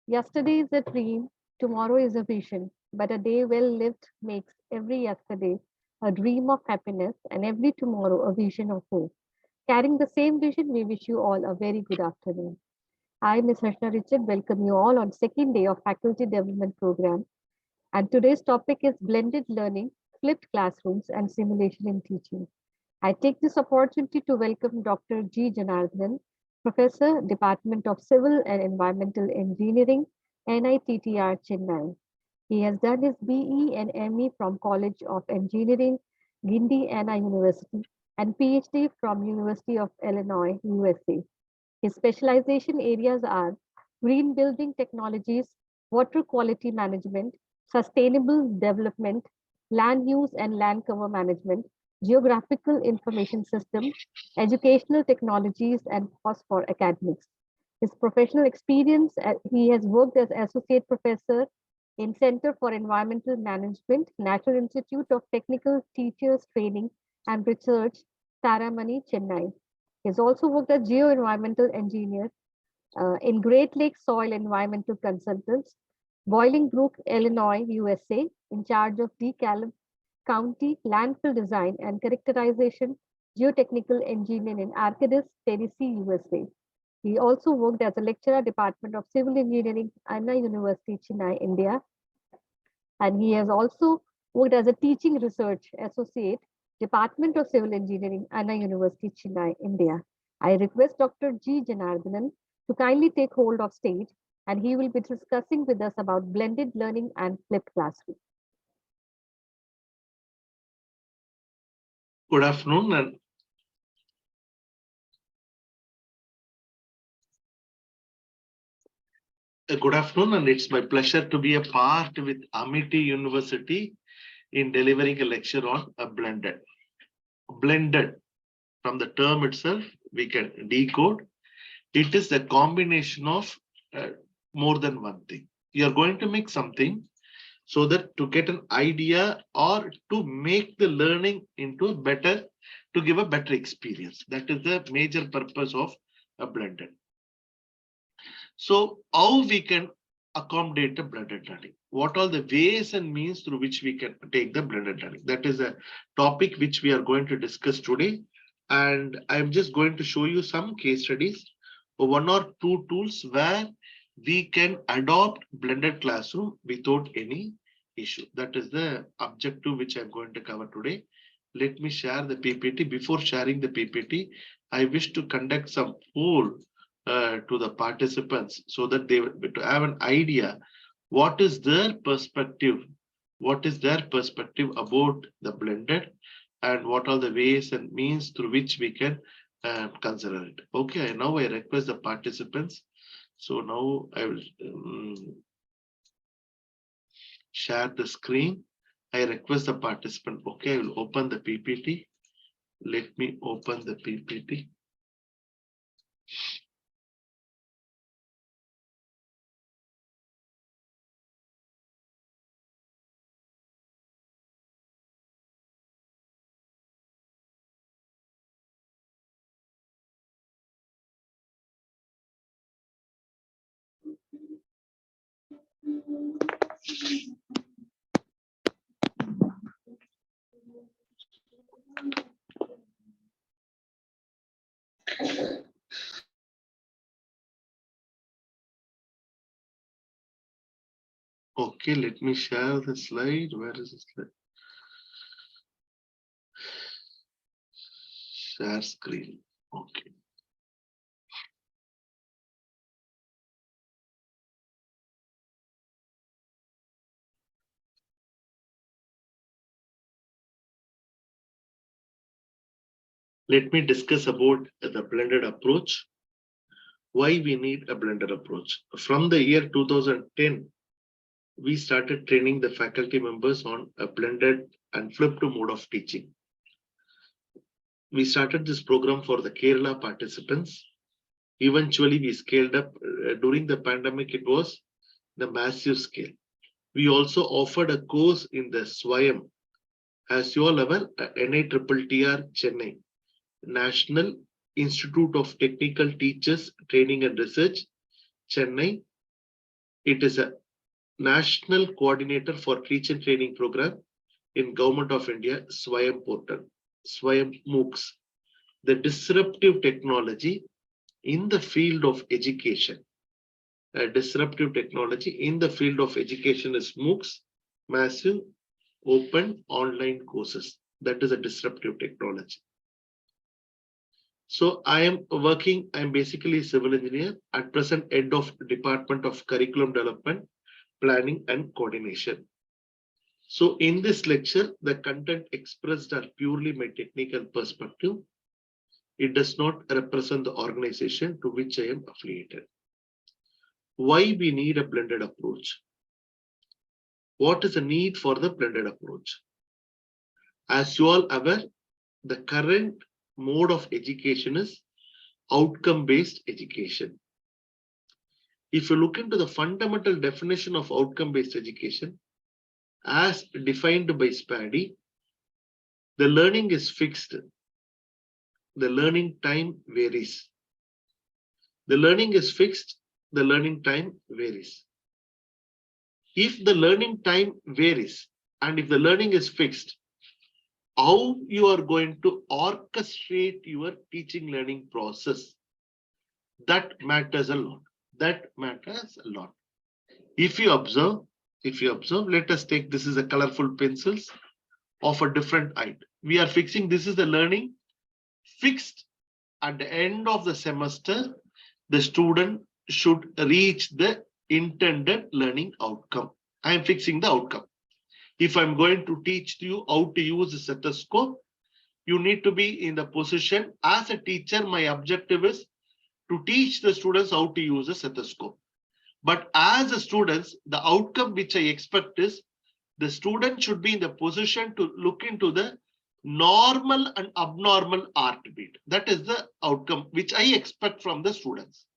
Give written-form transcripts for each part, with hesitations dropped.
Yesterday is a dream, tomorrow is a vision, but a day well lived makes every yesterday a dream of happiness and every tomorrow a vision of hope. Carrying the same vision, we wish you all a very good afternoon. I, Ms. Harshna Richard, welcome you all on second day of Faculty Development Program. And today's topic is blended learning, flipped classrooms, and simulation in teaching. I take this opportunity to welcome Dr. G. Janardhan, Professor, Department of Civil and Environmental Engineering, NITTR Chennai. He has done his BE and ME from College of Engineering, Guindy Anna University, and PhD from University of Illinois, USA. His specialization areas are green building technologies, water quality management, sustainable development, land use and land cover management, geographical information system, educational technologies, and pause for academics. His professional experience, he has worked as associate professor in Center for Environmental Management, National Institute of Technical Teachers Training and Research, Taramani, Chennai. He has also worked as geo-environmental engineer in Great Lakes Soil Environmental Consultants, Bolingbrook, Illinois, USA, in charge of DeKalb County landfill design and characterization, geotechnical engineering in Arcadis, Tennessee, USA. He also worked as a lecturer, Department of Civil Engineering, Anna University, Chennai, India, and he has also worked as a teaching research associate, Department of Civil Engineering, Anna University, Chennai, India. I request Dr. G. Janardhanan to kindly take hold of stage, and he will be discussing with us about blended learning and flipped classroom. Good afternoon and it's my pleasure to be a part with Amity University in delivering a lecture on a blended. Blended, from the term itself, we can decode. It is a combination of more than one thing. You are going to make something so that to get an idea or to make the learning into a better, to give a better experience. That is the major purpose of a blended. So how we can accommodate a blended learning? What are the ways and means through which we can take the blended learning? That is a topic which we are going to discuss today. And I'm just going to show you some case studies, one or two tools where we can adopt blended classroom without any issue. That is the objective which I'm going to cover today. Let me share the PPT. Before sharing the PPT, I wish to conduct some poll to the participants so that they will to have an idea what is their perspective, about the blended, and what are the ways and means through which we can consider it. Okay, now I request the participants. So now I will share the screen. I request the participant. Okay, I will open the PPT. Let me open the PPT. Okay, let me share the slide. Where is the slide? Share screen. Okay. Let me discuss about the blended approach. Why we need a blended approach. From the year 2010, we started training the faculty members on a blended and flipped mode of teaching. We started this program for the Kerala participants. Eventually, we scaled up. During the pandemic, it was the massive scale. We also offered a course in the SWAYAM, as you all aware, NITTR Chennai, National Institute of Technical Teachers Training and Research, Chennai, It is a national coordinator for teacher training program in Government of India, Swayam portal, Swayam MOOCs, the disruptive technology in the field of education. A disruptive technology in the field of education is MOOCs, massive open online courses. That is a disruptive technology. So I am working, I'm basically a civil engineer, at present head of Department of Curriculum Development, Planning and Coordination. So in this lecture, the content expressed are purely my technical perspective. It does not represent the organization to which I am affiliated. Why we need a blended approach? What is the need for the blended approach? As you all aware, the current mode of education is outcome-based education. If you look into the fundamental definition of outcome-based education, as defined by Spady, the learning is fixed. The learning time varies. The learning is fixed. The learning time varies. If the learning time varies and if the learning is fixed, how you are going to orchestrate your teaching learning process, that matters a lot. That matters a lot. If you observe, let us take, this is a colorful pencils of a different height. We are fixing, this is the learning fixed. At the end of the semester, the student should reach the intended learning outcome. I am fixing the outcome. If I'm going to teach you how to use a stethoscope, you need to be in the position as a teacher. My objective is to teach the students how to use a stethoscope. But as a students, the outcome which I expect is the student should be in the position to look into the normal and abnormal heartbeat. That is the outcome which I expect from the students.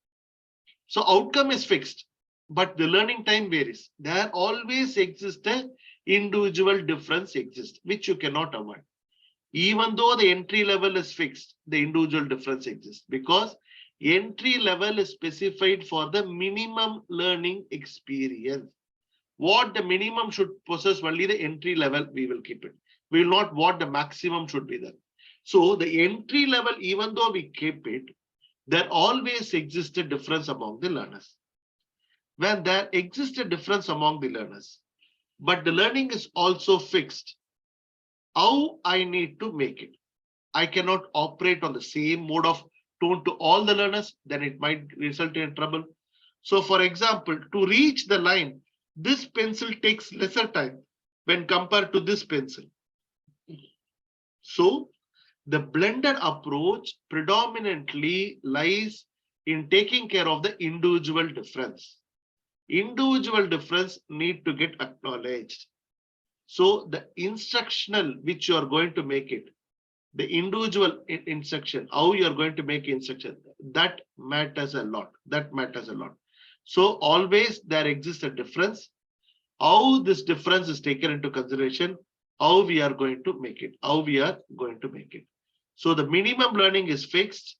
So outcome is fixed, but the learning time varies. There always exists a individual difference exists, which you cannot avoid. Even though the entry level is fixed, the individual difference exists because entry level is specified for the minimum learning experience. What the minimum should possess, only the entry level we will keep it. We will not what the maximum should be there. So the entry level, even though we keep it, there always exists a difference among the learners. When there exists a difference among the learners, but the learning is also fixed, how I need to make it? I cannot operate on the same mode of tone to all the learners, then it might result in trouble. So for example, to reach the line, this pencil takes lesser time when compared to this pencil. So the blended approach predominantly lies in taking care of the individual difference. Individual difference need to get acknowledged. So the instructional which you are going to make it, the individual instruction, how you are going to make instruction, that matters a lot. That matters a lot. So always there exists a difference. How this difference is taken into consideration, how we are going to make it, how we are going to make it. So the minimum learning is fixed.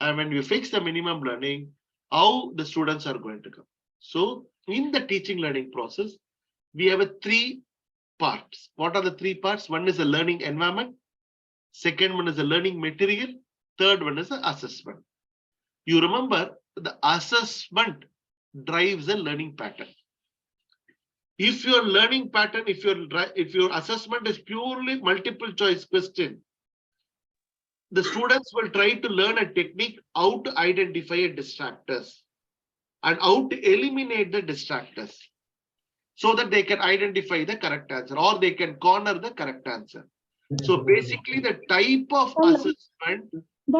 And when we fix the minimum learning, how the students are going to come. So in the teaching learning process, we have a three parts. What are the three parts? One is the learning environment. Second one is the learning material. Third one is the assessment. You remember the assessment drives the learning pattern. If your learning pattern, if your assessment is purely multiple choice question, the students will try to learn a technique how to identify distractors and how to eliminate the distractors so that they can identify the correct answer or they can corner the correct answer. So basically the type of assessment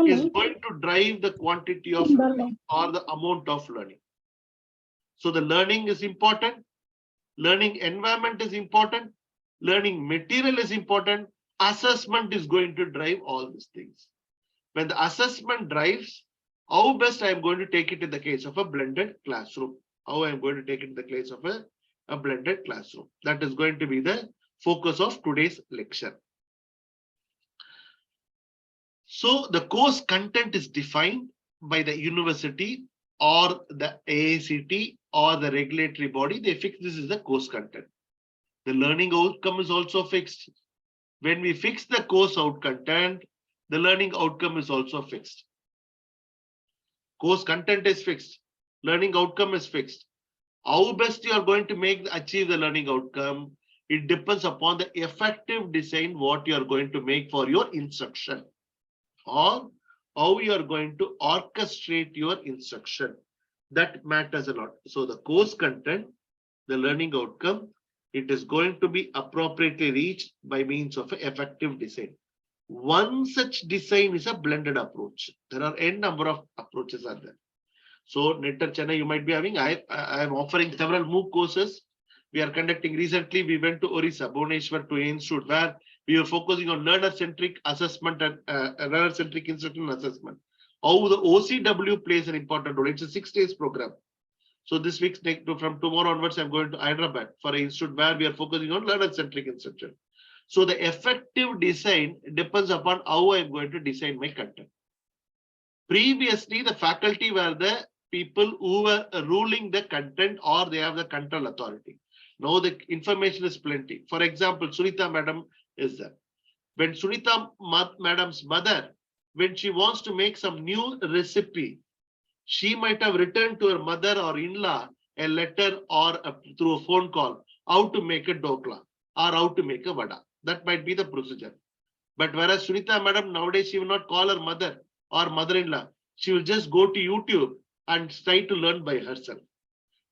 is going to drive the quantity of learning or the amount of learning. So the learning is important. Learning environment is important. Learning material is important. Assessment is going to drive all these things. When the assessment drives, how best I am going to take it in the case of a blended classroom. How I am going to take it in the case of a blended classroom. That is going to be the focus of today's lecture. So the course content is defined by the university or the AICT or the regulatory body, they fix this is the course content. The learning outcome is also fixed. When we fix the course out content, the learning outcome is also fixed. Course content is fixed. Learning outcome is fixed. How best you are going to achieve the learning outcome, it depends upon the effective design what you are going to make for your instruction, or how you are going to orchestrate your instruction. That matters a lot. So the course content, the learning outcome, it is going to be appropriately reached by means of an effective design. One such design is a blended approach. There are n number of approaches are there. So Netter Chennai, you might be having, I am offering several MOOC courses. We are conducting recently, we went to Orissa, Bhubaneswar to institute where we were focusing on learner-centric assessment and learner-centric instruction assessment. How the OCW plays an important role. It's a 6 days program. So this week, from tomorrow onwards, I'm going to Hyderabad for an institute where we are focusing on learner-centric instruction. So the effective design depends upon how I'm going to design my content. Previously, the faculty were the people who were ruling the content, or they have the control authority. Now the information is plenty. For example, Sunita madam is there. When Sunita madam's mother, when she wants to make some new recipe, she might have written to her mother or in-law a letter or through a phone call how to make a dokla or how to make a vada. That might be the procedure. But whereas Sunita madam nowadays, she will not call her mother or mother-in-law. She will just go to YouTube and try to learn by herself.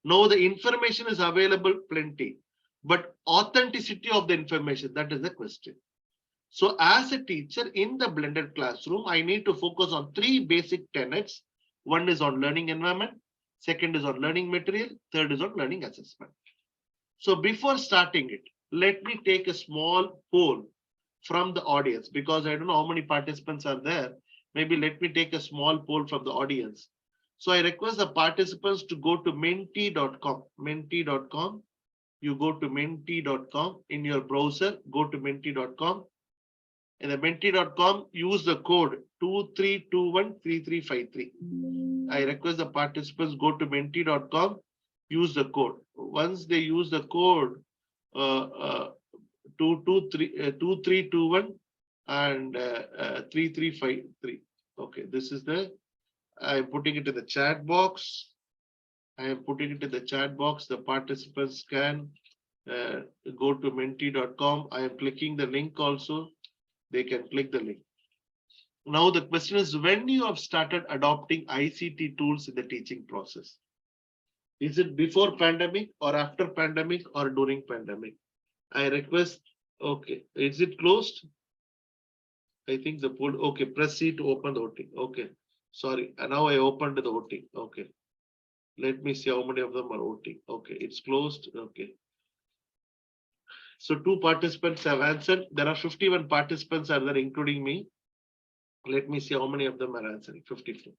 Now the information is available plenty, but authenticity of the information, that is the question. So as a teacher in the blended classroom, I need to focus on 3 basic tenets. One is on learning environment, second is on learning material, third is on learning assessment. So before starting it, let me take a small poll from the audience, because I don't know how many participants are there. Maybe let me take a small poll from the audience. So I request the participants to go to menti.com. Menti.com. You go to menti.com in your browser, go to menti.com. In the menti.com, use the code 23213353. I request the participants go to menti.com, use the code. Once they use the code 2321 and 3353. Okay, this is the, I am putting it in the chat box. I am putting it in the chat box. The participants can go to menti.com. I am clicking the link also. They can click the link. Now the question is, when you have started adopting ICT tools in the teaching process? Is it before pandemic or after pandemic or during pandemic? I request, okay, is it closed? I think the poll, okay, press C to open the voting. Okay, sorry, and now I opened the voting. Okay, let me see how many of them are voting. Okay, it's closed. Okay. So 2 participants have answered. There are 51 participants are there, including me. Let me see how many of them are answering. 54.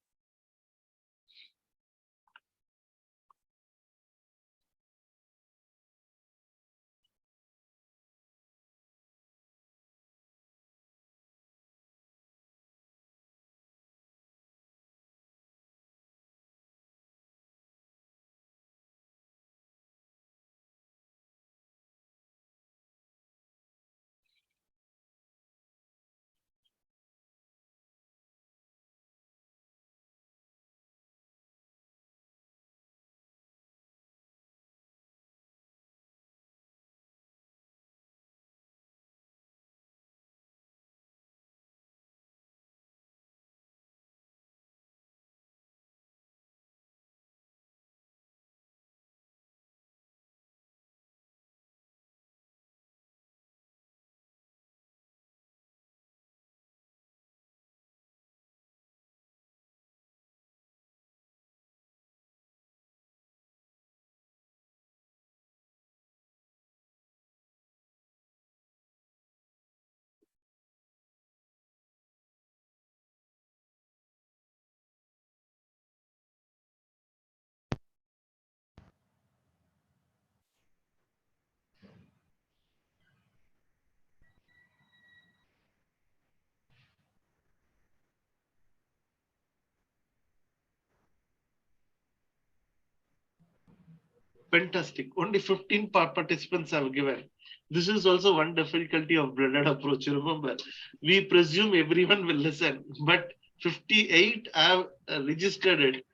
Fantastic. Only 15 participants have given. This is also one difficulty of blended approach. You remember, we presume everyone will listen, but 58 have registered it.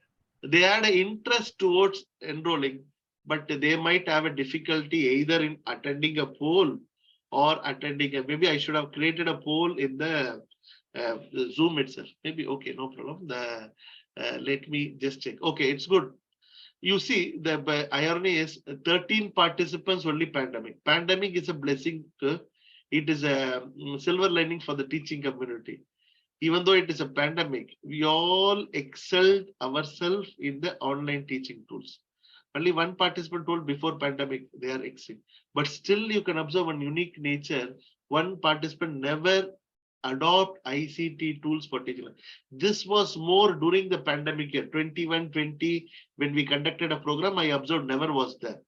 They had an interest towards enrolling, but they might have a difficulty either in attending a poll or attending a, maybe I should have created a poll in the Zoom itself. Maybe, okay, no problem. Let me just check. Okay, it's good. You see, the irony is 13 participants only pandemic. Pandemic is a blessing. It is a silver lining for the teaching community. Even though it is a pandemic, we all excelled ourselves in the online teaching tools. Only one participant told before pandemic they are excelling. But still you can observe one unique nature. One participant never adopt ICT tools for teaching. This was more during the pandemic year 21-20 when we conducted a program. I observed never was there.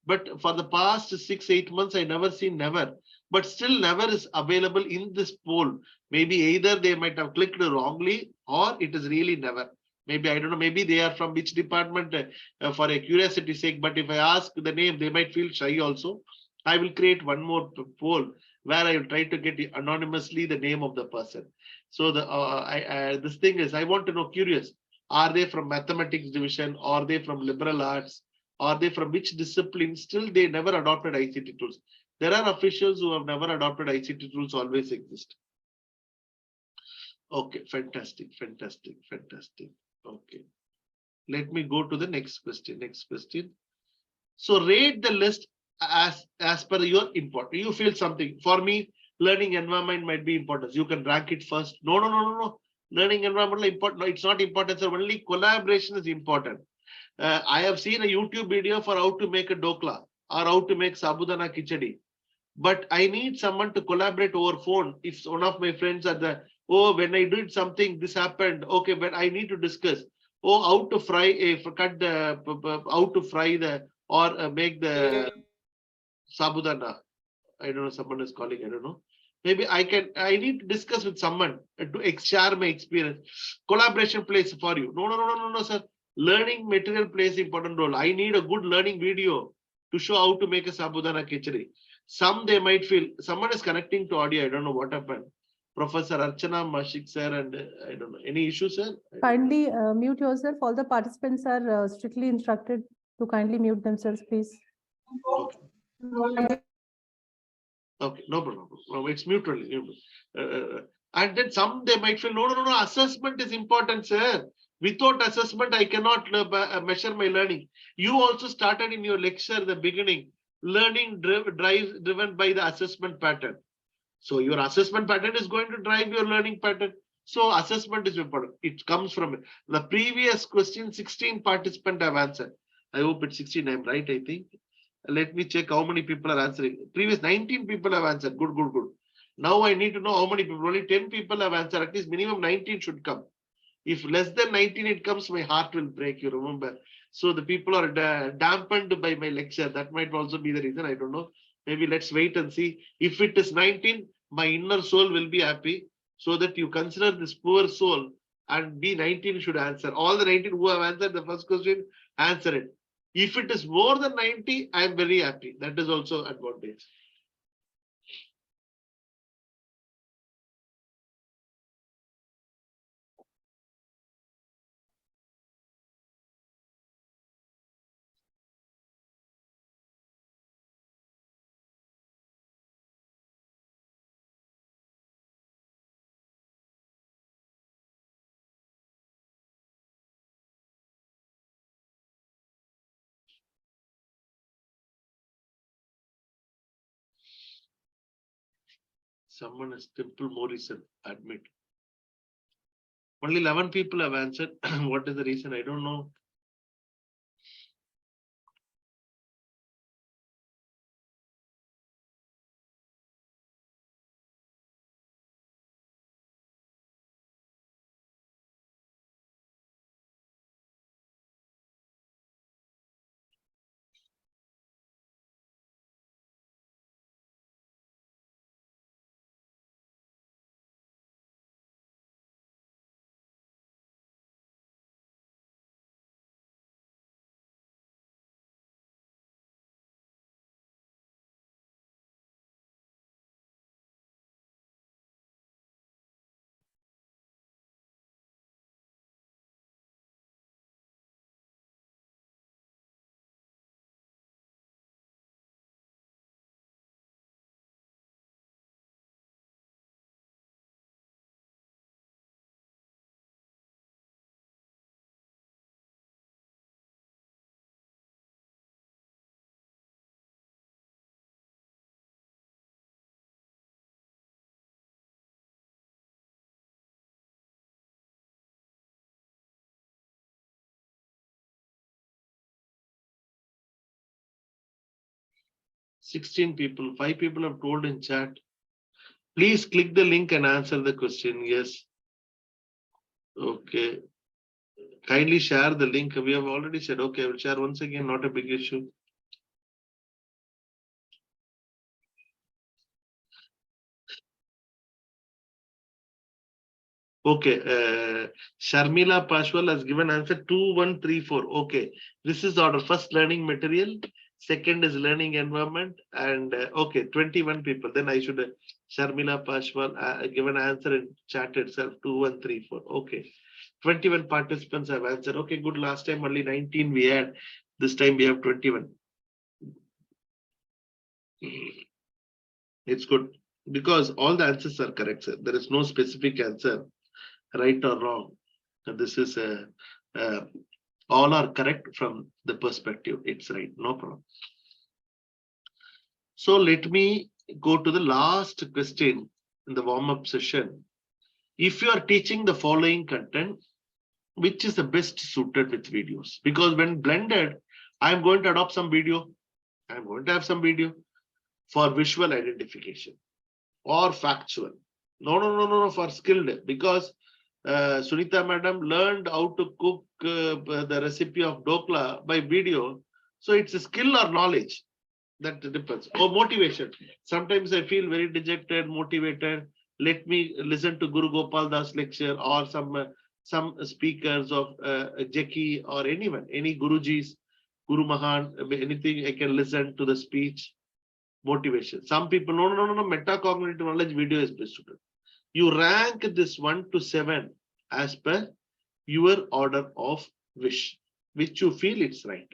But for the past 6-8 months, I never seen never. But still never is available in this poll. Maybe either they might have clicked wrongly or it is really never. Maybe I don't know. Maybe they are from which department for a curiosity sake. But if I ask the name, they might feel shy also. I will create one more poll where I will try to get anonymously the name of the person. So this thing is, I want to know, curious, are they from mathematics division? Are they from liberal arts? Are they from which discipline? Still, they never adopted ICT tools. There are officials who have never adopted ICT tools, always exist. Okay, fantastic, fantastic, fantastic. Okay, let me go to the next question. Next question. So rate the list as per your important. You feel something. For me, learning environment might be important. You can rank it first. No, no, no, no, no. Learning environment is important. No, it's not important. So only collaboration is important. I have seen a YouTube video for how to make a dokla or how to make sabudana khichdi. But I need someone to collaborate over phone. If one of my friends are the, oh, when I did something, this happened. Okay, but I need to discuss. Oh, how to fry a cut the how to fry the or make the sabudana. I don't know. Someone is calling. I don't know. Maybe I can. I need to discuss with someone to share my experience. Collaboration plays for you. No, no, no, no, no, no, sir. Learning material plays important role. I need a good learning video to show how to make a sabudana khichdi. Some they might feel someone is connecting to audio. I don't know what happened. Professor Archana Mashik sir and I don't know any issue, sir. Kindly mute yourself. All the participants are strictly instructed to kindly mute themselves, please. Okay. Okay, no problem. No, it's mutual. And then some they might feel, no, no, no, no, assessment is important, sir. Without assessment, I cannot measure my learning. You also started in your lecture, the beginning, learning driven by the assessment pattern. So your assessment pattern is going to drive your learning pattern. So assessment is important. It comes from it. The previous question, 16 participants have answered. I hope it's 16, I'm right, I think. Let me check how many people are answering. Previous 19 people have answered. Good, good, good. Now I need to know how many people. Only 10 people have answered. At least minimum 19 should come. If less than 19 it comes, my heart will break, you remember. So the people are dampened by my lecture. That might also be the reason. I don't know. Maybe let's wait and see. If it is 19, my inner soul will be happy. So that you consider this poor soul and be 19 should answer. All the 19 who have answered the first question, answer it. If it is more than 90, I am very happy. That is also advantage. Someone is Temple Morrison, admit. Only 11 people have answered. What is the reason? I don't know. 16 people, 5 people have told in chat. Please click the link and answer the question. Yes. Okay. Kindly share the link. We have already said, okay, I will share once again, not a big issue. Okay, Sharmila Pashwal has given answer 2134. Okay, this is order. First learning material, second is learning environment, and okay, 21 people. Then I should Sharmila Pashwal given answer in chat itself 2134. Okay, 21 participants have answered. Okay, good. Last time only 19 we had. This time we have 21. It's good because all the answers are correct, sir. There is no specific answer, right or wrong. This is all are correct from the perspective. It's right, no problem. So let me go to the last question in the warm-up session. If you are teaching the following content, which is the best suited with videos? Because when blended, I'm going to adopt some video. I'm going to have some video for visual identification or factual. No, for skilled, because Sunita madam learned how to cook the recipe of dokla by video. So it's a skill or knowledge that depends. Or motivation. Sometimes I feel very dejected, motivated. Let me listen to Guru Gopal Das lecture or some speakers of Jeki or anyone, any Gurujis, Guru Mahan, anything I can listen to the speech. Motivation. Some people, no, metacognitive knowledge video is best suited. You rank this 1 to 7 as per your order of wish, which you feel it's right.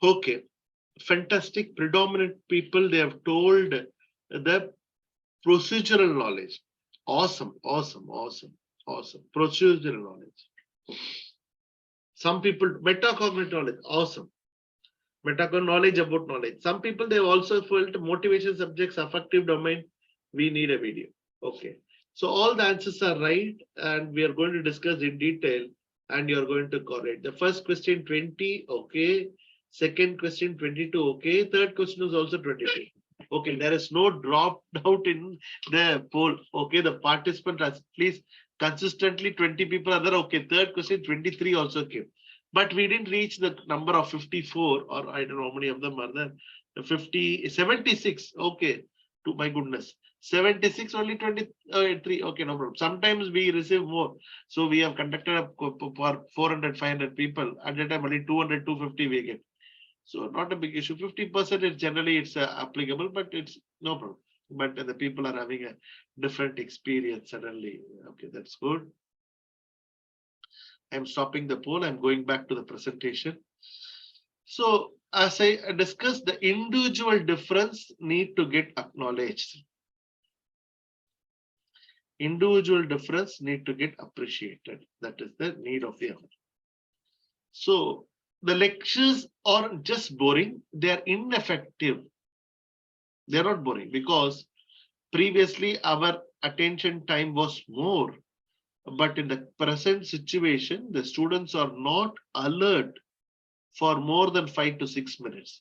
Okay, fantastic. Predominant people, they have told the procedural knowledge. Awesome. Procedural knowledge. Some people, metacognitive knowledge. Awesome. Metacognitive knowledge about knowledge. Some people, they also felt motivation subjects, affective domain. We need a video. Okay. So all the answers are right, and we are going to discuss in detail, and you are going to correct. The first question 20, okay. Second question 22, okay. Third question is also 22. Okay, there is no drop out in the poll. Okay, the participant has please Consistently 20 people are there. Okay, third question, 23 also came. But we didn't reach the number of 54, or I don't know how many of them are there. 76. Okay, to my goodness. 76, only 23. Okay, no problem. Sometimes we receive more. So we have conducted for 400, 500 people. At that time, only 200, 250 we get. So not a big issue. 50% is generally it's applicable, but it's no problem. But the people are having a different experience suddenly. Okay, that's good. I'm stopping the poll. I'm going back to the presentation. So as I discussed, the individual difference need to get acknowledged. Individual difference need to get appreciated. That is the need of the hour. So the lectures are just boring. They are ineffective. They're not boring because previously our attention time was more. But in the present situation, the students are not alert for more than 5 to 6 minutes.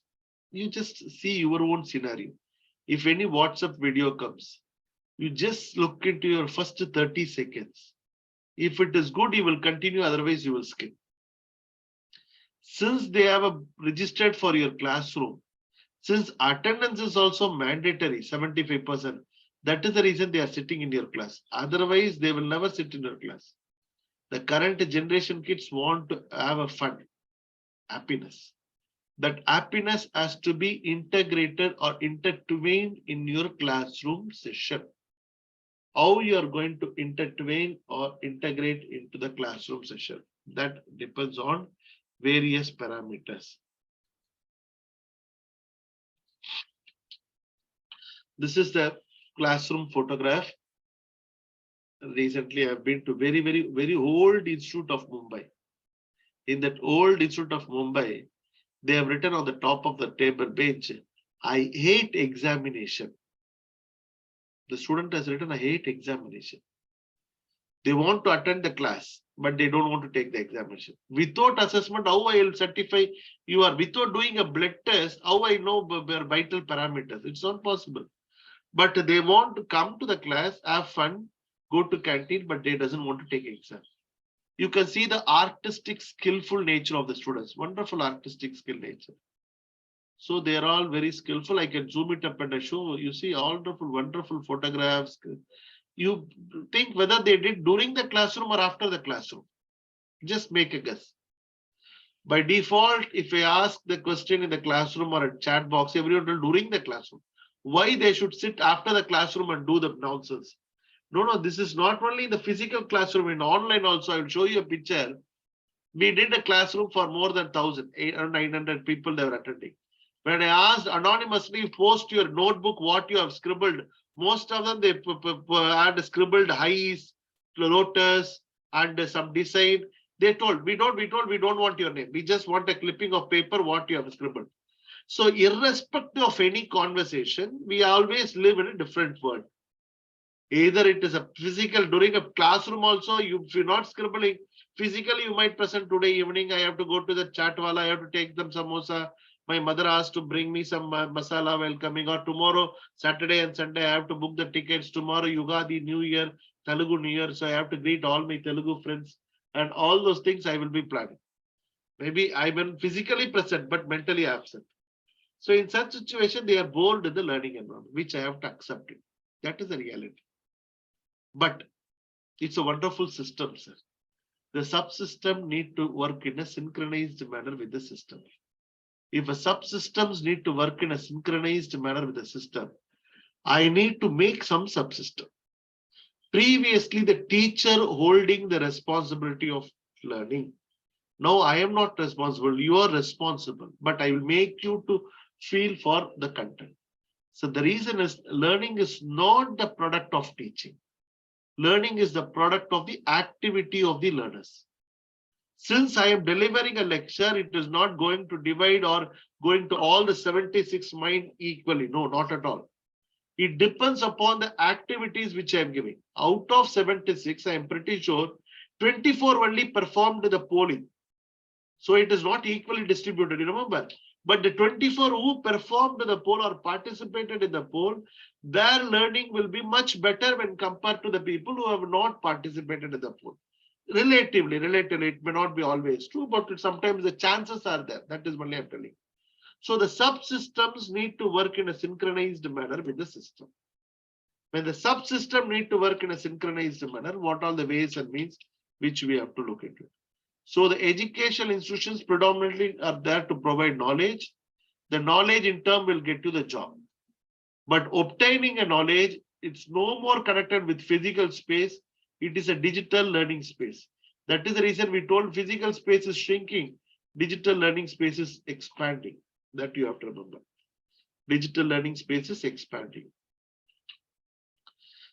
You just see your own scenario. If any WhatsApp video comes, you just look into your first 30 seconds. If it is good, you will continue, otherwise you will skip. Since they have registered for your classroom, since attendance is also mandatory, 75%, that is the reason they are sitting in your class. Otherwise, they will never sit in your class. The current generation kids want to have a fun, happiness. That happiness has to be integrated or intertwined in your classroom session. How you are going to intertwine or integrate into the classroom session, that depends on various parameters. This is the classroom photograph. Recently, I've been to very old Institute of Mumbai. In that old Institute of Mumbai, they have written on the top of the table bench, I hate examination. The student has written, I hate examination. They want to attend the class, but they don't want to take the examination. Without assessment, how I will certify you are? Without doing a blood test, how I know their vital parameters? It's not possible. But they want to come to the class, have fun, go to canteen, but they doesn't want to take exam. You can see the artistic, skillful nature of the students. Wonderful artistic skill nature. So they are all very skillful. I can zoom it up and show. You see all wonderful photographs. You think whether they did during the classroom or after the classroom. Just make a guess. By default, if I ask the question in the classroom or a chat box, everyone will during the classroom. Why they should sit after the classroom and do the nonsense? No, this is not only in the physical classroom, in online also. I will show you a picture. We did a classroom for more than 1,000, 800, 900 people they were attending. When I asked anonymously, post your notebook, what you have scribbled, most of them, they had scribbled highs, lotus, and some design. They told, we don't want your name. We just want a clipping of paper, what you have scribbled. So irrespective of any conversation, we always live in a different world. Either it is a physical, during a classroom also, if you're not scribbling, physically you might present today evening, I have to go to the chatwala, I have to take them samosa. My mother asked to bring me some masala while coming, or tomorrow, Saturday and Sunday, I have to book the tickets. Tomorrow, Yugadi, New Year, Telugu New Year. So I have to greet all my Telugu friends, and all those things I will be planning. Maybe I'm physically present, but mentally absent. So in such situation, they are bored in the learning environment, which I have to accept it. That is the reality. But it's a wonderful system, sir. The subsystem need to work in a synchronized manner with the system. If a subsystems need to work in a synchronized manner with the system, I need to make some subsystem. Previously, the teacher holding the responsibility of learning. No, I am not responsible. You are responsible, but I will make you to feel for the content. So the reason is learning is not the product of teaching. Learning is the product of the activity of the learners. Since I am delivering a lecture, it is not going to divide or going to all the 76 mind equally. No, not at all. It depends upon the activities which I am giving. Out of 76, I am pretty sure 24 only performed the polling. So it is not equally distributed. You remember, But the 24 who performed the poll or participated in the poll, their learning will be much better when compared to the people who have not participated in the poll. Relatively, it may not be always true, but sometimes the chances are there. That is only I'm telling. So the subsystems need to work in a synchronized manner with the system. When the subsystem need to work in a synchronized manner, what are the ways and means which we have to look into? So the educational institutions predominantly are there to provide knowledge. The knowledge in turn will get you the job. But obtaining a knowledge, it's no more connected with physical space. It is a digital learning space. That is the reason we told physical space is shrinking. Digital learning space is expanding. That you have to remember. Digital learning space is expanding.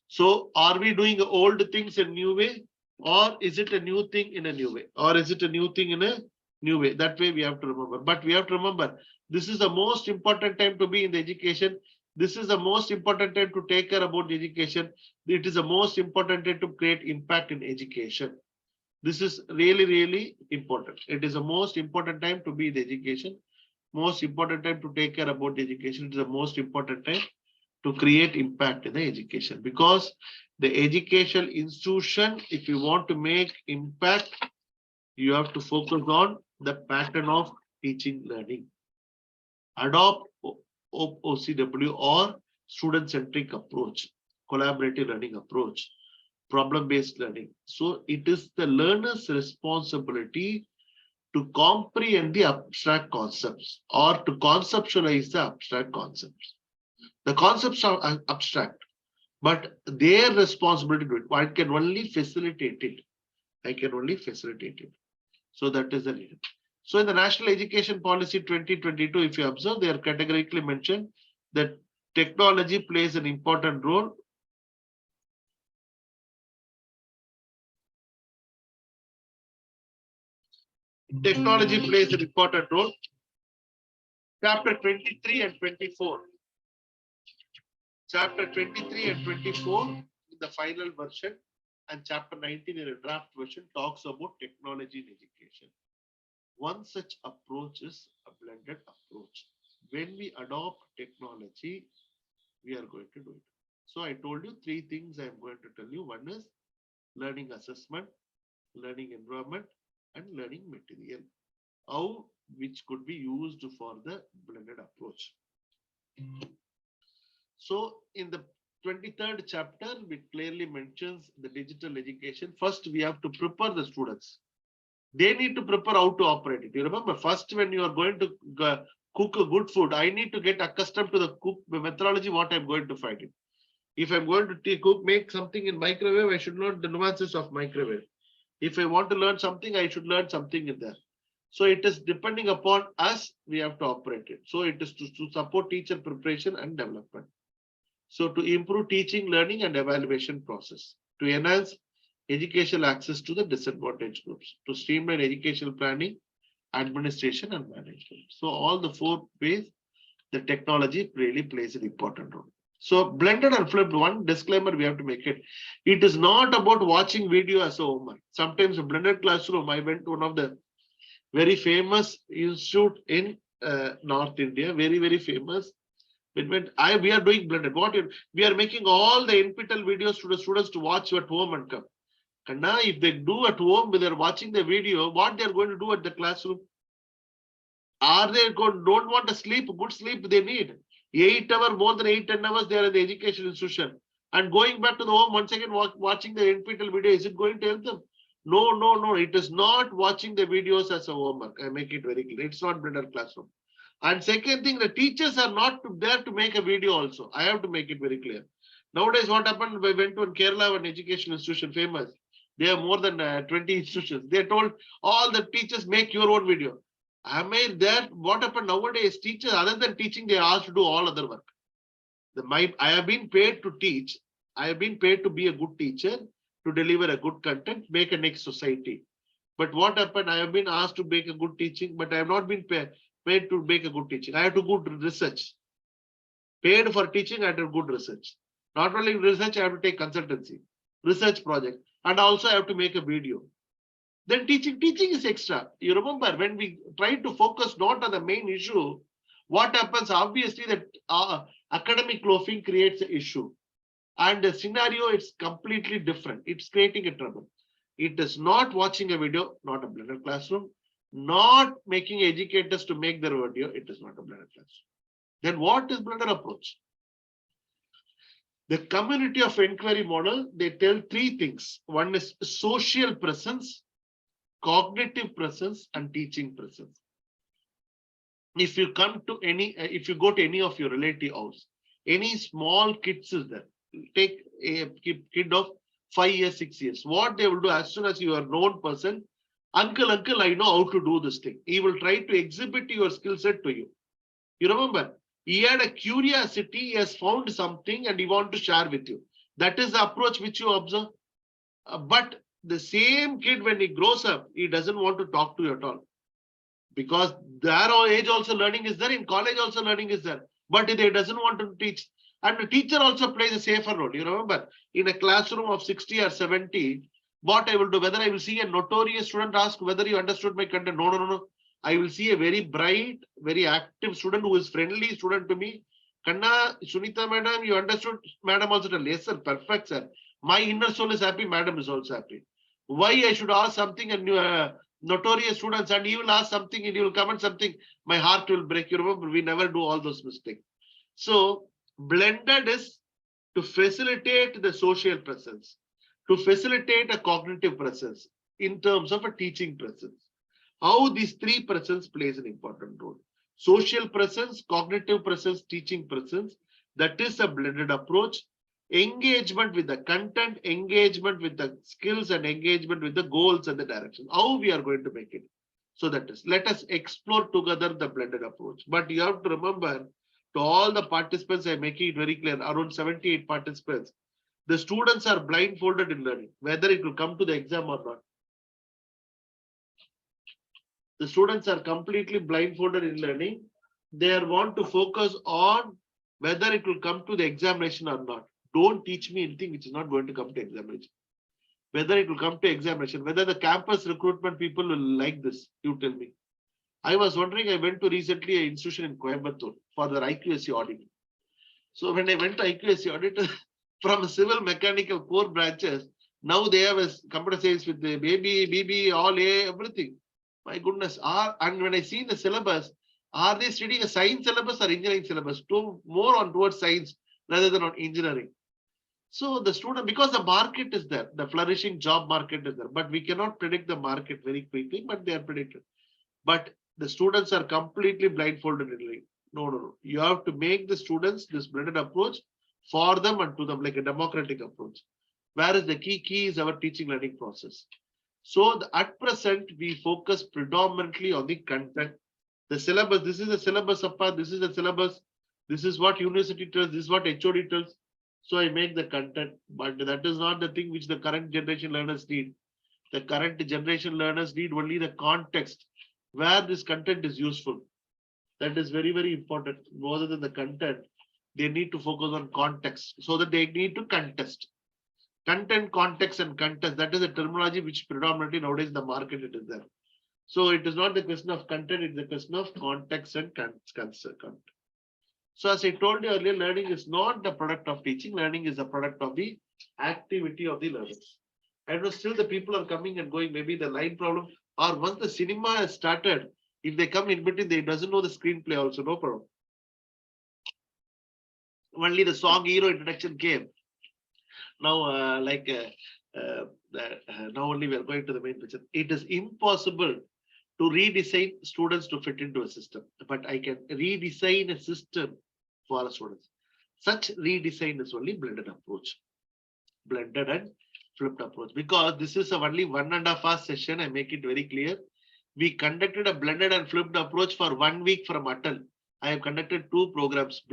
So are we doing old things in a new way? Or is it a new thing in a new way? Or is it a new thing in a new way? That way we have to remember. But we have to remember, this is the most important time to be in the education. This is the most important time to take care about the education. It is the most important time to create impact in education. This is really, really important. It is the most important time to be in the education. Most important time to take care about the education. It is the most important time to create impact in the education, because the educational institution, if you want to make impact, you have to focus on the pattern of teaching learning. Adopt OCW or student-centric approach, collaborative learning approach, problem-based learning. So it is the learner's responsibility to comprehend the abstract concepts or to conceptualize the abstract concepts. The concepts are abstract, but their responsibility to do it. I can only facilitate it. I can only facilitate it. So that is the reason. So in the National Education Policy 2022, if you observe, they are categorically mentioned that technology plays an important role. Technology plays an important role. Chapter 23 and 24. Chapter 23 and 24 in the final version, and chapter 19 in a draft version talks about technology in education. One such approach is a blended approach. When we adopt technology, we are going to do it. So I told you three things I am going to tell you. One is learning assessment, learning environment, and learning material. How which could be used for the blended approach. So in the 23rd chapter, we clearly mentions the digital education. First, we have to prepare the students. They need to prepare how to operate it. You remember, first when you are going to cook a good food, I need to get accustomed to the cook methodology, what I'm going to find it. If I'm going to cook, make something in microwave, I should know the nuances of microwave. If I want to learn something, I should learn something in there. So it is depending upon us, we have to operate it. So it is to support teacher preparation and development. So to improve teaching, learning, and evaluation process, to enhance educational access to the disadvantaged groups, to streamline educational planning, administration, and management. So all the four ways the technology really plays an important role. So blended and flipped, one disclaimer we have to make it. It is not about watching video as a homework. Sometimes a blended classroom, I went to one of the very famous institute in North India, very, very famous. We are doing blended. We are making all the NPTEL videos to the students to watch at home and come. And now if they do at home, when they're watching the video, what they're going to do at the classroom? Are they don't want to sleep? Good sleep they need. 8 hours, more than 8-10 hours, they are in the education institution. And going back to the home, once again, watching the NPTEL video, is it going to help them? No. It is not watching the videos as a homework. I make it very clear. It's not blended classroom. And second thing, the teachers are not there to make a video also. I have to make it very clear. Nowadays, what happened? We went to Kerala, an education institution famous. They have more than 20 institutions. They told all the teachers make your own video. Am I there? What happened nowadays? Teachers, other than teaching, they are asked to do all other work. I have been paid to teach. I have been paid to be a good teacher, to deliver a good content, make a next society. But what happened? I have been asked to make a good teaching, but I have not been paid to make a good teaching. I have to do good research. Paid for teaching, I have to do good research. Not only research, I have to take consultancy, research project, and also I have to make a video. Then teaching is extra. You remember when we try to focus not on the main issue, what happens? Obviously, that academic loafing creates an issue. And the scenario is completely different. It's creating a trouble. It is not watching a video, not a blended classroom, not making educators to make their video. It is not a blended classroom. Then what is blended approach? The community of inquiry model, they tell three things. One is social presence, cognitive presence, and teaching presence. If you come to if you go to any of your relative house, any small kids is there. Take a kid of 5 years, 6 years. What they will do as soon as you are a known person, uncle, I know how to do this thing. He will try to exhibit your skill set to you. You remember, he had a curiosity, he has found something and he wants to share with you. That is the approach which you observe. But the same kid, when he grows up, he doesn't want to talk to you at all. Because their age also learning is there, in college also learning is there. But he doesn't want to teach. And the teacher also plays a safer role. You remember, in a classroom of 60 or 70, what I will do, whether I will see a notorious student ask whether you understood my content. No. I will see a very bright, very active student who is friendly student to me. Kanna, Sunita madam, you understood? Madam also tell, yes sir, perfect sir. My inner soul is happy, madam is also happy. Why I should ask something and notorious students and he will ask something and he will comment something, my heart will break. You remember, we never do all those mistakes. So blended is to facilitate the social presence, to facilitate a cognitive presence in terms of a teaching presence. How these three presence plays an important role. Social presence, cognitive presence, teaching presence. That is a blended approach. Engagement with the content, engagement with the skills, and engagement with the goals and the direction. How we are going to make it. So that is, let us explore together the blended approach. But you have to remember, to all the participants, I'm making it very clear, around 78 participants, the students are blindfolded in learning, whether it will come to the exam or not. The students are completely blindfolded in learning. They want to focus on whether it will come to the examination or not. Don't teach me anything which is not going to come to examination. Whether it will come to examination, whether the campus recruitment people will like this, you tell me. I was wondering, I went to recently an institution in Coimbatore for the IQSC audit. So when I went to IQSC audit from civil mechanical core branches, now they have a computer science with the BB, all A, everything. My goodness. And when I see the syllabus, are they studying a science syllabus or engineering syllabus? More on towards science rather than on engineering. So the student, because the market is there, the flourishing job market is there, but we cannot predict the market very quickly, but they are predicted. But the students are completely blindfolded in learning. No. You have to make the students this blended approach for them and to them, like a democratic approach. Whereas the key is our teaching learning process. So at present, we focus predominantly on the content. The syllabus, this is the syllabus, this is the syllabus, this is what university tells, this is what HOD tells. So I make the content, but that is not the thing which the current generation learners need. The current generation learners need only the context where this content is useful. That is very, very important. More than the content, they need to focus on context so that they need to contest. Content, context, and contest. That is a terminology which predominantly nowadays in the market it is there. So it is not the question of content, it's the question of context and content. So as I told you earlier, learning is not the product of teaching. Learning is a product of the activity of the learners. I know still the people are coming and going, maybe the line problem, or once the cinema has started, if they come in between, they doesn't know the screenplay also, no problem. Only the song hero introduction came. Now, now only we are going to the main picture. It is impossible to redesign students to fit into a system, but I can redesign a system for our students. Such redesign is only blended approach, blended and flipped approach, because this is only 1.5 hour session. I make it very clear. We conducted a blended and flipped approach for 1 week from Atal. I have conducted 2 programs.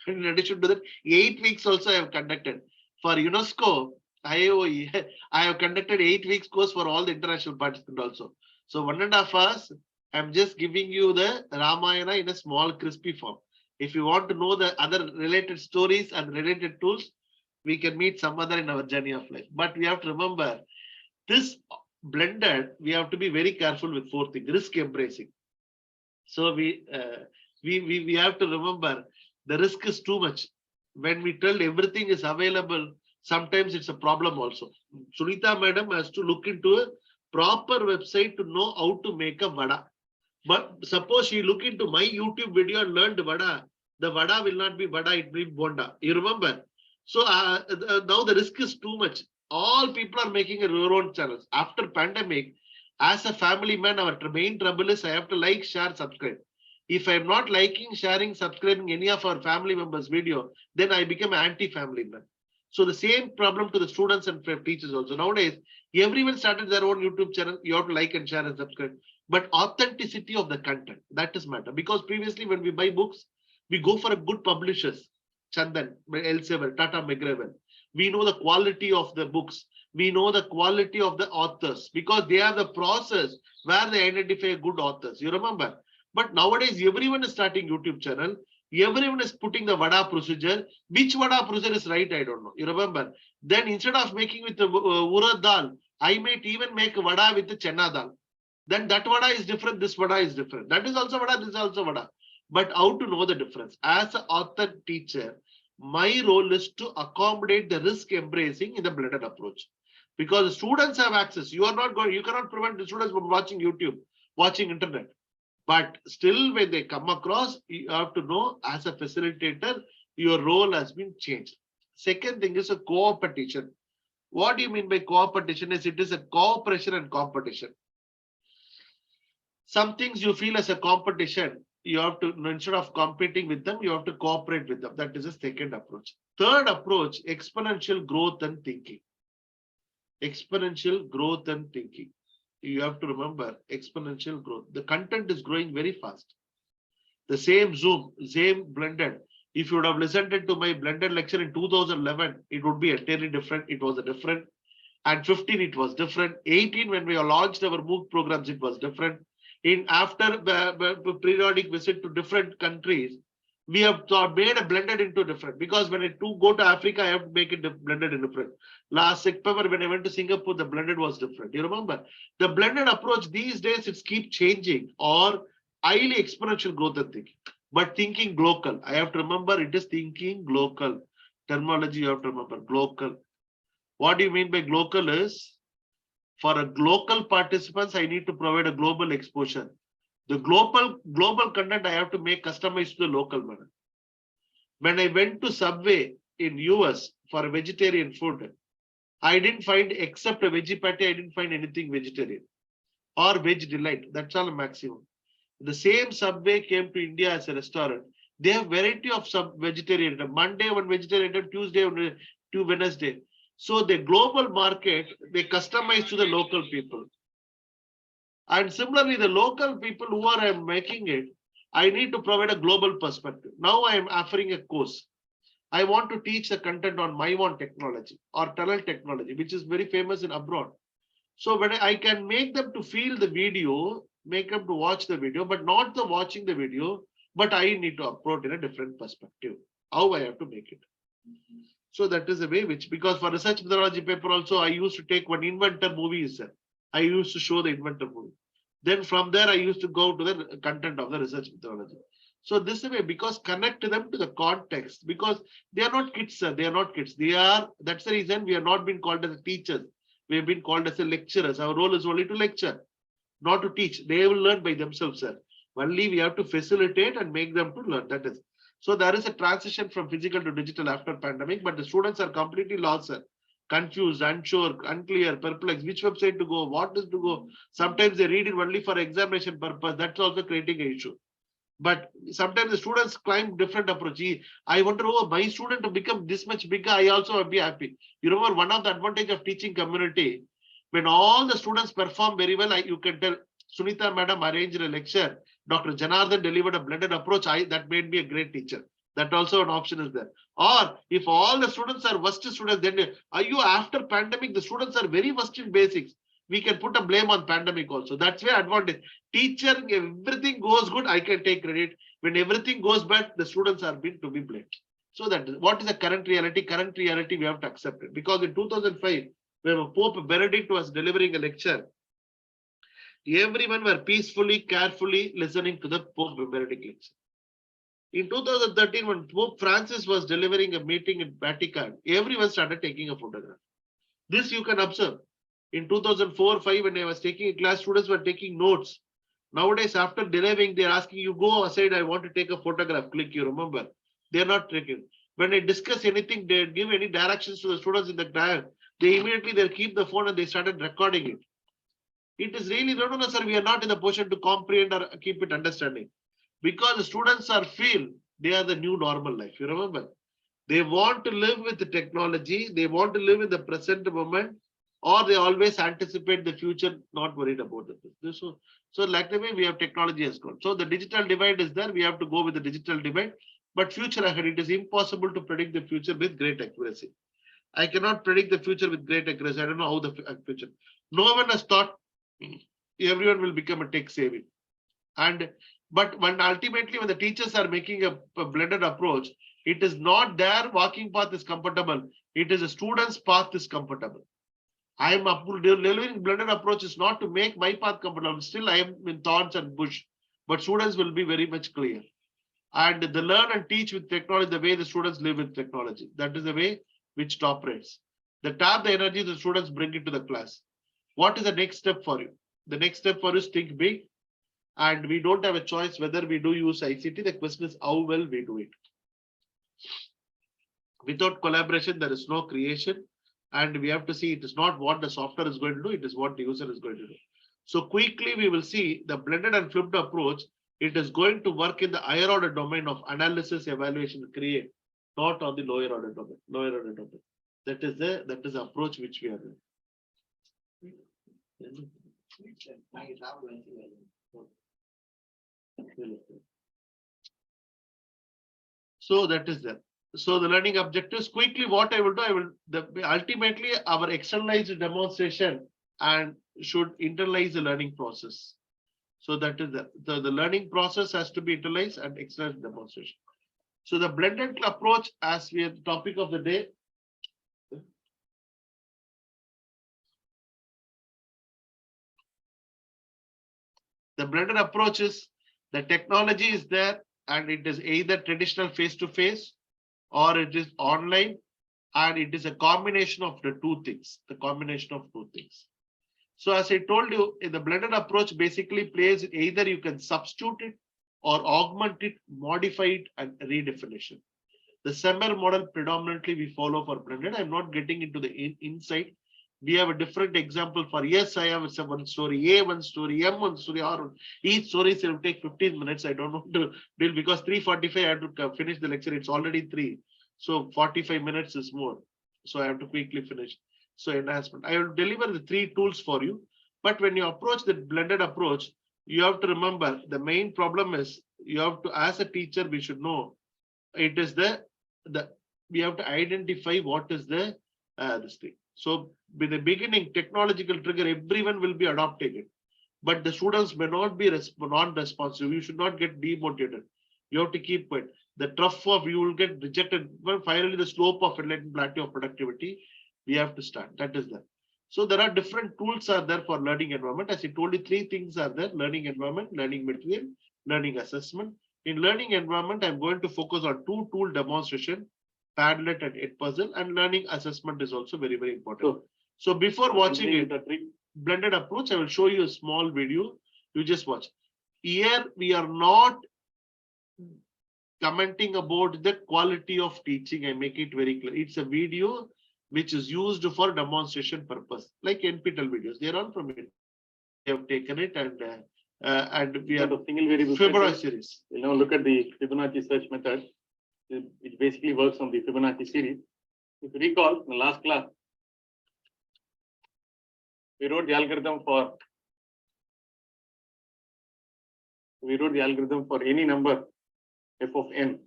In addition to that, 8 weeks also I have conducted. For UNESCO, I have conducted 8 weeks course for all the international participants also. So 1.5 hours, I'm just giving you the Ramayana in a small crispy form. If you want to know the other related stories and related tools, we can meet some other in our journey of life. But we have to remember, this blended, we have to be very careful with four things. Risk embracing. So we have to remember the risk is too much. When we tell everything is available, sometimes it's a problem also. Sunita madam has to look into a proper website to know how to make a vada. But suppose she look into my YouTube video and learned vada, the vada will not be vada, it will be bonda. You remember? So now the risk is too much. All people are making their own channels. After pandemic, as a family man, our main trouble is I have to like, share, subscribe. If I'm not liking, sharing, subscribing any of our family members' video, then I become anti-family man. So the same problem to the students and teachers also. Nowadays, everyone started their own YouTube channel. You have to like and share and subscribe. But authenticity of the content, that is matter. Because previously when we buy books, we go for a good publishers. Chandan, Elsevier, Tata McGraw. We know the quality of the books. We know the quality of the authors because they have the process where they identify good authors. You remember? But nowadays, everyone is starting YouTube channel. Everyone is putting the vada procedure. Which vada procedure is right? I don't know. You remember? Then instead of making with the urad dal, I might even make vada with the chana dal. Then that vada is different. This vada is different. That is also vada. This is also vada. But how to know the difference? As an author teacher, my role is to accommodate the risk embracing in the blended approach. Because the students have access. You are not going, you cannot prevent the students from watching YouTube, watching internet. But still, when they come across, you have to know as a facilitator, your role has been changed. Second thing is a co-opetition. What do you mean by co-opetition? Is it is a cooperation and competition. Some things you feel as a competition, you have to, instead of competing with them, you have to cooperate with them. That is the second approach. Third approach, exponential growth and thinking. Exponential growth and thinking. You have to remember exponential growth. The content is growing very fast. The same Zoom, same blended. If you would have listened to my blended lecture in 2011, it would be entirely different. It was a different. And 15, it was different. 18, when we launched our MOOC programs, it was different. In after the periodic visit to different countries, we have made a blended into different. Because when I go to Africa, I have to make it blended in different. Last September, when I went to Singapore, the blended was different. You remember? The blended approach these days, it's keep changing or highly exponential growth and thinking. But thinking local. I have to remember it is thinking local. Terminology you have to remember, local. What do you mean by local is, for a local participants, I need to provide a global exposure. The global content I have to make customized to the local manner. When I went to Subway in US for a vegetarian food, I didn't find, except a veggie patty, I didn't find anything vegetarian or veg delight. That's all maximum. The same Subway came to India as a restaurant. They have variety of sub vegetarian. Monday one vegetarian, Tuesday one, to Wednesday. So the global market, they customize to the local people. And similarly, the local people who are I'm making it, I need to provide a global perspective. Now I am offering a course. I want to teach the content on my own technology or tunnel technology, which is very famous in abroad. So when I can make them to feel the video, make them to watch the video, but not the watching the video, but I need to approach in a different perspective. How I have to make it. So that is the way which, because for research methodology paper also, I used to take one inventor movie is there. I used to show the inventor movie. Then from there, I used to go to the content of the research methodology. So this way, because connect them to the context, because they are not kids, sir. They are not kids. They are, that's the reason we are not being called as teachers. We have been called as a lecturers. Our role is only to lecture, not to teach. They will learn by themselves, sir. Only we have to facilitate and make them to learn. That is. So there is a transition from physical to digital after pandemic, but the students are completely lost, sir. Confused, unsure, unclear, perplexed, which website to go, what is to go. Sometimes they read it only for examination purpose. That's also creating an issue. But sometimes the students climb different approach. I wonder, oh, my student to become this much bigger, I also will be happy. You remember one of the advantage of teaching community, when all the students perform very well, you can tell Sunita madam arranged a lecture. Dr. Janardhan delivered a blended approach. That made me a great teacher. That also an option is there. Or if all the students are worst students, then are you after pandemic, the students are very worst in basics. We can put a blame on pandemic also. That's where advantage. Teacher, everything goes good, I can take credit. When everything goes bad, the students are being to be blamed. So that what is the current reality? Current reality, we have to accept it. Because in 2005, when Pope Benedict was delivering a lecture, everyone were peacefully, carefully listening to the Pope Benedict lecture. In 2013, when Pope Francis was delivering a meeting in Vatican, everyone started taking a photograph. This you can observe. In 2004-5, when I was taking a class, students were taking notes. Nowadays, after delivering, they're asking you, go aside, I want to take a photograph. Click, you remember. They're not taking. When I discuss anything, they give any directions to the students in the class, they immediately they'll keep the phone and they started recording it. It is really, no, sir, we are not in the position to comprehend or keep it understanding. Because the students are feel they are the new normal life. You remember? They want to live with the technology, they want to live in the present moment, or they always anticipate the future, not worried about it. So like the way we have technology has gone. So the digital divide is there, we have to go with the digital divide, but future ahead, it is impossible to predict the future with great accuracy. I cannot predict the future with great accuracy. I don't know how the future. No one has thought everyone will become a tech savvy. But when ultimately when the teachers are making a blended approach, it is not their walking path is comfortable. It is a student's path is comfortable. I am delivering blended approach is not to make my path comfortable. Still, I am in thorns and bush, but students will be very much clear. And the learn and teach with technology, the way the students live with technology. That is the way which operates. The tap the energy the students bring into the class. What is the next step for you? The next step for you is think big. And we don't have a choice whether we do use ICT. The question is how well we do it. Without collaboration, there is no creation. And we have to see it is not what the software is going to do, it is what the user is going to do. So quickly, we will see the blended and flipped approach. It is going to work in the higher order domain of analysis, evaluation, create, not on the lower order domain. That is the approach which we are doing. So that is there. So the learning objectives quickly, what I will do, ultimately our externalized demonstration and should internalize the learning process. So that is the learning process has to be internalized and external demonstration. So the blended approach, as we are the topic of the day. The blended approach is the technology is there and it is either traditional face-to-face or it is online, and it is a combination of the two things, So as I told you, in the blended approach basically plays either you can substitute it or augment it, modify it, and redefinition. The similar model predominantly we follow for blended. I'm not getting into the insight. We have a different example for yes, I have one story, A one story, M one story, or each story will take 15 minutes. I don't know to deal because 3:45 I have to finish the lecture. It's already 3. So 45 minutes is more. So I have to quickly finish. So enhancement. I will deliver the 3 tools for you. But when you approach the blended approach, you have to remember the main problem is you have to, as a teacher, we should know it is we have to identify what is this thing. So with the beginning technological trigger, everyone will be adopting it, but the students may not be non-responsive. You should not get demotivated. You have to keep it. The trough of you will get rejected. Well, finally the slope of enlightened plateau of productivity, we have to start. That is there. So there are different tools are there for learning environment. As I told you, 3 things are there: learning environment, learning material, learning assessment. In learning environment, I'm going to focus on 2 tool demonstration, Padlet and Edpuzzle, and learning assessment is also very, very important. So before watching it, blended approach, I will show you a small video. You just watch. Here we are not commenting about the quality of teaching. I make it very clear. It's a video which is used for demonstration purpose, like NPTEL videos. They are all from it. We have taken it and we are the single variable Fibonacci series. We'll now look at the Fibonacci search method, which basically works on the Fibonacci series. If you recall, in the last class, we wrote the algorithm for any number f of n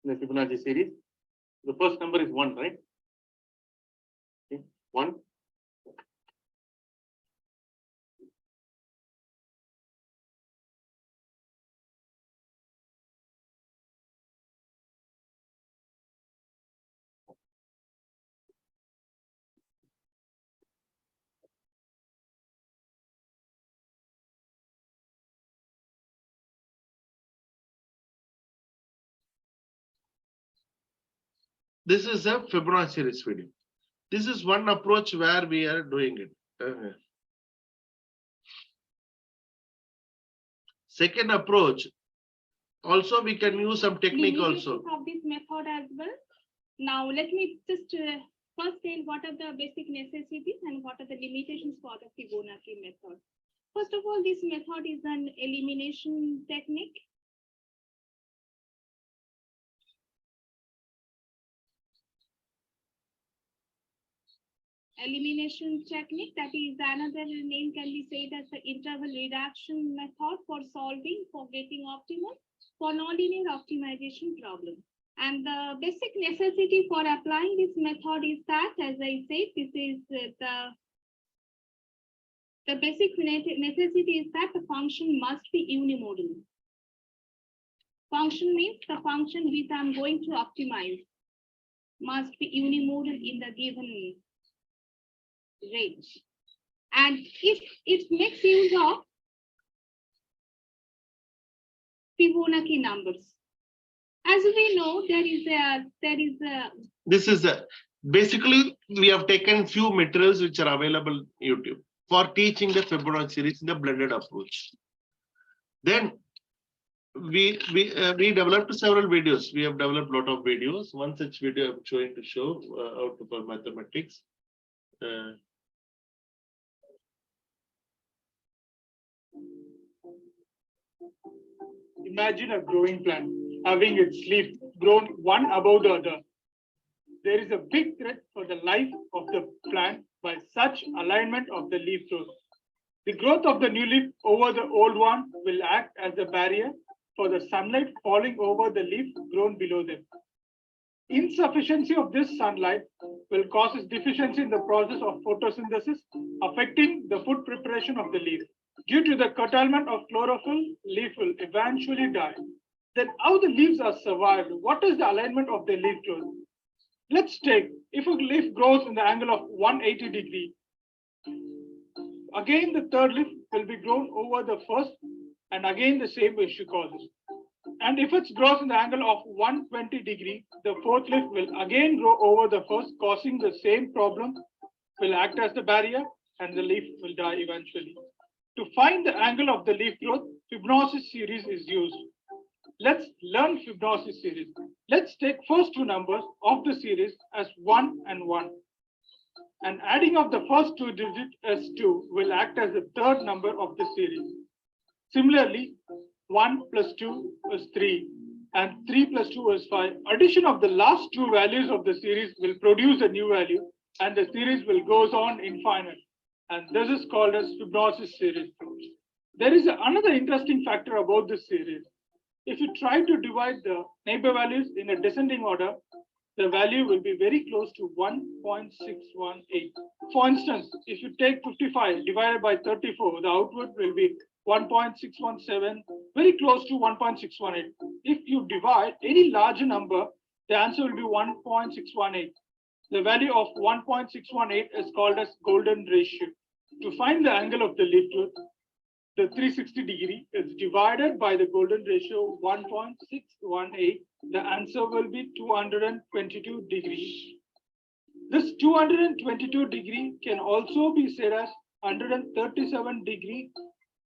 in the Fibonacci series. The first number is 1, right? Okay. 1. This is a Fibonacci series video. This is one approach where we are doing it. Second approach, also we can use some technique also. Of this method as well. Now let me just first tell what are the basic necessities and what are the limitations for the Fibonacci method. First of all, this method is an elimination technique. Elimination technique, that is another name can be said as the interval reduction method for solving for getting optimal for nonlinear optimization problem. And the basic necessity for applying this method is that, as I said, this is the basic necessity is that the function must be unimodal. Function means the function which I'm going to optimize must be unimodal in the given range. And if it makes use of Fibonacci numbers. As we know, This is basically we have taken few materials which are available on YouTube for teaching the Fibonacci series in the blended approach. Then we developed several videos. We have developed a lot of videos. One such video I'm going to show out of mathematics. Imagine a growing plant having its leaf grown one above the other. There is a big threat for the life of the plant by such alignment of the leaf growth. The growth of the new leaf over the old one will act as a barrier for the sunlight falling over the leaf grown below them. Insufficiency of this sunlight will cause deficiency in the process of photosynthesis, affecting the food preparation of the leaf. Due to the curtailment of chlorophyll, leaf will eventually die. Then how the leaves are survived? What is the alignment of the leaf growth? Let's take, if a leaf grows in the angle of 180 degree, again the third leaf will be grown over the first, and again the same issue causes. And if it grows in the angle of 120 degree, the fourth leaf will again grow over the first, causing the same problem, will act as the barrier, and the leaf will die eventually. To find the angle of the leaf growth, Fibonacci series is used. Let's learn Fibonacci series. Let's take first two numbers of the series as 1 and 1. And adding of the first two digits as 2 will act as the third number of the series. Similarly, 1 plus 2 is 3 and 3 plus 2 is 5. Addition of the last two values of the series will produce a new value, and the series will goes on infinite. And this is called as Fibonacci series. There is another interesting factor about this series. If you try to divide the neighbor values in a descending order, the value will be very close to 1.618. For instance, if you take 55 divided by 34, the output will be 1.617, very close to 1.618. If you divide any larger number, the answer will be 1.618. The value of 1.618 is called as golden ratio. To find the angle of the leaf growth, the 360 degree is divided by the golden ratio 1.618. The answer will be 222 degrees. This 222 degree can also be said as 137 degree,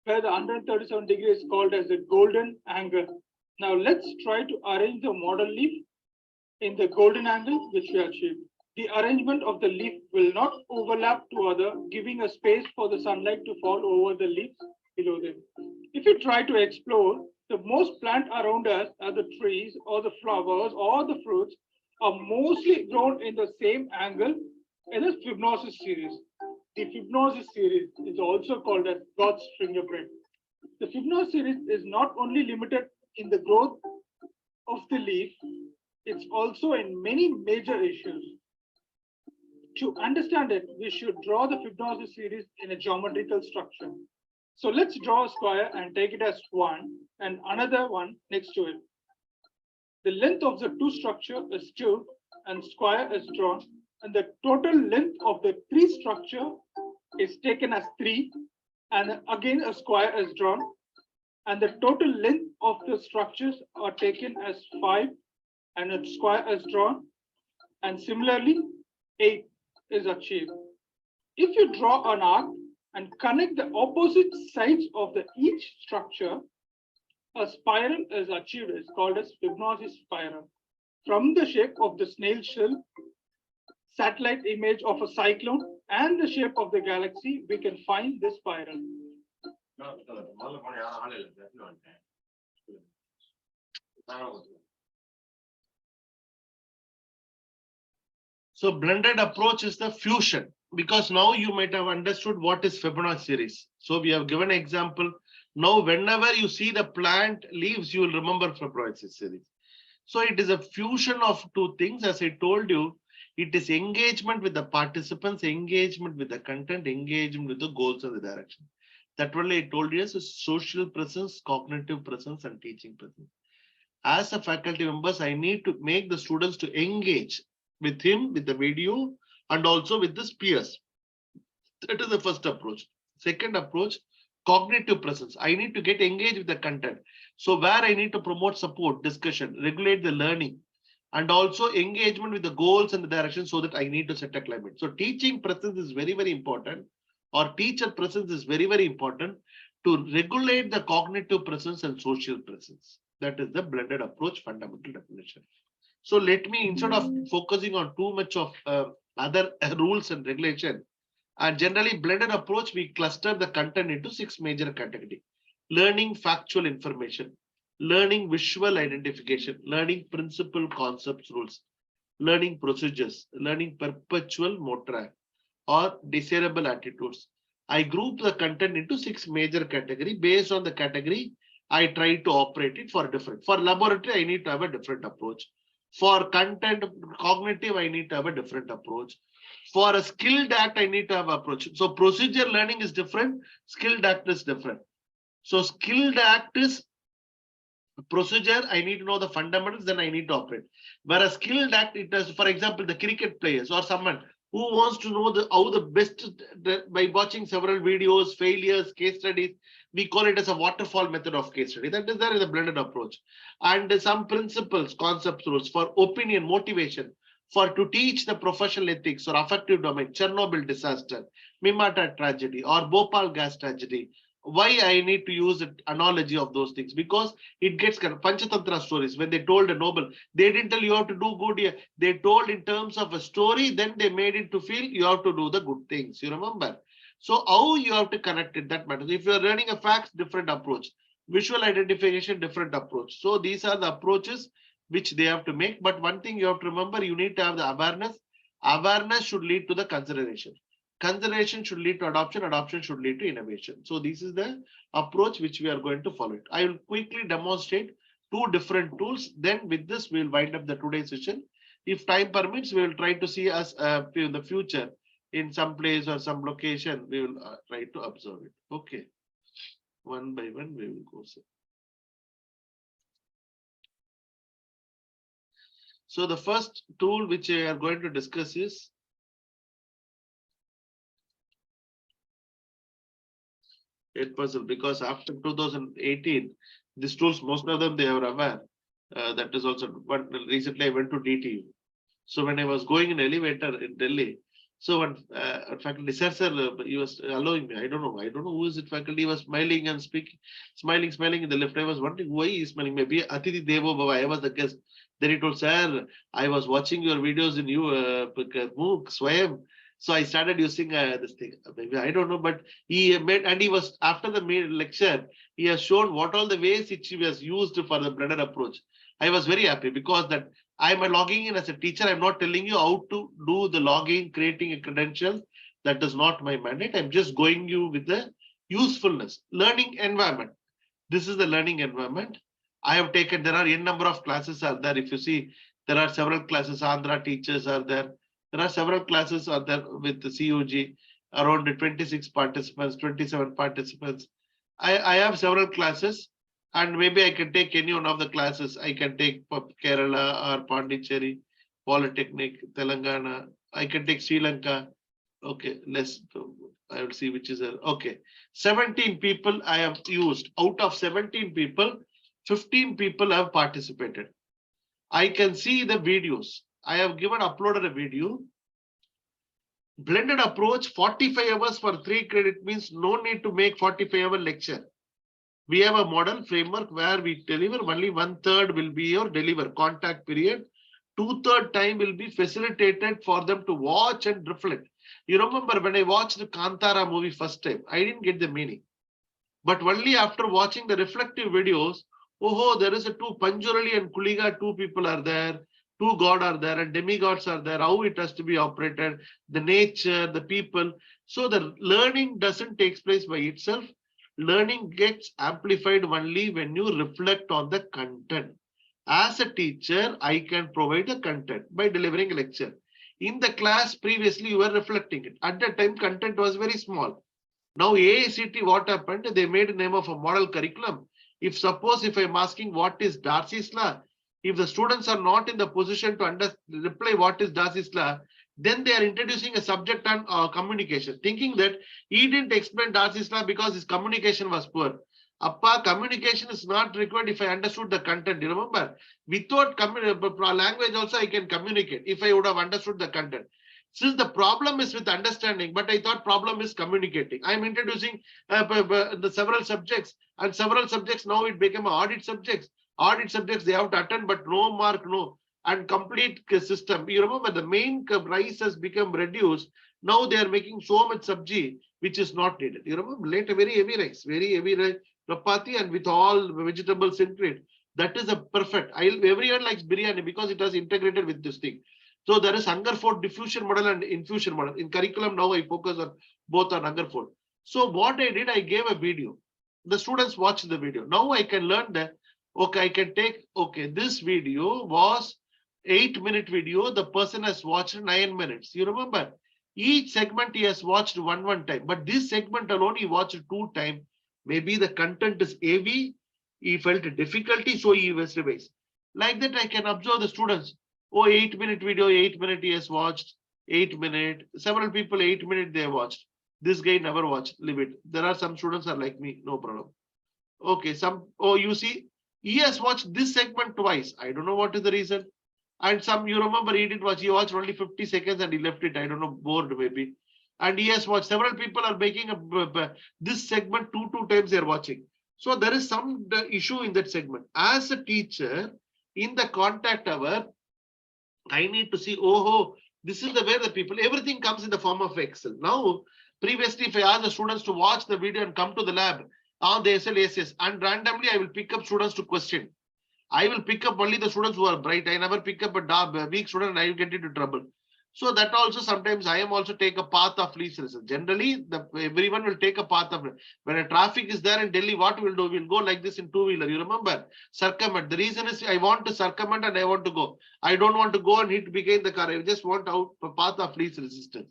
where the 137 degree is called as the golden angle. Now let's try to arrange the model leaf in the golden angle which we achieved. The arrangement of the leaf will not overlap to other, giving a space for the sunlight to fall over the leaves below them. If you try to explore, the most plant around us are the trees or the flowers or the fruits are mostly grown in the same angle in the Fibonacci series. The Fibonacci series is also called as God's fingerprint. The Fibonacci series is not only limited in the growth of the leaf, it's also in many major issues. To understand it, we should draw the Fibonacci series in a geometrical structure. So let's draw a square and take it as 1 and another one next to it. The length of the two structure is 2 and square is drawn, and the total length of the three structure is taken as 3, and again a square is drawn, and the total length of the structures are taken as 5 and a square is drawn. and similarly 8 is achieved. If you draw an arc and connect the opposite sides of each structure, a spiral is achieved. It's called as Fibonacci spiral. From the shape of the snail shell, satellite image of a cyclone, and the shape of the galaxy, we can find this spiral. So blended approach is the fusion, because now you might have understood what is Fibonacci series. So we have given an example. Now, whenever you see the plant leaves, you will remember Fibonacci series. So it is a fusion of two things. As I told you, it is engagement with the participants, engagement with the content, engagement with the goals and the direction. That only I told you is social presence, cognitive presence, and teaching presence. As a faculty members, I need to make the students to engage with him, with the video, and also with the peers. That is the first approach. Second approach, cognitive presence. I need to get engaged with the content. So where I need to promote support, discussion, regulate the learning, and also engagement with the goals and the direction, so that I need to set a climate. So teaching presence is very, very important, or teacher presence is very, very important to regulate the cognitive presence and social presence. That is the blended approach fundamental definition. So let me, instead of focusing on too much of other rules and regulation, and generally blended approach, we cluster the content into 6 major categories. Learning factual information, learning visual identification, learning principle, concepts, rules, learning procedures, learning perpetual motor or desirable attitudes. I group the content into 6 major categories. Based on the category, I try to operate it for different. For laboratory, I need to have a different approach. For content cognitive, I need to have a different approach. For a skilled act, I need to have approach. So procedure learning is different, skilled act is different. So skilled act is procedure, I need to know the fundamentals, then I need to operate. Whereas skilled act, it is, for example, the cricket players or someone who wants to know how the best, by watching several videos, failures, case studies, we call it as a waterfall method of case study. That is there is a blended approach. And some principles, concepts, rules for opinion, motivation, for to teach the professional ethics or affective domain, Chernobyl disaster, Mimata tragedy, or Bhopal gas tragedy. Why I need to use the analogy of those things? Because it gets Panchatantra stories. When they told a noble, they didn't tell you have to do good here. They told in terms of a story, then they made it to feel you have to do the good things. You remember? So how you have to connect it, that matters. If you're learning a facts, different approach. Visual identification, different approach. So these are the approaches which they have to make. But one thing you have to remember, you need to have the awareness. Awareness should lead to the consideration. Consideration should lead to adoption. Adoption should lead to innovation. So this is the approach which we are going to follow. I will quickly demonstrate 2 different tools. Then with this, we will wind up the today's session. If time permits, we will try to see us in the future in some place or some location. We will try to observe it. Okay. One by one, we will go. So the first tool which we are going to discuss is Puzzle, because after 2018, these tools, most of them, they are aware. That is also, but recently I went to DTU. So when I was going in elevator in Delhi, so one faculty, sir, he was allowing me. I don't know who is it. Faculty was smiling and speaking, smiling in the left. I was wondering why he is smiling. Maybe Atiti Devo Baba. I was the guest. Then he told, sir, I was watching your videos in MOOC, Swayam. So I started using this thing. Maybe I don't know, but he made, and he was after the lecture, he has shown what all the ways he was used for the blended approach. I was very happy because that I'm logging in as a teacher. I'm not telling you how to do the login, creating a credential. That is not my mandate. I'm just going you with the usefulness, learning environment. This is the learning environment. I have taken, there are n number of classes are there. If you see, there are several classes, Andhra teachers are there. There are several classes are there with the COG, around 26 participants, 27 participants. I have several classes, and maybe I can take any one of the classes. I can take Kerala or Pondicherry, Polytechnic, Telangana. I can take Sri Lanka. Okay, I will see which is okay. 17 people I have used. Out of 17 people, 15 people have participated. I can see the videos. I have uploaded a video. Blended approach, 45 hours for 3 credit means no need to make 45-hour lecture. We have a model framework where we deliver only 1/3 will be your deliver contact period. 2/3 time will be facilitated for them to watch and reflect. You remember when I watched the Kantara movie first time, I didn't get the meaning. But only after watching the reflective videos, oh, there is a two Panjurali and Kuliga, two people are there, two God are there, and demigods are there, how it has to be operated, the nature, the people. So the learning doesn't take place by itself. Learning gets amplified only when you reflect on the content. As a teacher, I can provide the content by delivering a lecture. In the class, previously you were reflecting it. At that time, content was very small. Now AICT, what happened? They made a name of a model curriculum. If I'm asking what is Darcy's law, if the students are not in the position to reply what is Darcy's law, then they are introducing a subject on communication, thinking that he didn't explain Darcy's law because his communication was poor. Appa, communication is not required if I understood the content. You remember, without language also I can communicate if I would have understood the content. Since the problem is with understanding, but I thought problem is communicating. I'm introducing the several subjects, and several subjects now it became audit subjects. Audit subjects they have to attend, but no mark, no. And complete system. You remember the main rice has become reduced. Now they are making so much sabji, which is not needed. You remember later very heavy rice, chapati, and with all vegetables included. That is a perfect. Everyone likes biryani because it has integrated with this thing. So there is Hungerford diffusion model and infusion model. In curriculum now I focus on both on Hungerford. So what I did, I gave a video. The students watched the video. Now I can learn that, okay, I can take, okay, this video was 8-minute video. The person has watched 9 minutes. You remember, each segment he has watched one time, but this segment alone he watched 2 times. Maybe the content is heavy. He felt a difficulty, so he was revised. Like that, I can observe the students. Oh, 8-minute video, 8-minute he has watched, 8-minute. Several people 8-minute they have watched. This guy never watched, leave it. There are some students are like me, no problem. Okay, you see, he has watched this segment twice. I don't know what is the reason. And some, you remember, he didn't watch, he watched only 50 seconds and he left it. I don't know, bored maybe. And he has watched, several people are making this segment two times they are watching. So there is some issue in that segment. As a teacher, in the contact hour, I need to see, this is the way the people, everything comes in the form of Excel. Now, previously, if I ask the students to watch the video and come to the lab, they say yes. And randomly, I will pick up students to question. I will pick up only the students who are bright. I never pick up a weak student and I will get into trouble. So that also sometimes I am also take a path of least resistance. Generally, everyone will take a path of, when a traffic is there in Delhi, what we'll do? We'll go like this in two-wheeler. You remember? Circumvent. The reason is I want to circumvent and I want to go. I don't want to go and hit behind the car. I just want out a path of least resistance.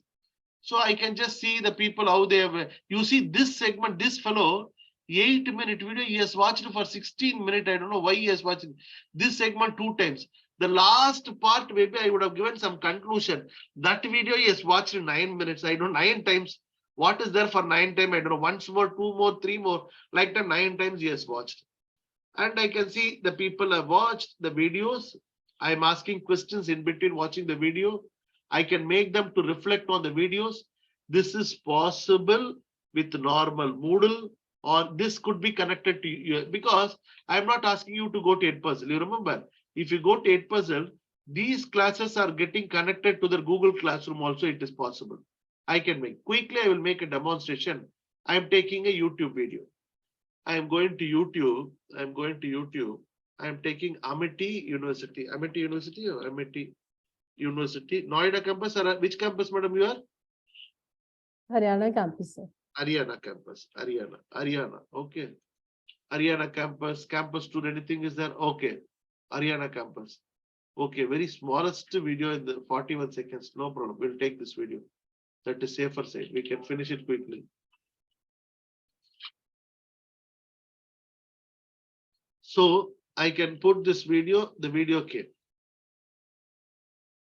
So I can just see the people how they have. You see this segment, this fellow, 8-minute video, he has watched for 16 minutes. I don't know why he has watched this segment 2 times. The last part, maybe I would have given some conclusion. That video he has watched in 9 minutes. I don't know, 9 times. What is there for 9 times? I don't know. Once more, 2 more, 3 more. Like that, 9 times he has watched. And I can see the people have watched the videos. I'm asking questions in between watching the video. I can make them to reflect on the videos. This is possible with normal Moodle, or this could be connected to you because I'm not asking you to go to Edpuzzle. You remember, if you go to Edpuzzle, these classes are getting connected to the Google Classroom also. It is possible. I can make quickly. I will make a demonstration. I'm taking a YouTube video. I'm going to YouTube. I'm taking Amity University. Amity University or Amity University, Noida campus, or which campus, madam, you are? Haryana campus, sir. Haryana campus, Haryana, okay. Haryana campus, campus tour, anything is there? Okay, Haryana campus. Okay, very smallest video in the 41 seconds, no problem. We'll take this video. That is safer side. We can finish it quickly. So I can put this video, the video came.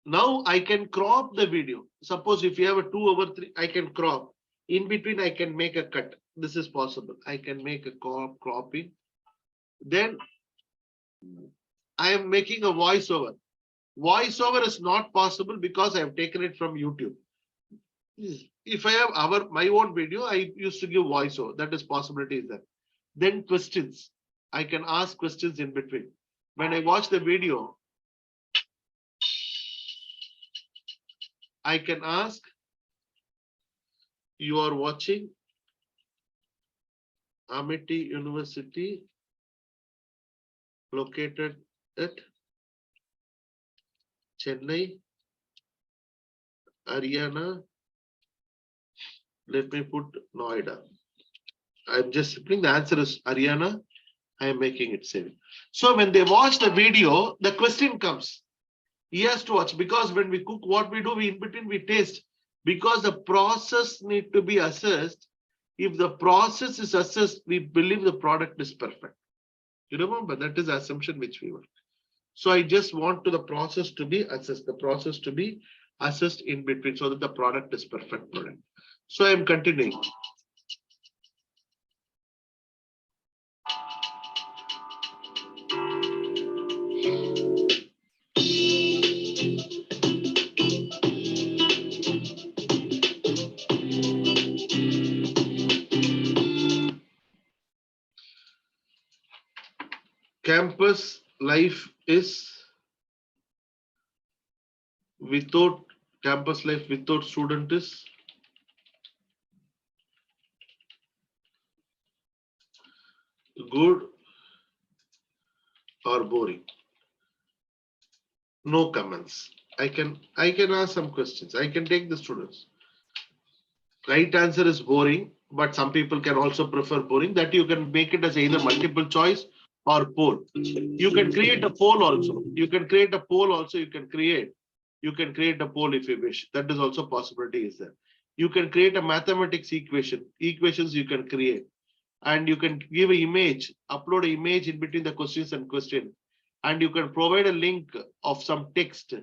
Now I can crop the video. Suppose if you have a 2/3, I can crop. In between, I can make a cut. This is possible. I can make a cropping. Then I am making a voiceover. Voiceover is not possible because I have taken it from YouTube. If I have my own video, I used to give voiceover. That is possibility is there. Then questions. I can ask questions in between. When I watch the video, I can ask, you are watching Amity University located at Chennai, Haryana. Let me put Noida. I'm just putting the answer is Haryana. I am making it same. So when they watch the video, the question comes. He has to watch, because when we cook, what we do, we in between we taste, because the process need to be assessed. If the process is assessed, we believe the product is perfect. You remember that is the assumption which we work. So I just want to the process to be assessed, the process to be assessed in between, so that the product is perfect product. So I am continuing. Campus life is without student is good or boring? No comments. I can ask some questions. I can take the students. Right answer is boring, but some people can also prefer boring. That you can make it as either multiple choice or poll. You can create a poll also. You can create a poll also. You can create a poll if you wish. That is also possibility is there. You can create a mathematics equations you can create, and you can give an image, upload an image in between the questions and question, and you can provide a link of some text,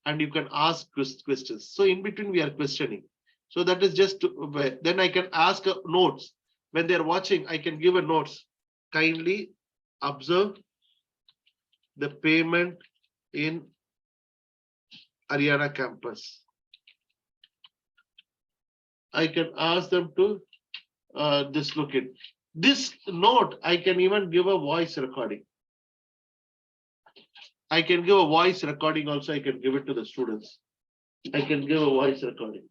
and you can ask questions. So in between we are questioning. So that is just then I can ask notes. When they are watching, I can give a notes. Kindly observe the payment in Haryana campus. I can ask them to just look it. This note, I can even give a voice recording. I can give a voice recording also. I can give it to the students. I can give a voice recording.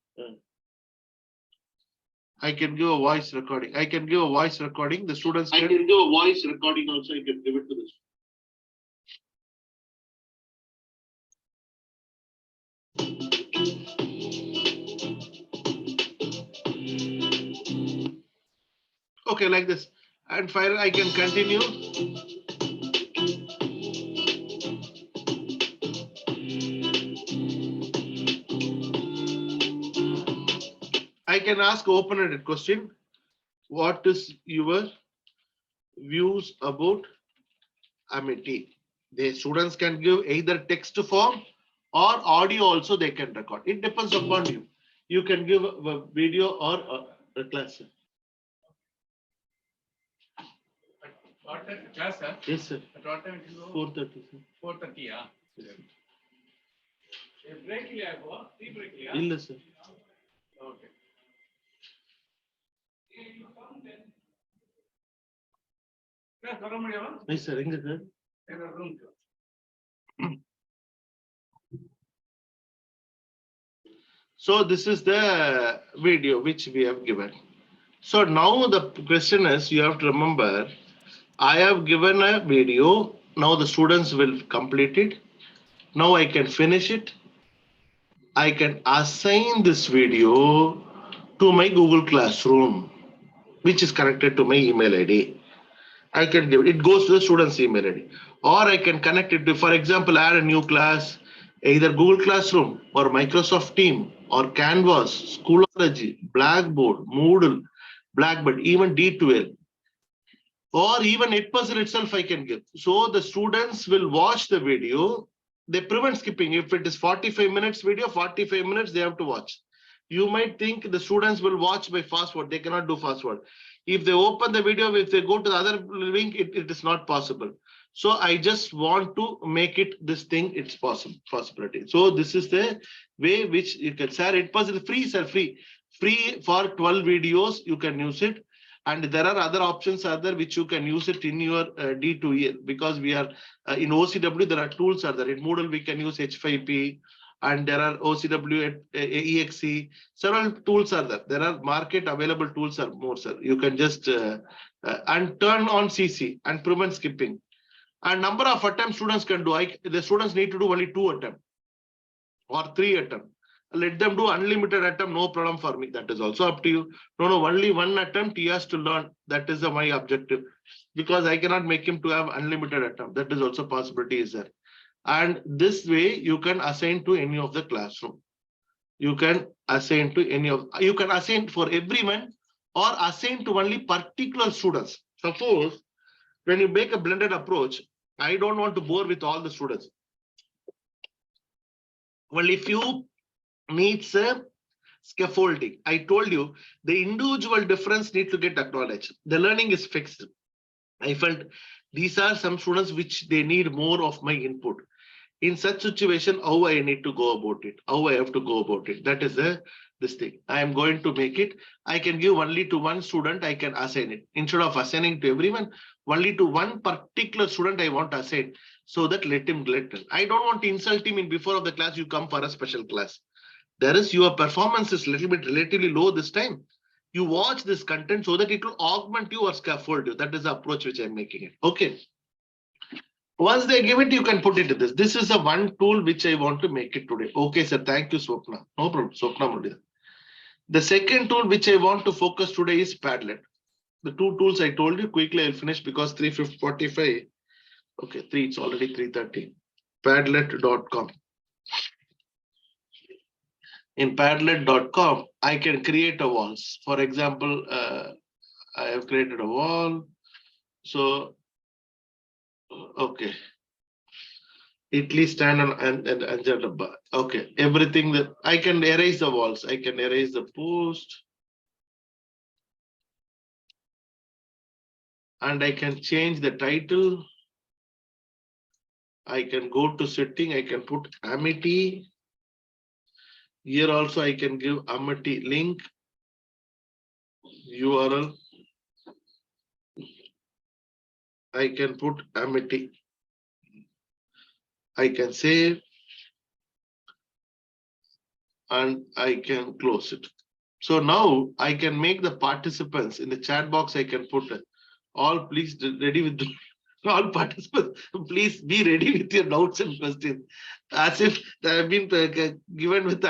I can give a voice recording. I can give a voice recording. The students can give a voice recording also. I can give it to the students. Okay, like this. And finally, I can continue. I can ask open-ended question. What is your views about Amity? The students can give either text form or audio also they can record. It depends upon you. You can give a video or a class. What time class, sir? Yes, sir. At what time it will go? 4:30, sir. 4:30, yeah. Break go? Tea break Illa, sir. Okay. Yes, sir. Enga, sir. So this is the video which we have given. So now the question is, you have to remember, I have given a video. Now the students will complete it. Now I can finish it. I can assign this video to my Google Classroom, which is connected to my email ID. I can give it goes to the student's email ID, or I can connect it to, for example, add a new class, either Google Classroom or Microsoft Team or Canvas, Schoology, Blackboard, Moodle, Blackboard, even D12, or even 8% itself I can give. So the students will watch the video. They prevent skipping. If it is 45 minutes video, 45 minutes they have to watch. You might think the students will watch by fast forward. They cannot do fast forward. If they open the video, if they go to the other link, it is not possible. So I just want to make it this thing, it's possibility. So this is the way which you can share it. Free, sir, free for 12 videos, you can use it. And there are other options are there which you can use it in your D2E, because we are in OCW, there are tools are there. In Moodle, we can use H5P, and there are OCW, EXE, several tools are there. There are market available tools are more, sir. You can just and turn on CC and prevent skipping. And number of attempts students can do. The students need to do only 2 attempts or 3 attempts. Let them do unlimited attempt, no problem for me. That is also up to you. No, only 1 attempt he has to learn. That is my objective, because I cannot make him to have unlimited attempt. That is also possibility is there. And this way you can assign to any of the classroom. You can assign to any of, you can assign for everyone or assign to only particular students. Suppose when you make a blended approach, I don't want to bore with all the students. Only few needs scaffolding. I told you the individual difference need to get acknowledged. The learning is fixed. I felt these are some students which they need more of my input. In such situation, how I need to go about it, how I have to go about it. That is this thing. I am going to make it. I can give only to one student, I can assign it. Instead of assigning to everyone, only to one particular student I want to assign, so that let him. I don't want to insult him in before of the class, you come for a special class. There is your performance is little bit relatively low this time. You watch this content so that it will augment you or scaffold you. That is the approach which I'm making it. Okay. Once they give it, you can put it to this. This is the one tool which I want to make it today. Okay, sir. Thank you, Swapna. No problem. Swapna Murli. The second tool which I want to focus today is Padlet. The 2 tools I told you quickly, I'll finish because 3:45. Okay, 3, it's already 3:30. Padlet.com. In Padlet.com, I can create a walls. For example, I have created a wall. So, okay. Italy stand on and okay, everything that I can erase the walls, I can erase the post, and I can change the title. I can go to setting, I can put Amity. Here also I can give Amity link, URL. I can put Amity. I can save and I can close it. So now I can make the participants in the chat box. I can put all, please ready with all participants. Please be ready with your doubts and questions. As if they have been given with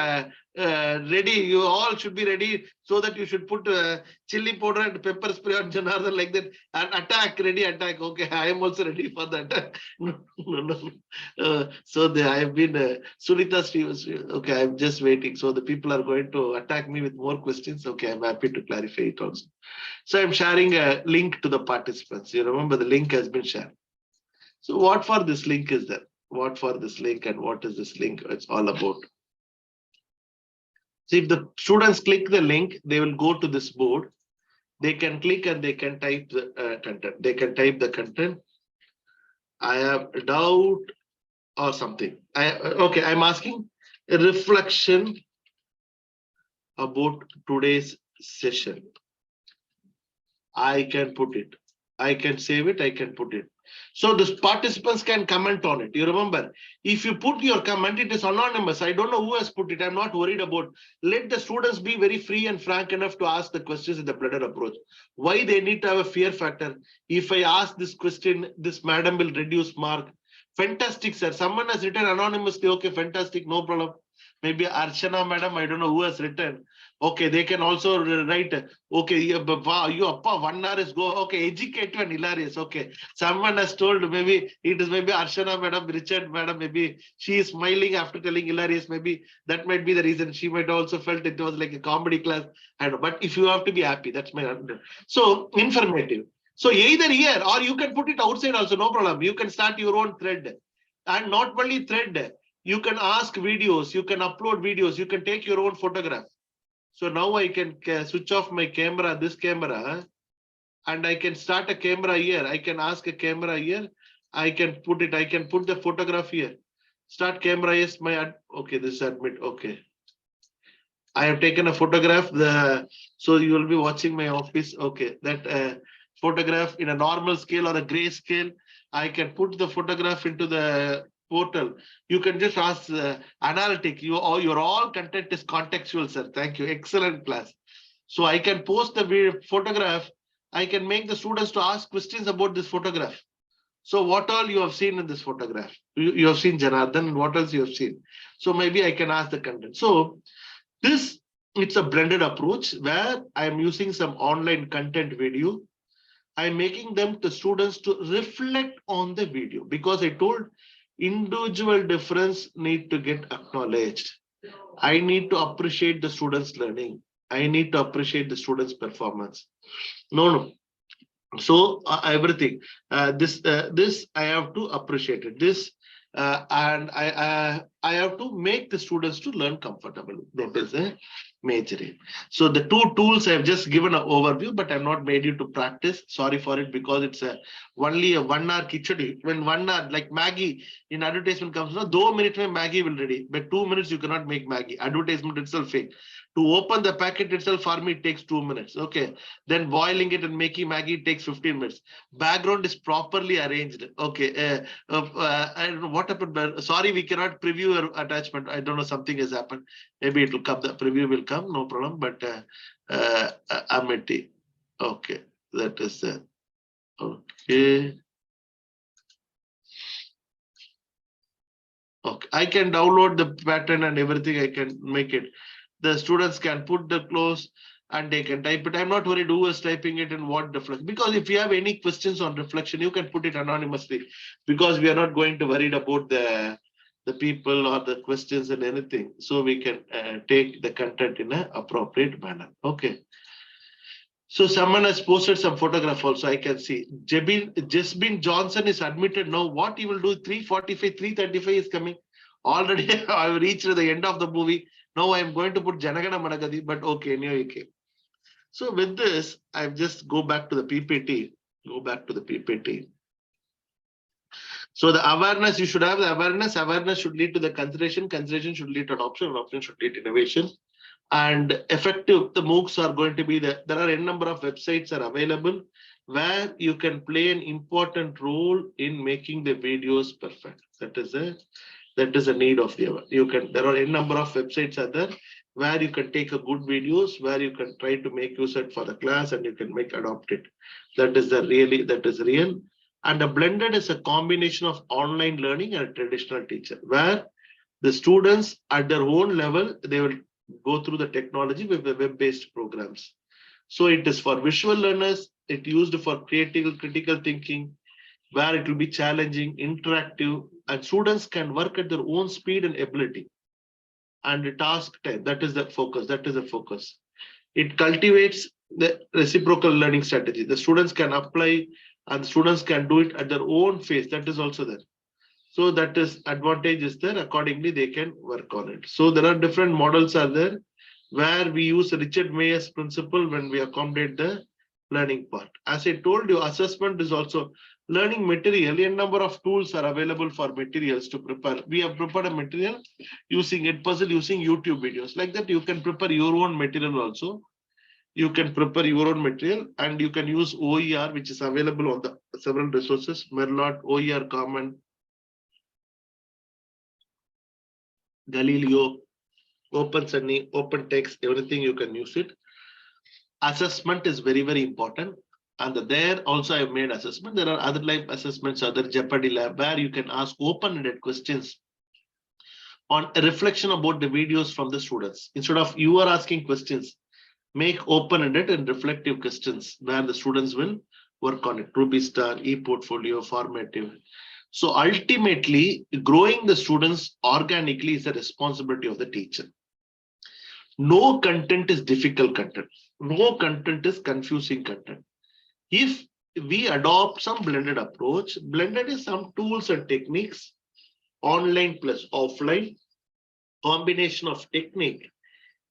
ready. You all should be ready, so that you should put chili powder and pepper spray on Janardhan like that. And attack, ready, attack. Okay, I am also ready for the attack. No. So I have been Sunita Stevens. Okay, I'm just waiting. So the people are going to attack me with more questions. Okay, I'm happy to clarify it also. So I'm sharing a link to the participants. You remember the link has been shared. So what for this link is there? What for this link and what is this link? It's all about. So if the students click the link, they will go to this board. They can click and they can type the content. They can type the content. I have a doubt or something. Okay, I'm asking a reflection about today's session. I can put it. I can save it. I can put it. So the participants can comment on it. You remember, if you put your comment, it is anonymous. I don't know who has put it. I'm not worried about. Let the students be very free and frank enough to ask the questions in the blended approach. Why they need to have a fear factor? If I ask this question, this madam will reduce mark. Fantastic, sir. Someone has written anonymously. Okay, fantastic. No problem. Maybe Archana madam, I don't know who has written. Okay, they can also write, okay, you appa 1 hour is go, okay, educative and hilarious. Okay, someone has told, maybe it is maybe Archana madam, Richard madam, maybe she is smiling after telling hilarious. Maybe that might be the reason. She might also felt it was like a comedy class. I don't know, but if you have to be happy, that's my. So informative. So either here or you can put it outside also, no problem. You can start your own thread, and not only thread. You can ask videos, you can upload videos, you can take your own photograph. So now I can switch off my camera, this camera, and I can start a camera here. I can ask a camera here, I can put it, I can put the photograph here. Start camera, yes, okay, this is admit, okay. I have taken a photograph, so you will be watching my office, okay. That photograph in a normal scale or a gray scale, I can put the photograph into the portal. You can just ask analytic, your all content is contextual, sir. Thank you, excellent class. So I can post the photograph, I can make the students to ask questions about this photograph. So what all you have seen in this photograph? You have seen Janardhan, what else you have seen? So maybe I can ask the content. So this, it's a blended approach where I am using some online content video. I'm making them the students to reflect on the video because I told individual difference need to get acknowledged. I need to appreciate the students' learning. I need to appreciate the students' performance. No. So everything, this I have to appreciate it. This and I have to make the students to learn comfortable. That is a major. So the two tools I have just given an overview, but I'm not made you to practice. Sorry for it, because it's only a 1 hour khichdi. When 1 hour, like Maggie in advertisement comes, no, 2 minutes mein Maggie will ready, but 2 minutes you cannot make Maggie. Advertisement itself fake. To open the packet itself for me it takes 2 minutes. Okay, then boiling it and making Maggie takes 15 minutes. Background is properly arranged. Okay, I don't know what happened. Sorry, we cannot preview your attachment. I don't know, something has happened. Maybe it will come. The preview will come, no problem. But Amity. Okay, that is okay. Okay, I can download the pattern and everything. I can make it. The students can put the close and they can type it. I'm not worried who is typing it and what reflection. Because if you have any questions on reflection, you can put it anonymously. Because we are not going to worry about the people or the questions and anything. So we can take the content in an appropriate manner. Okay. So someone has posted some photograph also. I can see Jesbin Johnson is admitted now. What he will do? 345, 335 is coming. Already I have reached the end of the movie. Now I am going to put Janagana Managadi, but okay, anyway, okay. So with this, I just go back to the PPT. Go back to the PPT. So the awareness, you should have the awareness. Awareness should lead to the consideration. Consideration should lead to adoption. Adoption should lead to innovation. And effective, the MOOCs are going to be there are a number of websites are available where you can play an important role in making the videos perfect. That is a need of the hour. There are a number of websites are there where you can take a good videos, where you can try to make use it for the class and you can make adopt it. That is real. And a blended is a combination of online learning and a traditional teacher, where the students at their own level, they will go through the technology with the web-based programs. So it is for visual learners, it used for critical thinking, where it will be challenging, interactive, and students can work at their own speed and ability. And the task time, that is the focus. It cultivates the reciprocal learning strategy. The students can apply and students can do it at their own pace. That is also there. So that is advantage is there. Accordingly, they can work on it. So there are different models are there where we use Richard Mayer's principle when we accommodate the learning part. As I told you, assessment is also learning material. A number of tools are available for materials to prepare. We have prepared a material using Edpuzzle, using YouTube videos. Like that, you can prepare your own material also. You can prepare your own material and you can use OER, which is available on the several resources, Merlot, OER Common, Galileo, Open Sunny, Open Text, everything you can use it. Assessment is very, very important. And there also I've made assessment. There are other live assessments, other Jeopardy lab, where you can ask open-ended questions on a reflection about the videos from the students. Instead of you are asking questions, make open-ended and reflective questions where the students will work on it. Ruby Star, e-portfolio, formative. So ultimately, growing the students organically is a responsibility of the teacher. No content is difficult content. No content is confusing content. If we adopt some blended approach, blended is some tools and techniques, online plus offline, combination of technique,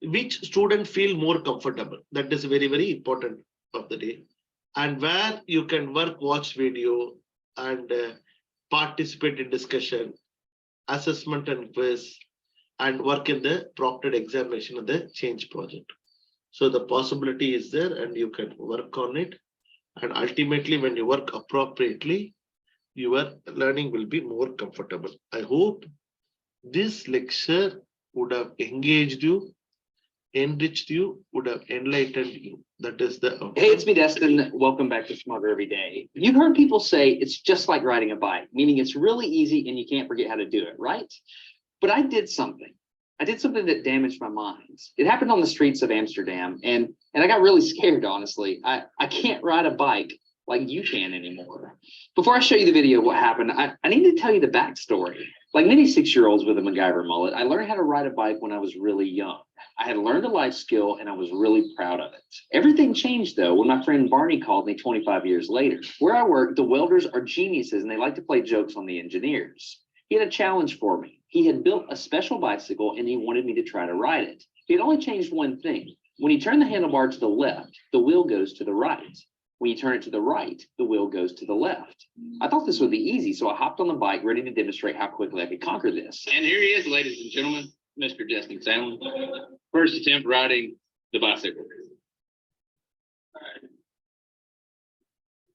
which student feel more comfortable. That is very, very important of the day. And where you can work, watch video, and participate in discussion, assessment and quiz, and work in the proctored examination of the change project. So the possibility is there and you can work on it. And ultimately, when you work appropriately, your learning will be more comfortable. I hope this lecture would have engaged you, enriched you, would have enlightened you. That is the outcome. Hey, it's me, Destin. Welcome back to Smarter Every Day. You've heard people say it's just like riding a bike, meaning it's really easy and you can't forget how to do it, right? But I did something. I did something that damaged my mind. It happened on the streets of Amsterdam, and I got really scared, honestly. I can't ride a bike like you can anymore. Before I show you the video of what happened, I need to tell you the backstory. Like many 6-year-olds with a MacGyver mullet, I learned how to ride a bike when I was really young. I had learned a life skill and I was really proud of it. Everything changed though when my friend Barney called me 25 years later. Where I work, the welders are geniuses and they like to play jokes on the engineers. He had a challenge for me. He had built a special bicycle and he wanted me to try to ride it. He had only changed one thing. When you turn the handlebar to the left, the wheel goes to the right. When you turn it to the right, the wheel goes to the left. I thought this would be easy, so I hopped on the bike ready to demonstrate how quickly I could conquer this. And here he is, ladies and gentlemen, Mr. Destin Sandlin. First attempt riding the bicycle. All right.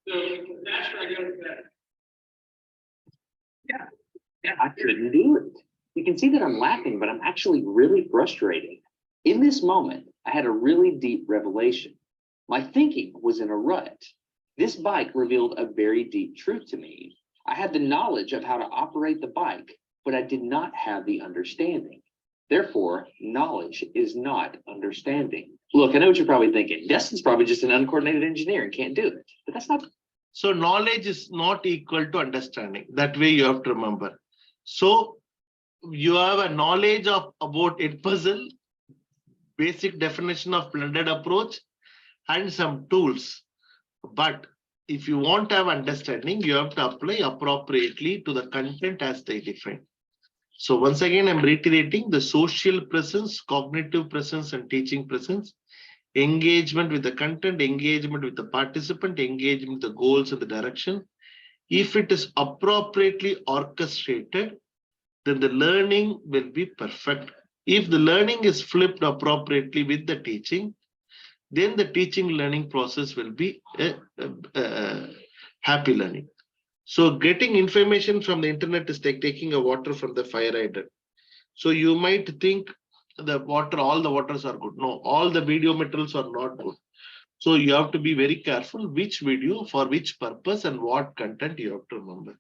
So that's where I go to that. Yeah, I couldn't do it. You can see that I'm laughing, but I'm actually really frustrated. In this moment, I had a really deep revelation. My thinking was in a rut. This bike revealed a very deep truth to me. I had the knowledge of how to operate the bike, but I did not have the understanding. Therefore, knowledge is not understanding. Look, I know what you're probably thinking. Destin's probably just an uncoordinated engineer and can't do it, but that's not. So knowledge is not equal to understanding. That way you have to remember. So you have a knowledge of about it puzzle, basic definition of blended approach, and some tools. But if you want to have understanding, you have to apply appropriately to the content as they define. So once again, I'm reiterating the social presence, cognitive presence, and teaching presence, engagement with the content, engagement with the participant, engagement with the goals and the direction. If it is appropriately orchestrated, then the learning will be perfect. If the learning is flipped appropriately with the teaching, then the teaching learning process will be a happy learning. So getting information from the internet is like taking a water from the fire hydrant. So you might think the water, all the waters are good. No, all the video materials are not good. So you have to be very careful which video for which purpose and what content you have to remember.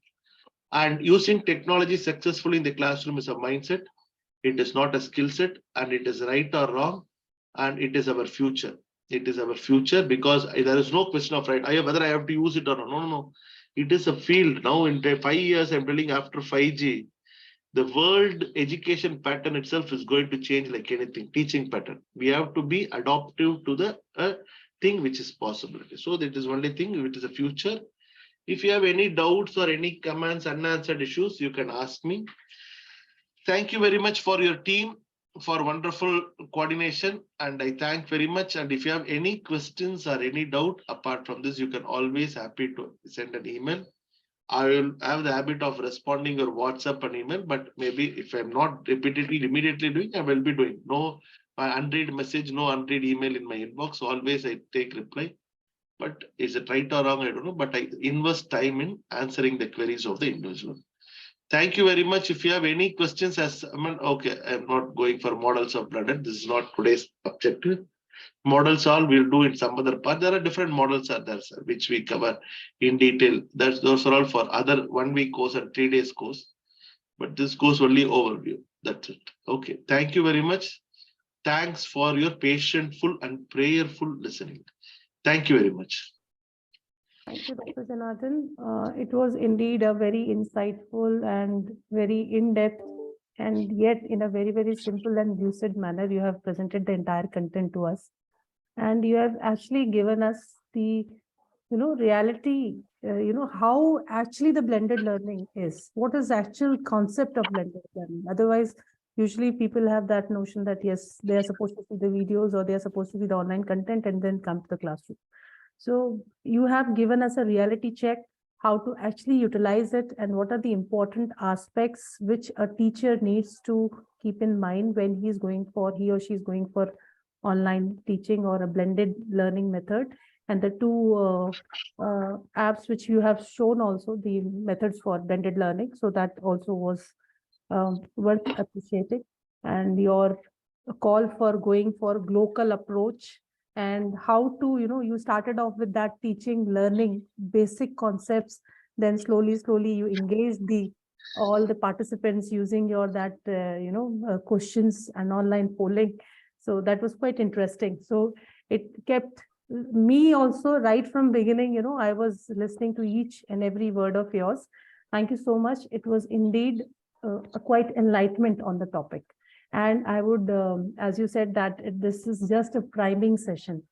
And using technology successfully in the classroom is a mindset. It is not a skill set, and it is right or wrong, and it is our future. It is our future because there is no question of right. Whether I have to use it or not. No. It is a field. Now in 5 years, I'm telling after 5G, the world education pattern itself is going to change like anything, teaching pattern. We have to be adaptive to the thing which is possibility. So that is only thing which is a future. If you have any doubts or any comments, unanswered issues, you can ask me. Thank you very much for your team for wonderful coordination, and I thank very much. And if you have any questions or any doubt apart from this, you can always happy to send an email. I will have the habit of responding your WhatsApp and email, but maybe if I'm not repeatedly immediately doing, I will be doing. No unread message, no unread email in my inbox. Always I take reply. But is it right or wrong? I don't know. But I invest time in answering the queries of the individual. Thank you very much. If you have any questions, okay, I'm not going for models of blended. This is not today's objective. Models all we'll do in some other part. There are different models are there, sir, which we cover in detail. Those are all for other 1 week course and 3 days course. But this goes only overview. That's it. Okay. Thank you very much. Thanks for your patientful and prayerful listening. Thank you very much. Thank you, Dr. Janardhan. It was indeed a very insightful and very in-depth, and yet in a very, very simple and lucid manner, you have presented the entire content to us. And you have actually given us the, reality, how actually the blended learning is. What is the actual concept of blended learning? Otherwise, usually people have that notion that, yes, they are supposed to see the videos or they are supposed to see the online content and then come to the classroom. So you have given us a reality check how to actually utilize it, and what are the important aspects which a teacher needs to keep in mind when he or she is going for online teaching or a blended learning method. And the two apps which you have shown also, the methods for blended learning. So that also was worth appreciating. And your call for going for local approach, and how to, you started off with that teaching, learning basic concepts, then slowly you engage all the participants using your questions and online polling. So that was quite interesting. So it kept me also right from beginning, I was listening to each and every word of yours. Thank you so much. It was indeed a quite enlightenment on the topic. And I would, as you said, that this is just a priming session.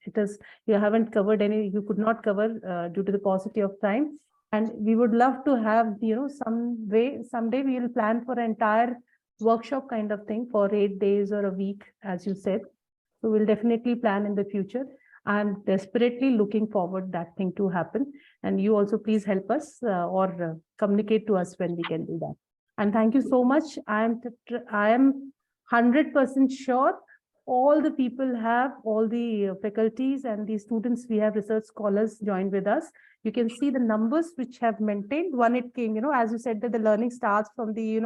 You haven't covered you could not cover due to the paucity of time. And we would love to have, someday we will plan for an entire workshop kind of thing for 8 days or a week, as you said. So we'll definitely plan in the future. I'm desperately looking forward that thing to happen. And you also please help us or communicate to us when we can do that. And thank you so much. I am 100% sure all the people have, all the faculties and the students, we have research scholars joined with us. You can see the numbers which have maintained. One, it came, as you said, that the learning starts from the,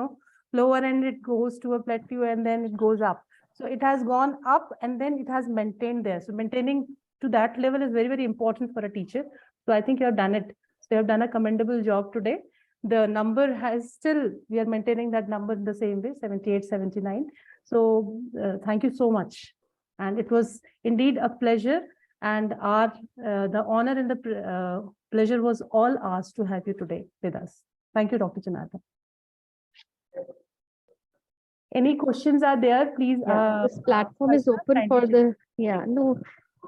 lower end, it goes to a plateau and then it goes up. So it has gone up and then it has maintained there. So maintaining to that level is very, very important for a teacher. So I think you have done it. So you have done a commendable job today. The number has still, we are maintaining that number in the same way, 78, 79. So thank you so much. And it was indeed a pleasure, and the honor and the pleasure was all ours to have you today with us. Thank you, Dr. Janardhan. Any questions are there, please? This platform is open for the,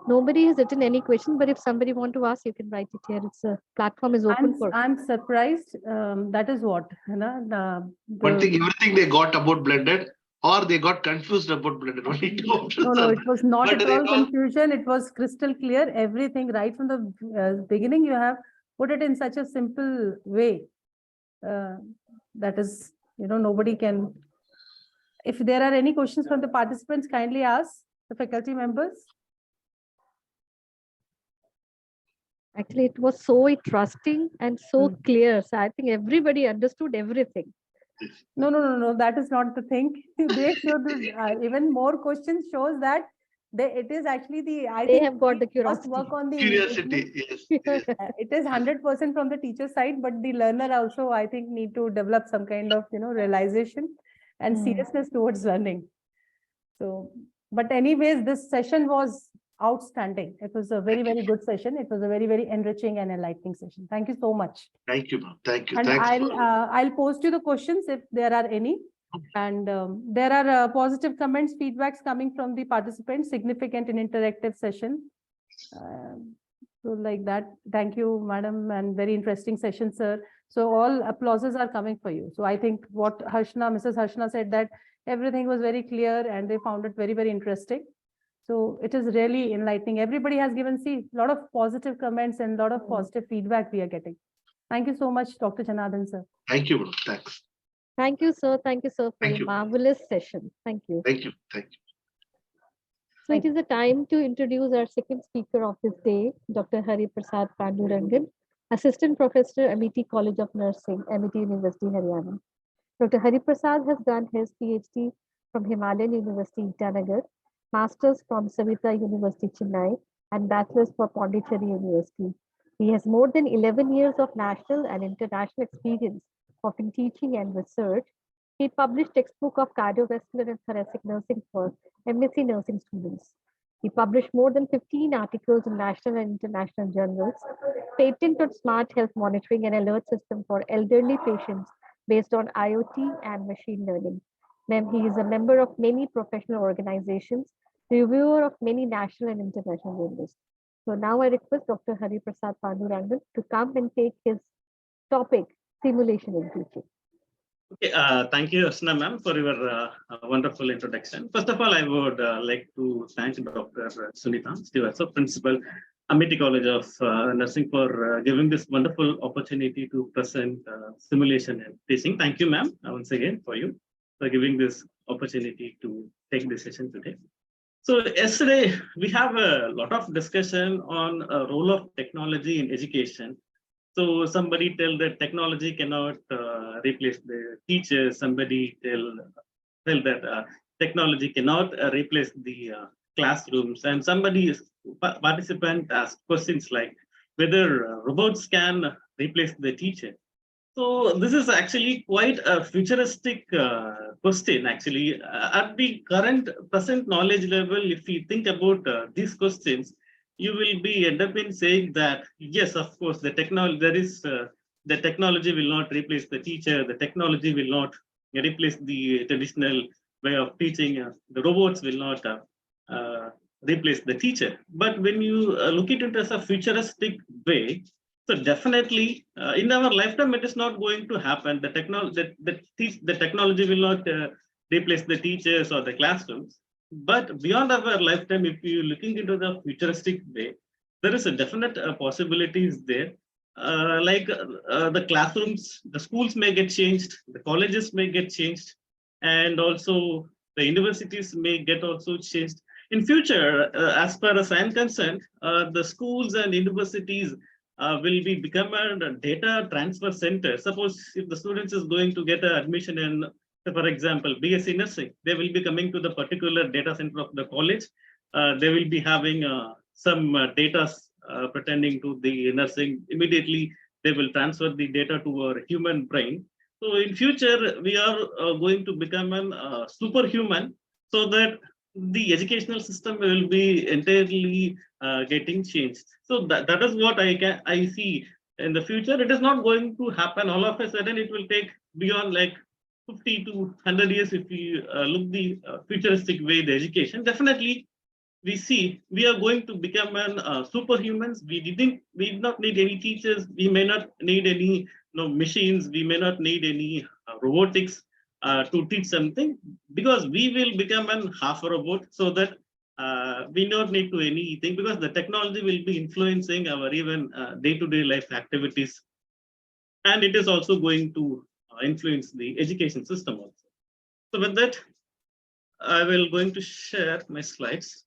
nobody has written any question, but if somebody want to ask, you can write it here. It's a platform is open for. I'm surprised. That is what, One thing, everything they got about blended, or they got confused about blended. Only no, it was not at all confusion. It was crystal clear. Everything right from the beginning, you have put it in such a simple way. That is, nobody can. If there are any questions from the participants, kindly ask the faculty members. Actually, it was so interesting and so clear. So I think everybody understood everything. No. That is not the thing. They should even more questions shows that it is actually they have got the curiosity. Work on the curiosity. Yes. It is 100% from the teacher side, but the learner also, I think, need to develop some kind of realization and seriousness towards learning. So, but anyways, this session was outstanding. It was a very, very good session. It was a very, very enriching and enlightening session. Thank you so much. Thank you, ma'am. Thank you. And I'll post you the questions if there are any. And there are positive comments, feedbacks coming from the participants, significant and interactive session. So like that, thank you, madam, and very interesting session, sir. So all applauses are coming for you. So I think what Mrs. Harshna said, that everything was very clear and they found it very, very interesting. So it is really enlightening. Everybody has given, a lot of positive comments and a lot of positive feedback we are getting. Thank you so much, Dr. Janardhan, sir. Thank you, madam. Thanks. Thank you, sir. Thank you, sir, for a marvelous session. Thank you. Thank you. Thank you. So it is the time to introduce our second speaker of this day, Dr. Hari Prasad Pandurangan, Assistant Professor, Amity College of Nursing, Amity University, Haryana. Dr. Hari Prasad has done his PhD from Himalayan University, Itanagar, Masters from Savita University, Chennai, and Bachelor's from Pondicherry University. He has more than 11 years of national and international experience of in teaching and research. He published textbook of cardiovascular and thoracic nursing for MSc nursing students. He published more than 15 articles in national and international journals, patent on smart health monitoring and alert system for elderly patients based on IoT and machine learning. Then he is a member of many professional organizations, reviewer of many national and international journals. So now I request Dr. Hari Prasad Pandurangan to come and take his topic, simulation in teaching. Okay, thank you, Asna ma'am, for your wonderful introduction. First of all, I would like to thank Dr. Sunita Srivastava, Principal, Amity College of Nursing for giving this wonderful opportunity to present simulation and teaching. Thank you, ma'am, once again for giving this opportunity to take this session today. So yesterday we have a lot of discussion on a role of technology in education. So somebody tell that technology cannot replace the teachers. Somebody tell that technology cannot replace the classrooms. And participant asked questions like whether robots can replace the teacher. So this is actually quite a futuristic question. Actually, at the present knowledge level, if we think about these questions, you will be end up in saying that yes, of course, the technology will not replace the teacher. The technology will not replace the traditional way of teaching. The robots will not replace the teacher. But when you look at it as a futuristic way, so definitely, in our lifetime, it is not going to happen. The technology will not replace the teachers or the classrooms. But beyond our lifetime, if you're looking into the futuristic way, there is a definite possibilities there. The classrooms, the schools may get changed, the colleges may get changed, and also the universities may get also changed. In future, as far as I'm concerned, the schools and universities will become a data transfer center. Suppose if the students is going to get an admission in, for example, BSc nursing, they will be coming to the particular data center of the college. They will be having some data pertaining to the nursing. Immediately, they will transfer the data to our human brain. So in future, we are going to become a superhuman, so that the educational system will be entirely getting changed. So that is what I see in the future. It is not going to happen all of a sudden. It will take beyond like 50 to 100 years if we look the futuristic way the education. Definitely, we see we are going to become an superhumans. We did not need any teachers. We may not need any machines. We may not need any robotics to teach something, because we will become an half a robot, so that we don't need to anything, because the technology will be influencing our even day-to-day life activities, and it is also going to influence the education system also. So with that, I will going to share my slides.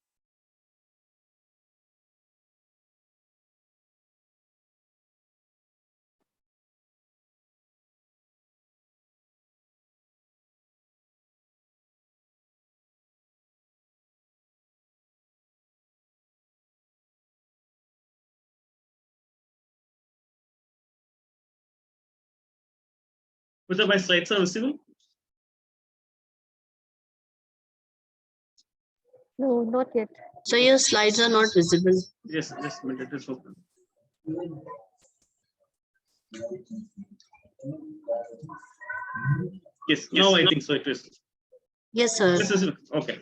Whether my slides are visible? No, not yet. So your slides are not visible. Yes, just a minute, it is open. Yes, now I think so it is. Yes, sir. This is okay.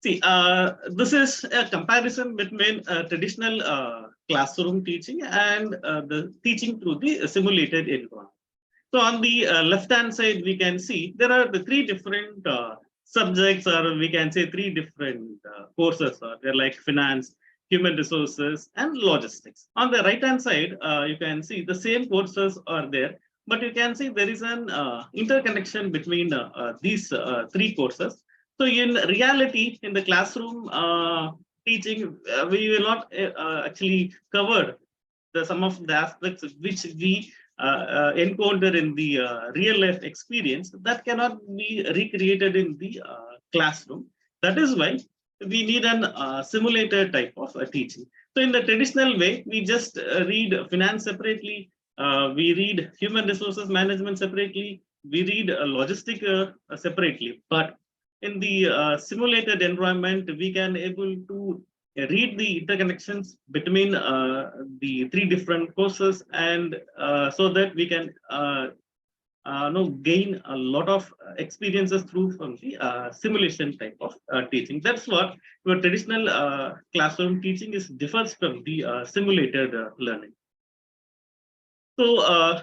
See, this is a comparison between traditional classroom teaching and the teaching through the simulated environment. So on the left-hand side, we can see there are the three different subjects, or we can say three different courses. They're like finance, human resources, and logistics. On the right-hand side, you can see the same courses are there, but you can see there is an interconnection between these three courses. So in reality, in the classroom teaching, we will not actually cover some of the aspects which we encounter in the real life experience that cannot be recreated in the classroom. That is why we need an simulator type of teaching. So in the traditional way, we just read finance separately, we read human resources management separately, we read logistic separately. But in the simulated environment, we can able to read the interconnections between the three different courses, and so that we can gain a lot of experiences through from the simulation type of teaching. That's what your traditional classroom teaching is differs from the simulated learning. So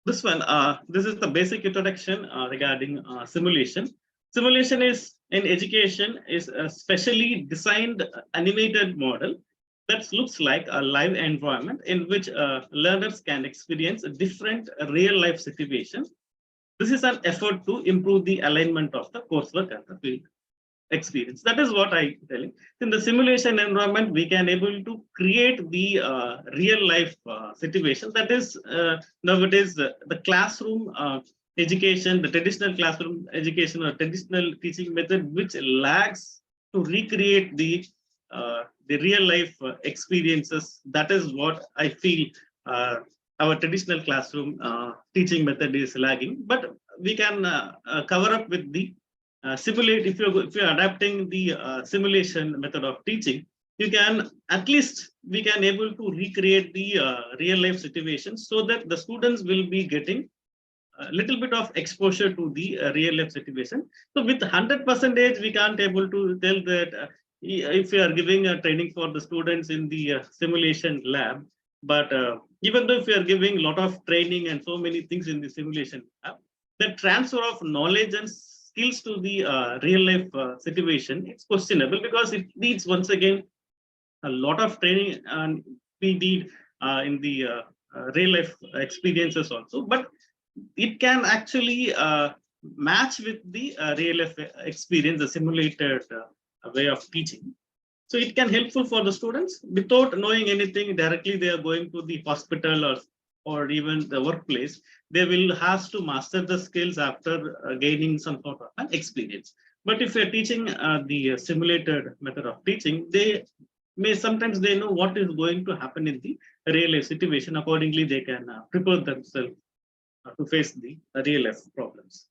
this is the basic introduction regarding simulation. Simulation is in education is a specially designed animated model that looks like a live environment in which learners can experience a different real life situations. This is an effort to improve the alignment of the coursework and the field experience. That is what I telling. In the simulation environment, we can able to create the real life situation. That is nowadays the classroom education, the traditional classroom education or traditional teaching method, which lags to recreate the real life experiences. That is what I feel our traditional classroom teaching method is lagging. But we can cover up with the simulate. If you're adapting the simulation method of teaching, you can at least we can able to recreate the real life situations so that the students will be getting a little bit of exposure to the real life situation. So with 100%, we can't able to tell that if we are giving a training for the students in the simulation lab, but even though if we are giving a lot of training and so many things in the simulation lab, the transfer of knowledge and skills to the real life situation, it's questionable because it needs once again a lot of training and we need in the real life experiences also. But it can actually match with the real life experience, the simulated way of teaching. So it can helpful for the students without knowing anything directly. They are going to the hospital or even the workplace. They will have to master the skills after gaining some sort of an experience. But if you're teaching the simulated method of teaching, they may sometimes they know what is going to happen in the real life situation. Accordingly, they can prepare themselves to face the real life problems.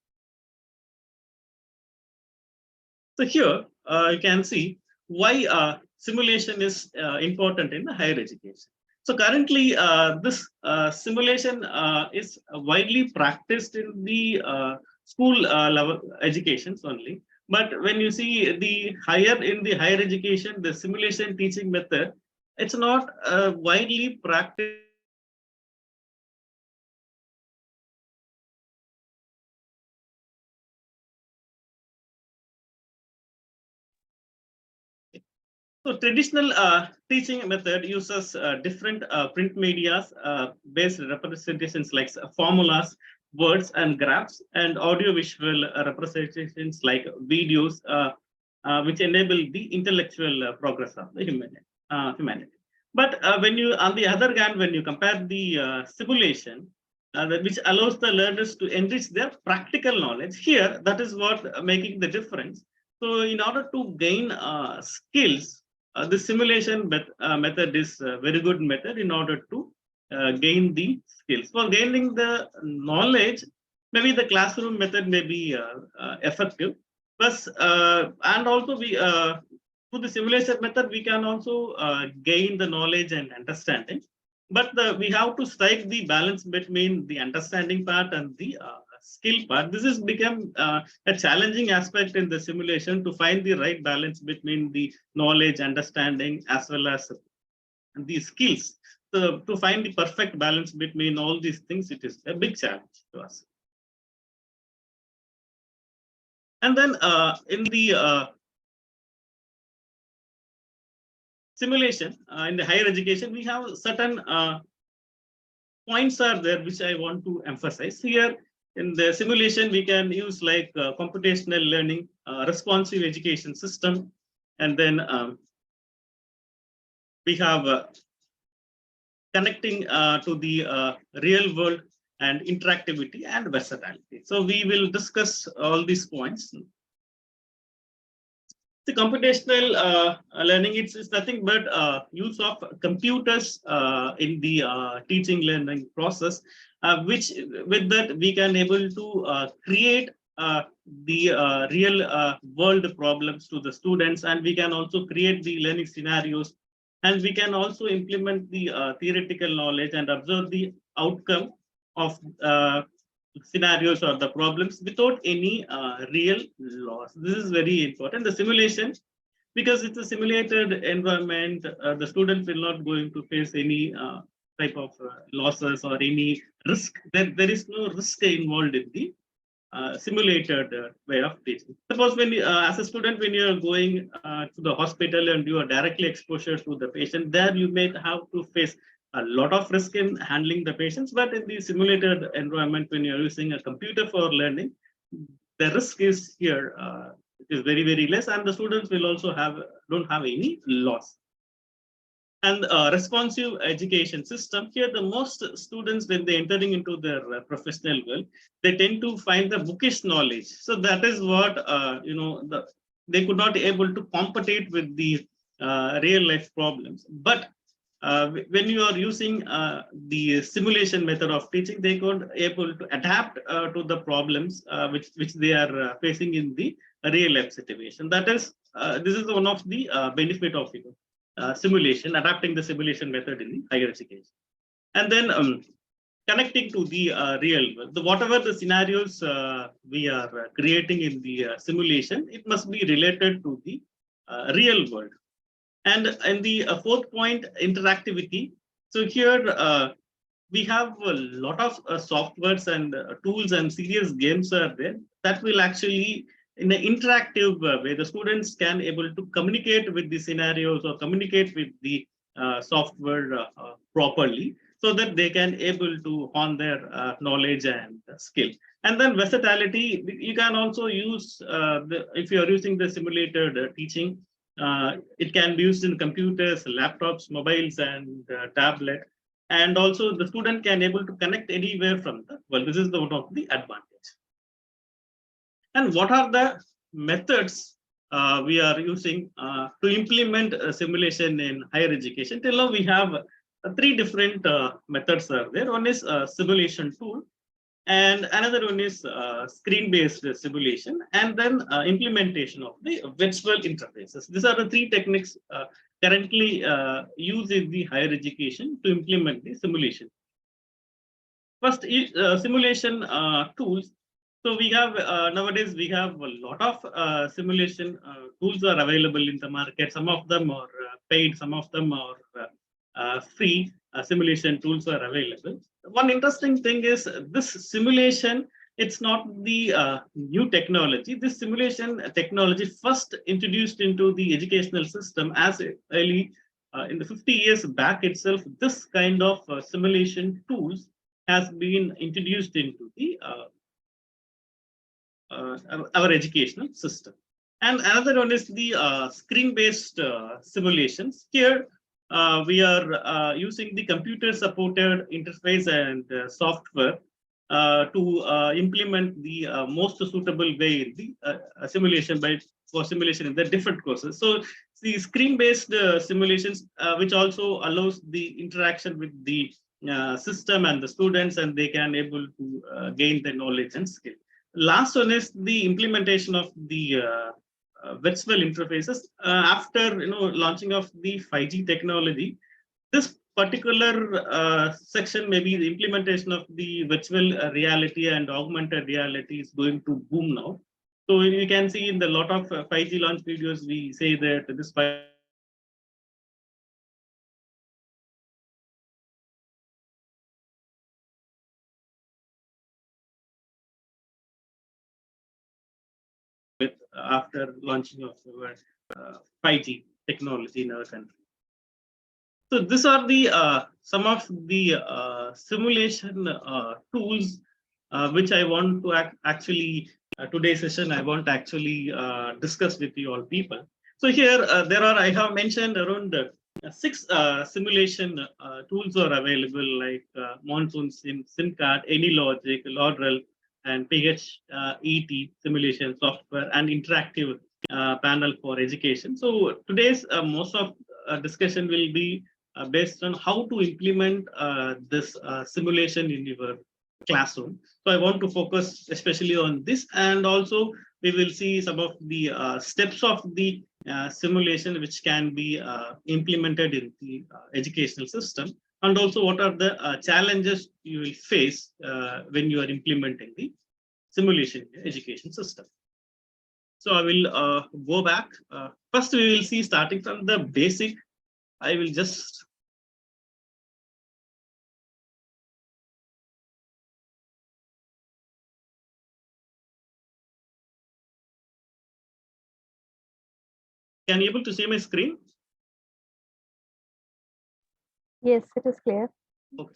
So here you can see why simulation is important in higher education. So currently, this simulation is widely practiced in the school level educations only. But when you see the higher education, the simulation teaching method, it's not widely practiced. So traditional teaching method uses different print medias based representations like formulas, words and graphs, and audio-visual representations like videos, which enable the intellectual progress of the humanity. But when you, on the other hand, when you compare the simulation, which allows the learners to enrich their practical knowledge, here that is what making the difference. So in order to gain skills, the simulation method is a very good method in order to gain the skills. For gaining the knowledge, maybe the classroom method may be effective. Plus, and also we through the simulation method, we can also gain the knowledge and understanding. But we have to strike the balance between the understanding part and the skill part. This has become a challenging aspect in the simulation to find the right balance between the knowledge, understanding, as well as the skills. So to find the perfect balance between all these things, it is a big challenge to us. And then in the simulation in the higher education, we have certain points are there which I want to emphasize here. In the simulation, we can use like computational learning, responsive education system, and then we have connecting to the real world and interactivity and versatility. So we will discuss all these points. The computational learning is nothing but use of computers in the teaching learning process, which with that we can able to create the real world problems to the students, and we can also create the learning scenarios, and we can also implement the theoretical knowledge and observe the outcome of scenarios or the problems without any real loss. This is very important. The simulation, because it's a simulated environment, the students will not going to face any type of losses or any risk. There is no risk involved in the simulated way of teaching. Suppose when as a student, when you are going to the hospital and you are directly exposure to the patient, there you may have to face a lot of risk in handling the patients. But in the simulated environment, when you're using a computer for learning, the risk is here. It is very, very less, and the students will also don't have any loss. And responsive education system here, the most students, when they entering into their professional world, they tend to find the bookish knowledge. So that is what they could not able to compete with the real life problems. But when you are using the simulation method of teaching, they could able to adapt to the problems which they are facing in the real life situation. That is, this is one of the benefit of simulation, adapting the simulation method in the higher education. And then connecting to the real world, whatever the scenarios we are creating in the simulation, it must be related to the real world. And in the fourth point, interactivity. So here we have a lot of softwares and tools and serious games are there that will actually, in an interactive way, the students can able to communicate with the scenarios or communicate with the software properly, so that they can able to hone their knowledge and skill. And then versatility, you can also use if you are using the simulated teaching, it can be used in computers, laptops, mobiles, and tablet. And also the student can able to connect anywhere from the world. This is the one of the advantage. And what are the methods we are using to implement simulation in higher education? Till now we have three different methods are there. One is simulation tool, and another one is screen-based simulation, and then implementation of the virtual interfaces. These are the three techniques currently used in the higher education to implement the simulation. First, simulation tools. So we have nowadays we have a lot of simulation tools are available in the market. Some of them are paid, some of them are free. Simulation tools are available. One interesting thing is this simulation. It's not the new technology. This simulation technology first introduced into the educational system as early in the 50 years back itself. This kind of simulation tools has been introduced into the our educational system. And another one is the screen-based simulations. Here, we are using the computer-supported interface and software to implement the most suitable way in the simulation for simulation in the different courses. So the screen-based simulations, which also allows the interaction with the system and the students, and they can able to gain the knowledge and skill. Last one is the implementation of the virtual interfaces. After launching of the 5G technology, this particular section, maybe the implementation of the virtual reality and augmented reality is going to boom now. So you can see in the lot of 5G launch videos, we say that this 5G after launching of 5G technology in our country. So these are the some of the simulation tools which I want to actually today's session I want to actually discuss with you all people. So here I have mentioned around 6 simulation tools are available, like Monsoon SimCard, AnyLogic, Lodrel, and PHET simulation software, and interactive panel for education. So today's most of discussion will be based on how to implement this simulation in your classroom. So I want to focus especially on this, and also we will see some of the steps of the simulation which can be implemented in the educational system, and also what are the challenges you will face when you are implementing the simulation in the education system. So I will go back. First, we will see starting from the basic. I will just Can you able to see my screen? Yes, it is clear. Okay.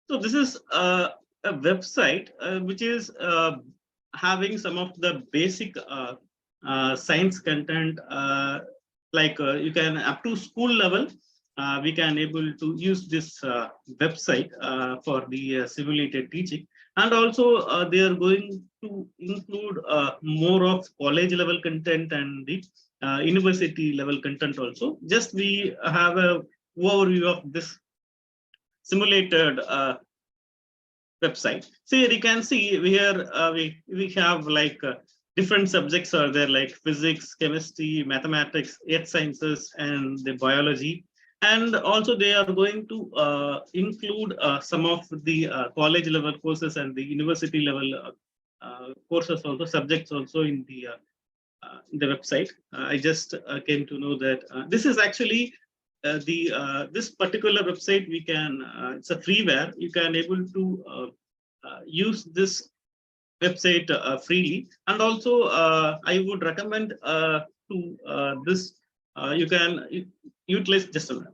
So this is a website which is having some of the basic science content, like you can up to school level. We can able to use this website for the simulated teaching, and also they are going to include more of college level content and the university level content also. Just we have a overview of this simulated website. So here you can see here we have like different subjects are there, like physics, chemistry, mathematics, earth sciences, and the biology. And also they are going to include some of the college level courses and the university level courses also, subjects also in the website. I just came to know that this is actually this particular website. We can it's a freeware. You can able to use this website freely, and also I would recommend to this. You can utilize just a minute.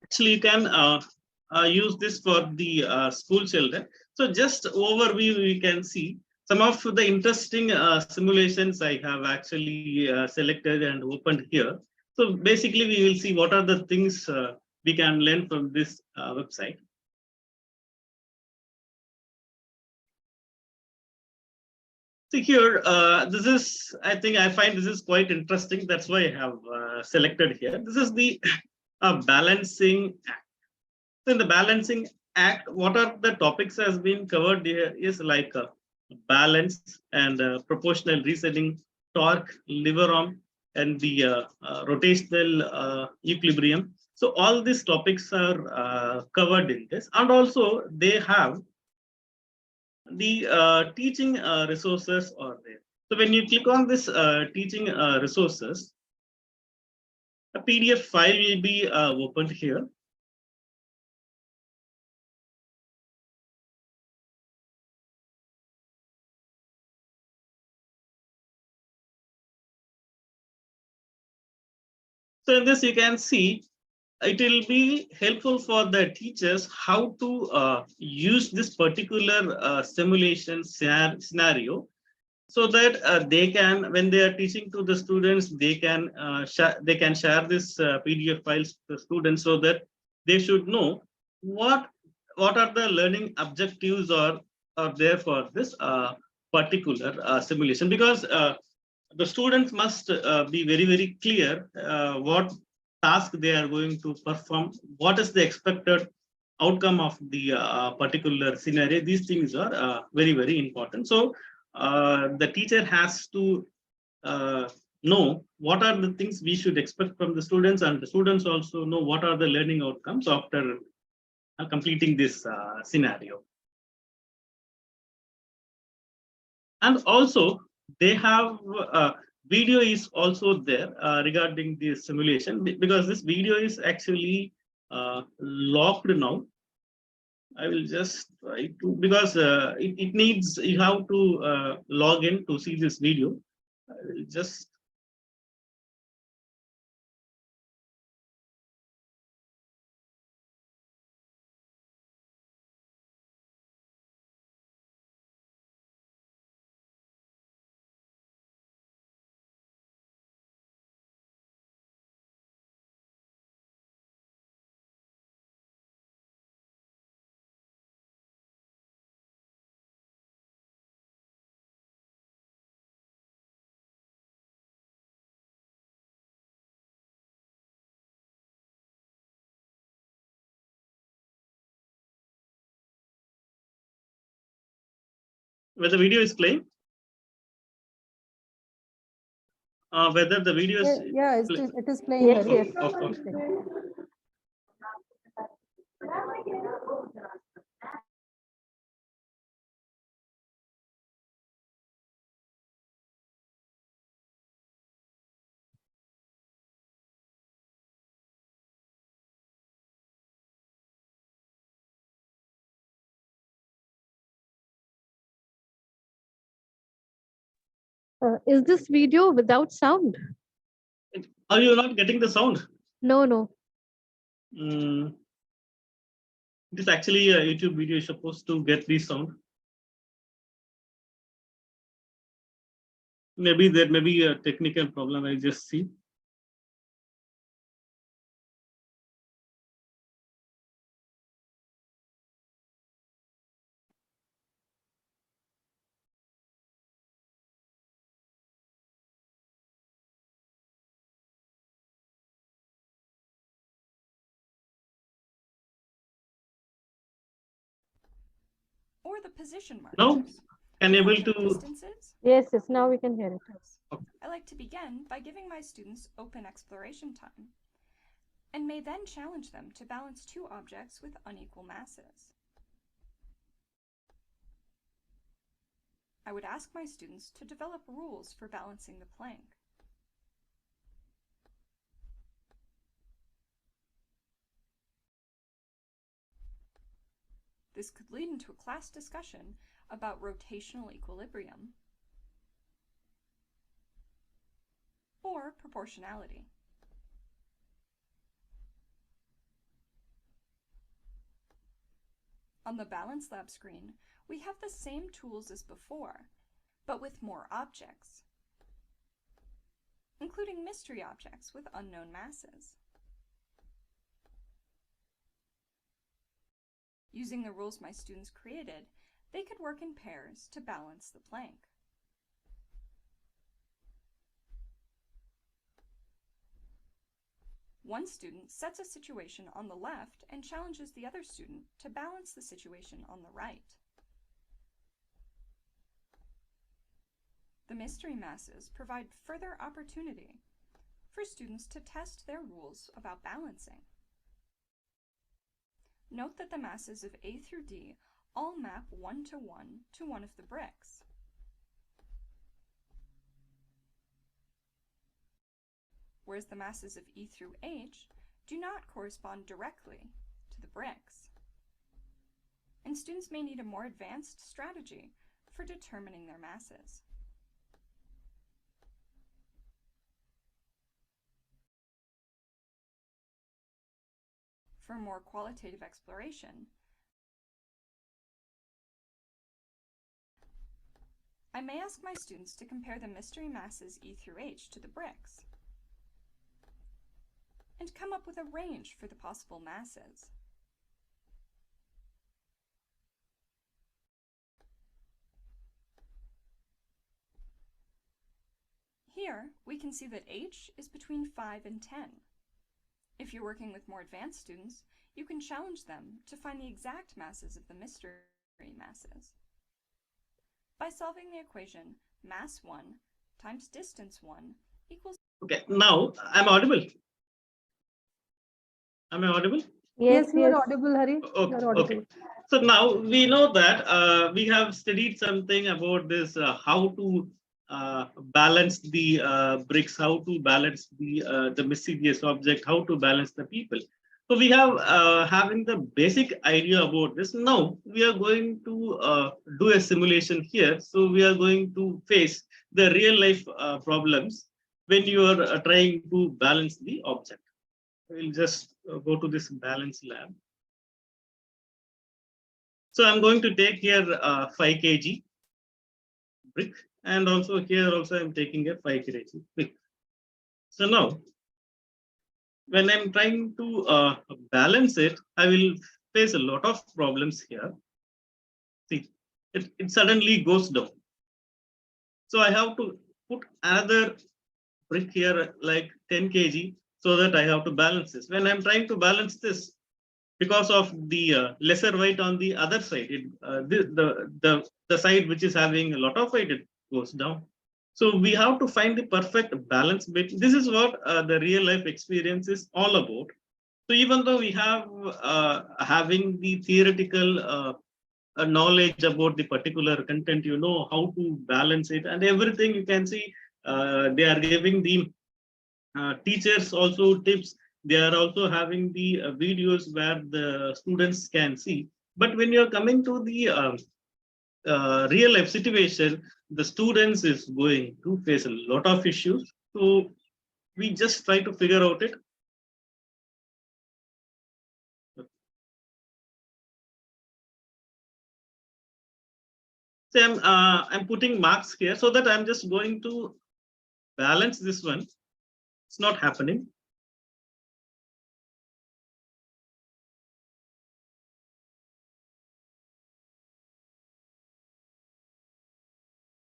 Actually, you can use this for the school children. So just overview, we can see some of the interesting simulations I have actually selected and opened here. So basically, we will see what are the things we can learn from this website. See here, this is, I think I find this is quite interesting. That's why I have selected here. This is the balancing act. So in the balancing act, what are the topics has been covered here is like balance and proportional reasoning, torque, lever arm, and the rotational equilibrium. So all these topics are covered in this, and also they have the teaching resources are there. So when you click on this teaching resources, a PDF file will be opened here. So in this you can see it will be helpful for the teachers how to use this particular simulation scenario, so that they can, when they are teaching to the students, they can share this PDF files to the students, so that they should know what are the learning objectives are there for this particular simulation, because the students must be very clear what task they are going to perform, what is the expected outcome of the particular scenario. These things are very important. So the teacher has to know what are the things we should expect from the students, and the students also know what are the learning outcomes after completing this scenario. And also they have video is also there regarding the simulation, because this video is actually locked now. I will just try to, because it needs, you have to log in to see this video. I will just Whether the video is playing? Whether the video is Yeah, it is playing. Yes, Hari. yes. Okay. Is this video without sound? Are you not getting the sound? No, no. This actually a YouTube video is supposed to get the sound. Maybe there may be a technical problem. I just see. Or the position markers. Now, can you able Measure to? distances. Yes, yes. Now we can hear it. I like to begin by giving my students open exploration time, and may then challenge them to balance two objects with unequal masses. I would ask my students to develop rules for balancing the plank. This could lead into a class discussion about rotational equilibrium or proportionality. On the Balance Lab screen, we have the same tools as before, but with more objects, including mystery objects with unknown masses. Using the rules my students created, they could work in pairs to balance the plank. One student sets a situation on the left and challenges the other student to balance the situation on the right. The mystery masses provide further opportunity for students to test their rules about balancing. Note that the masses of A through D all map 1 to one of the bricks. Whereas the masses of E through H do not correspond directly to the bricks. And students may need a more advanced strategy for determining their masses. For more qualitative exploration, I may ask my students to compare the mystery masses E through H to the bricks and come up with a range for the possible masses. Here, we can see that H is between 5 and 10. If you're working with more advanced students, you can challenge them to find the exact masses of the mystery masses by solving the equation mass 1 times distance 1 equals... Okay, now I'm audible. Am I audible? Yes, you are audible, Hari. Okay, You are audible. okay. So now we know that we have studied something about this, how to balance the bricks, how to balance the mysterious object, how to balance the people. So we have having the basic idea about this. Now we are going to do a simulation here. So we are going to face the real life problems when you are trying to balance the object. We'll just go to this balance lab. So I'm going to take here 5 kg brick, and also here also I'm taking a 5 kg brick. So now, when I'm trying to balance it, I will face a lot of problems here. See, it suddenly goes down. So I have to put another brick here like 10 kg so that I have to balance this. When I'm trying to balance this, because of the lesser weight on the other side. The side which is having a lot of weight, it goes down. So we have to find the perfect balance between. This is what the real life experience is all about. So even though we have having the theoretical knowledge about the particular content, you know how to balance it and everything. You can see they are giving the teachers also tips. They are also having the videos where the students can see. But when you're coming to the real life situation, the students is going to face a lot of issues. So we just try to figure out it. So I'm putting marks here so that I'm just going to balance this one. It's not happening.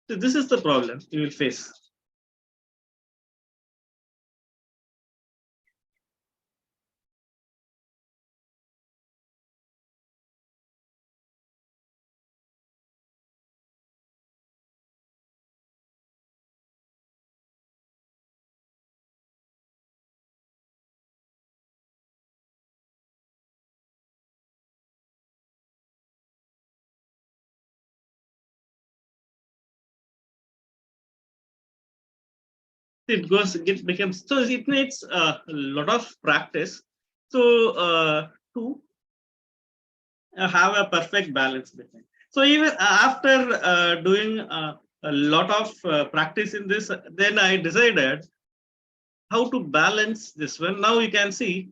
So this is the problem you will face. It becomes, so it needs a lot of practice. So to have a perfect balance between. So even after doing a lot of practice in this, then I decided how to balance this one. Now you can see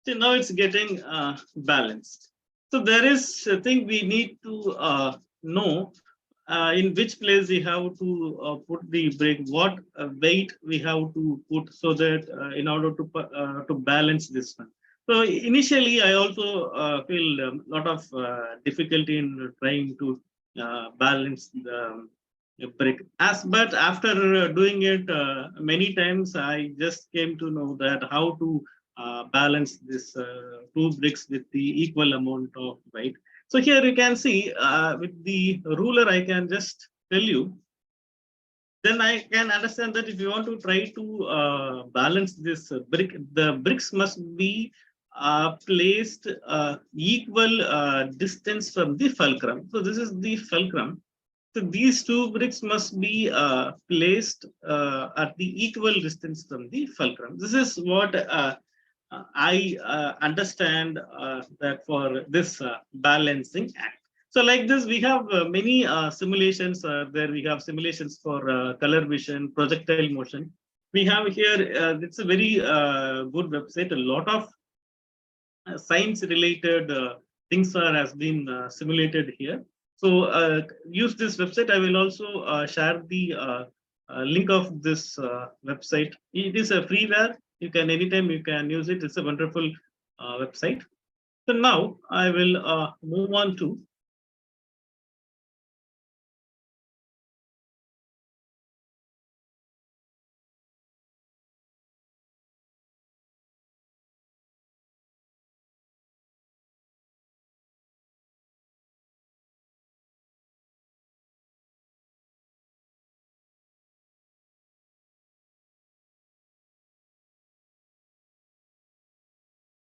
now it's getting balanced. So there is a thing we need to know in which place we have to put the brake, what weight we have to put, so that in order to balance this one. So initially, I also feel a lot of difficulty in trying to balance the brake. But after doing it many times, I just came to know that how to balance this two bricks with the equal amount of weight. So here you can see with the ruler, I can just tell you. Then I can understand that if you want to try to balance this brick, the bricks must be placed equal distance from the fulcrum. So this is the fulcrum. So these two bricks must be placed at the equal distance from the fulcrum. This is what I understand that for this balancing act. So like this, we have many simulations there. We have simulations for color vision, projectile motion. We have here, it's a very good website. A lot of science related things has been simulated here. So use this website. I will also share the link of this website. It is a freeware. You can anytime you can use it. It's a wonderful website. So now I will move on to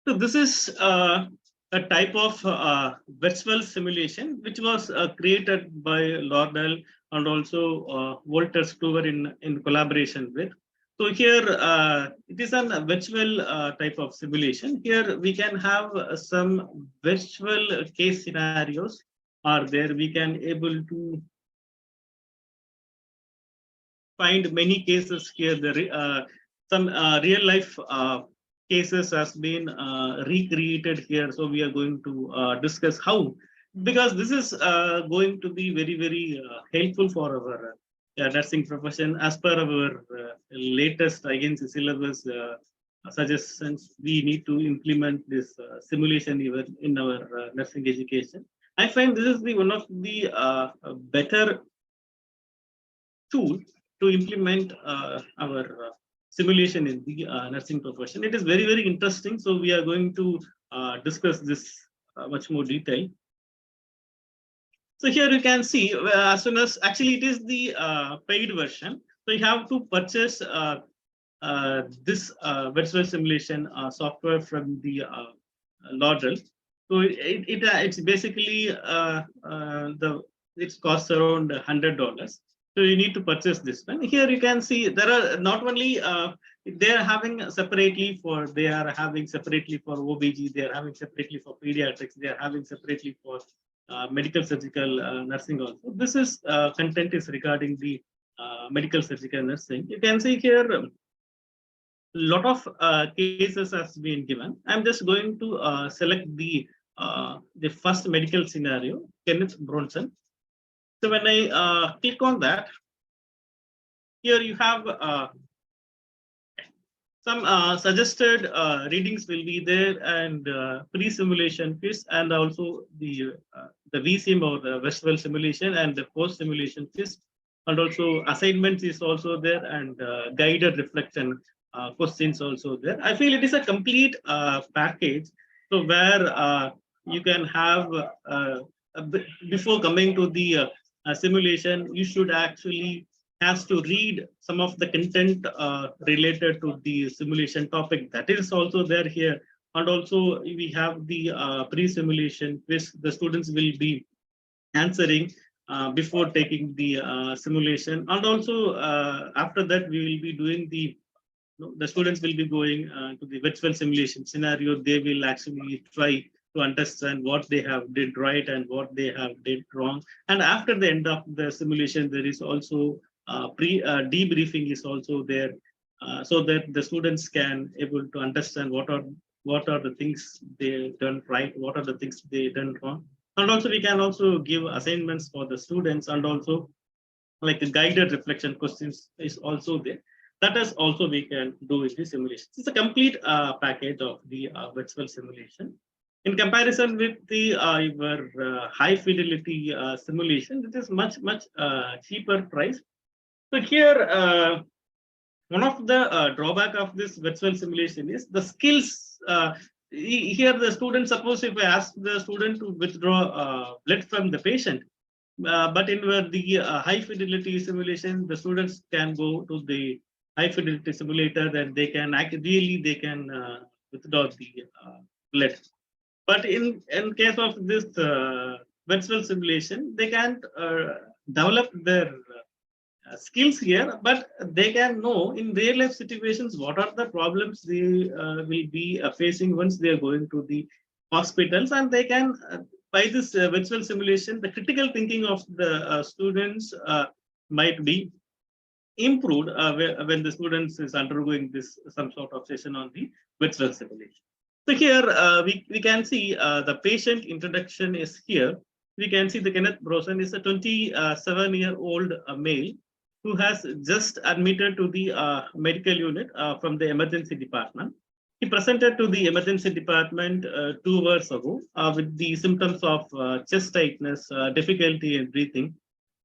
so this is a type of virtual simulation which was created by Lauderdale and also Walter Stuver in collaboration with. So here it is a virtual type of simulation. Here we can have some virtual case scenarios are there. We can able to find many cases here. Some real life cases has been recreated here. So we are going to discuss how, because this is going to be very, very helpful for our nursing profession. As per our latest, again, syllabus suggestions, we need to implement this simulation even in our nursing education. I find this is the one of the better tool to implement our simulation in the nursing profession. It is very, very interesting. So we are going to discuss this much more detail. So here you can see as soon as actually it is the paid version. So you have to purchase this virtual simulation software from the Laudel. So it's basically it costs around $100. So you need to purchase this one. Here you can see there are not only they are having separately for OBG, they are having separately for pediatrics, they are having separately for medical surgical nursing also. This is content is regarding the medical surgical nursing. You can see here lot of cases has been given. I'm just going to select the first medical scenario, Kenneth Bronson. So when I click on that, here you have some suggested readings will be there, and pre-simulation quiz, and also the VSIM or the virtual simulation and the post-simulation quiz, and also assignments is also there, and guided reflection questions also there. I feel it is a complete package. So where you can have before coming to the simulation, you should actually has to read some of the content related to the simulation topic. That is also there here. And also we have the pre-simulation quiz. The students will be answering before taking the simulation. And also after that, we will be doing the students will be going to the virtual simulation scenario. They will actually try to understand what they have did right and what they have did wrong. And after the end of the simulation, there is also debriefing is also there, so that the students can able to understand what are the things they done right, what are the things they done wrong. And also we can also give assignments for the students, and also like a guided reflection questions is also there. That is also we can do with the simulation. It's a complete package of the virtual simulation. In comparison with the your high fidelity simulation, it is much cheaper price. So here, one of the drawback of this virtual simulation is the skills. Here, the student, suppose if I ask the student to withdraw blood from the patient, but in the high fidelity simulation, the students can go to the high fidelity simulator, and they can they can withdraw the blood. But in case of this virtual simulation, they can't develop their skills here, but they can know in real life situations what are the problems they will be facing once they are going to the hospitals, and they can by this virtual simulation, the critical thinking of the students might be improved when the students is undergoing this some sort of session on the virtual simulation. So here we can see the patient introduction is here. We can see the Kenneth Brosen is a 27-year-old male who has just admitted to the medical unit from the emergency department. He presented to the emergency department 2 hours ago with the symptoms of chest tightness, difficulty in breathing,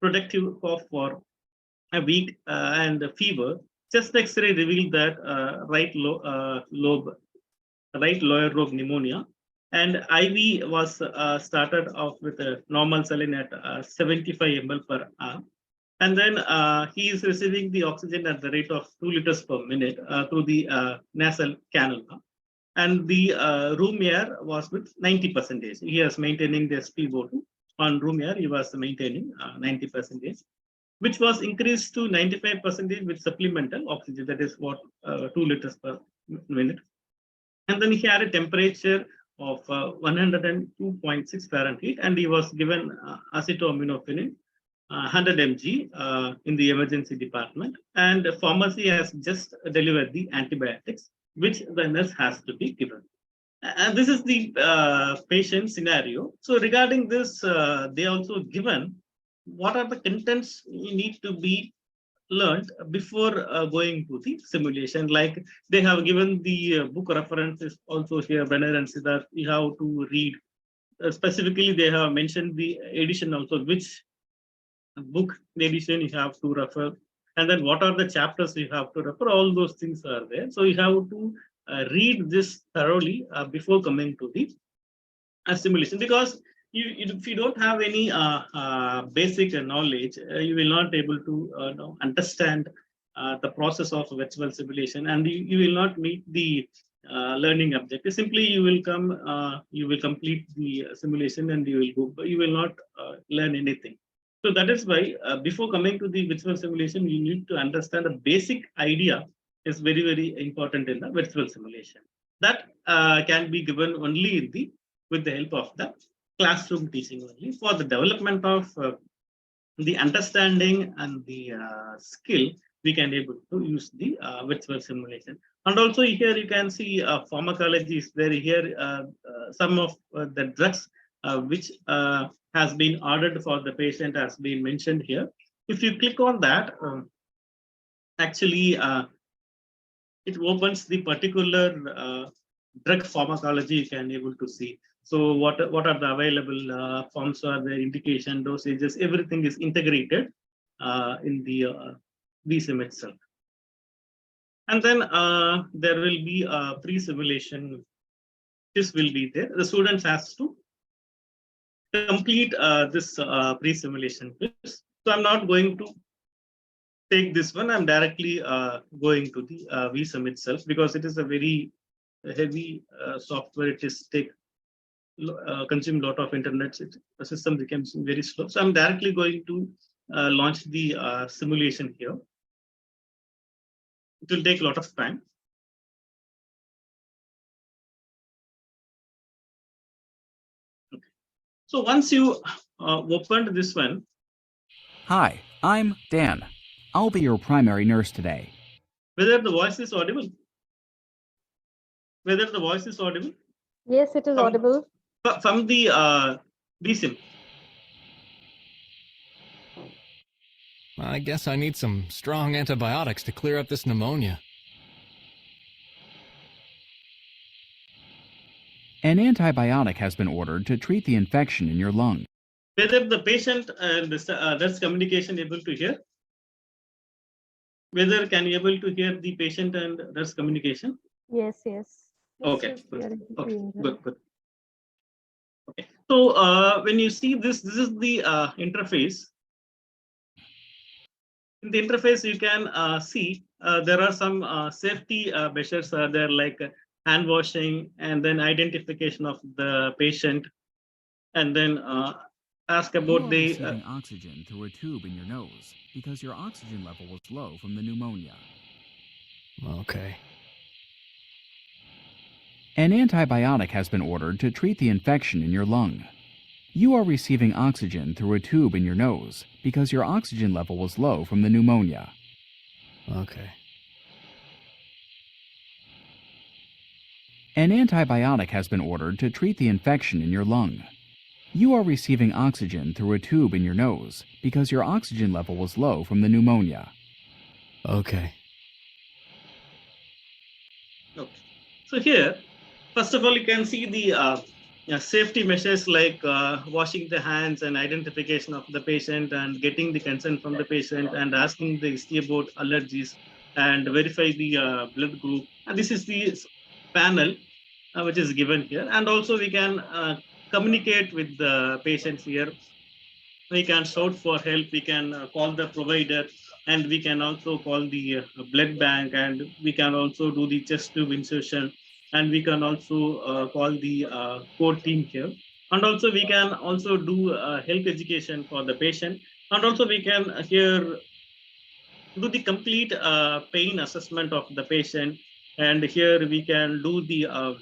productive cough for a week, and fever. Chest X-ray revealed that right lower lobe pneumonia, and IV was started off with a normal saline at 75 ml per hour. And then he is receiving the oxygen at the rate of 2 liters per minute through the nasal cannula. And the room air was with 90%. He was maintaining the SpO2 on room air. He was maintaining 90%, which was increased to 95% with supplemental oxygen. That is what 2 liters per minute. And then he had a temperature of 102.6 Fahrenheit, and he was given acetaminophen 100 mg in the emergency department, and pharmacy has just delivered the antibiotics. which the nurse has to be given. And this is the patient scenario. So regarding this, they also given what are the contents you need to be learned before going to the simulation. Like they have given the book references also here, Brenner and Siddharth, you have to read. Specifically, they have mentioned the edition also, which book edition you have to refer, and then what are the chapters you have to refer. All those things are there. So you have to read this thoroughly before coming to the simulation, because if you don't have any basic knowledge, you will not able to understand the process of virtual simulation, and you will not meet the learning objective. Simply you will come, you will complete the simulation and you will go, but you will not learn anything. So that is why before coming to the virtual simulation, you need to understand a basic idea is very, very important in the virtual simulation. That can be given only in the with the help of the classroom teaching only for the development of the understanding and the skill. We can able to use the virtual simulation. And also here you can see pharmacology is there. Here some of the drugs which has been ordered for the patient has been mentioned here. If you click on that, actually it opens the particular drug pharmacology you can able to see. So what are the available forms, are the indication, dosages, everything is integrated in the VSIM itself. And then there will be a pre-simulation. This will be there. The students has to complete this pre-simulation quiz. So I'm not going to take this one. I'm directly going to the VSIM itself, because it is a very heavy software. It is consume a lot of internet. The system becomes very slow. So I'm directly going to launch the simulation here. It will take a lot of time. Okay. So once you opened this one. Hi, I'm Dan. I'll be your primary nurse today. Whether the voice is audible? Whether the voice is audible? Yes, it is audible. From the VSIM. I guess I need some strong antibiotics to clear up this pneumonia. An antibiotic has been ordered to treat the infection in your lung. Whether the patient and nurse communication able to hear? Whether can you able to hear the patient and nurse communication? Yes, yes. Okay, good. Okay, good. Okay, so when you see this is the interface. In the interface, you can see there are some safety measures there, like hand washing, and then identification of the patient, and then ask about the receiving oxygen through a tube in your nose because your oxygen level was low from the pneumonia. Okay. An antibiotic has been ordered to treat the infection in your lung. You are receiving oxygen through a tube in your nose because your oxygen level was low from the pneumonia. Okay. An antibiotic has been ordered to treat the infection in your lung. You are receiving oxygen through a tube in your nose because your oxygen level was low from the pneumonia. Okay. Okay. So here, first of all, you can see the safety measures like washing the hands and identification of the patient and getting the consent from the patient and asking the history about allergies and verify the blood group. And this is the panel which is given here. And also we can communicate with the patients here. We can shout for help, we can call the provider, and we can also call the blood bank, and we can also do the chest tube insertion, and we can also call the core team here. And also we can also do health education for the patient. And also we can here do the complete pain assessment of the patient. And here we can do the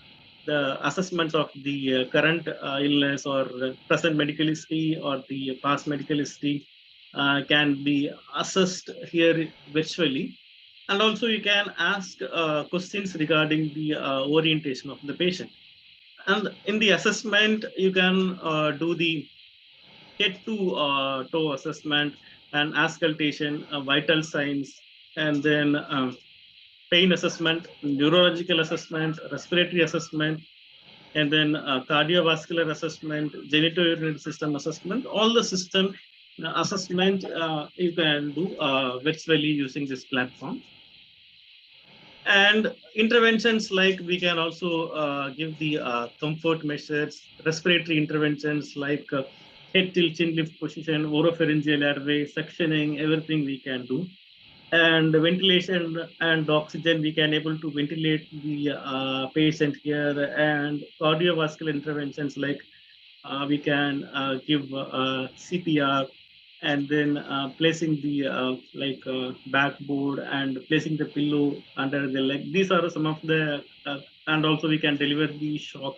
assessment of the current illness or present medical history or the past medical history can be assessed here virtually. And also you can ask questions regarding the orientation of the patient. And in the assessment, you can do the head to toe assessment and auscultation, vital signs, and then pain assessment, neurological assessment, respiratory assessment, and then cardiovascular assessment, genitourinary system assessment. All the system assessment you can do virtually using this platform. And interventions like we can also give the comfort measures, respiratory interventions like head tilt, chin lift position, oropharyngeal airway, suctioning, everything we can do. And ventilation and oxygen, we can able to ventilate the patient here, and cardiovascular interventions like we can give CPR, and then placing the backboard and placing the pillow under the leg. These are some of the, and also we can deliver the shock.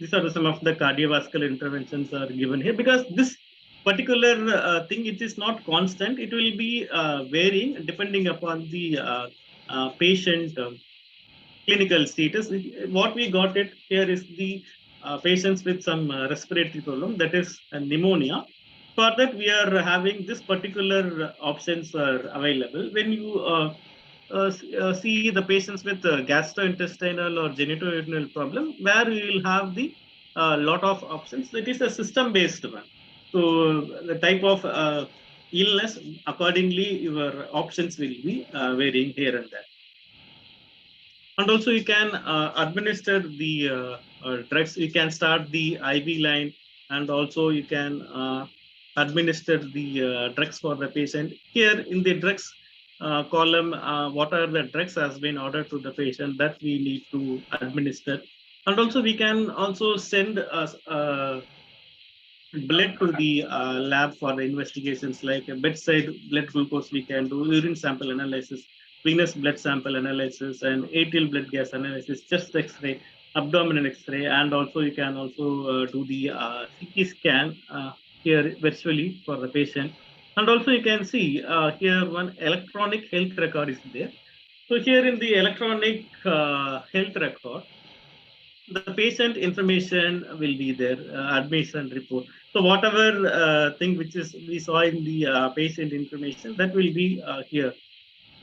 These are some of the cardiovascular interventions are given here, because this particular thing, it is not constant. It will be varying depending upon the patient clinical status. What we got it here is the patients with some respiratory problem, that is pneumonia. For that, we are having this particular options are available. When you see the patients with gastrointestinal or genitourinary problem, where we will have the lot of options. That is a system-based one. So the type of illness, accordingly, your options will be varying here and there. And also you can administer the drugs. You can start the IV line, and also you can administer the drugs for the patient. Here in the drugs column, what are the drugs has been ordered to the patient that we need to administer. And also we can also send blood to the lab for the investigations, like a bedside blood glucose we can do, urine sample analysis, venous blood sample analysis, and atrial blood gas analysis, chest x-ray, abdominal x-ray, and also you can also do the CT scan here virtually for the patient. And also you can see here one electronic health record is there. So here in the electronic health record, the patient information will be there, admission report. So whatever thing which is we saw in the patient information, that will be here.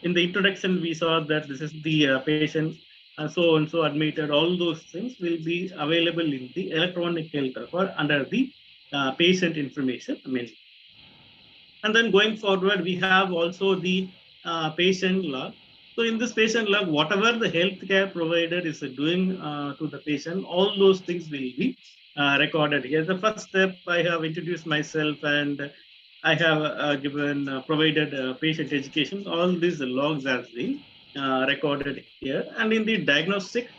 In the introduction, we saw that this is the patient so and so admitted. All those things will be available in the electronic health record under the patient information menu. And then going forward, we have also the patient log. So in this patient log, whatever the healthcare provider is doing to the patient, all those things will be recorded here. The first step, I have introduced myself and I have provided patient education. All these logs have been recorded here. And in the diagnostic,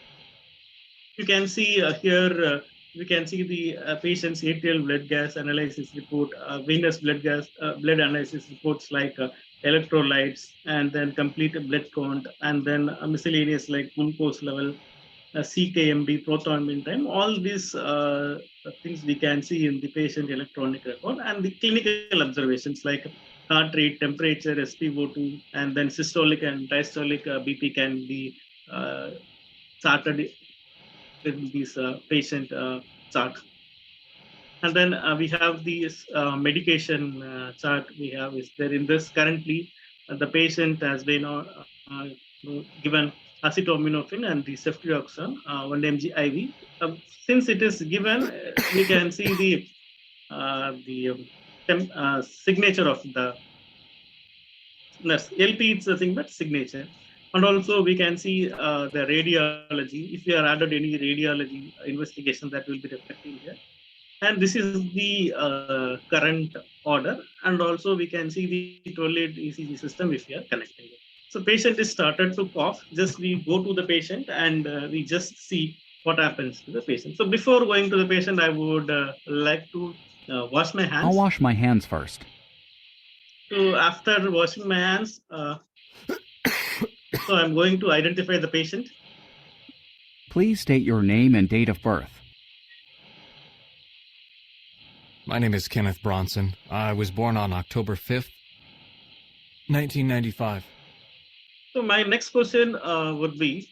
you can see here, we can see the patient's atrial blood gas analysis report, venous blood gas, blood analysis reports like electrolytes, and then complete blood count, and then miscellaneous like glucose level, CKMB, proton mean time. All these things we can see in the patient electronic record, and the clinical observations like heart rate, temperature, SpO2, and then systolic and diastolic BP can be charted in this patient chart. And then we have this medication chart we have is there. In this currently, the patient has been given acetaminophen and the ceftriaxone 1 mg IV. Since it is given, we can see the signature of the nurse. LP it's a thing, but signature. And also we can see the radiology. If you are added any radiology investigation, that will be reflecting here. And this is the current order. And also we can see the 12-lead ECG system if you are connecting it. So patient is started to cough. Just we go to the patient and we just see what happens to the patient. So before going to the patient, I would like to wash my hands. I'll wash my hands first. So after washing my hands, so I'm going to identify the patient. Please state your name and date of birth. My name is Kenneth Bronson. I was born on October 5th, 1995. So my next question would be,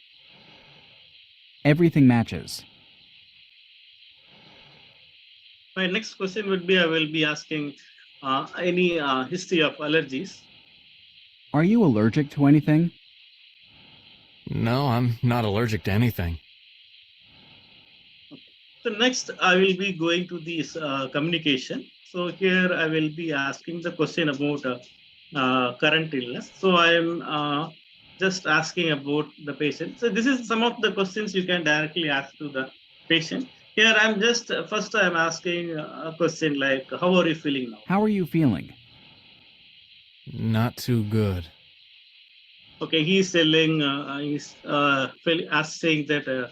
Everything matches. I will be asking any history of allergies. Are you allergic to anything? No, I'm not allergic to anything. So next, I will be going to this communication. So here I will be asking the question about current illness. So I am just asking about the patient. So this is some of the questions you can directly ask to the patient. Here I'm just first I'm asking a question like, how are you feeling now? How are you feeling? Not too good. Okay, he's telling saying that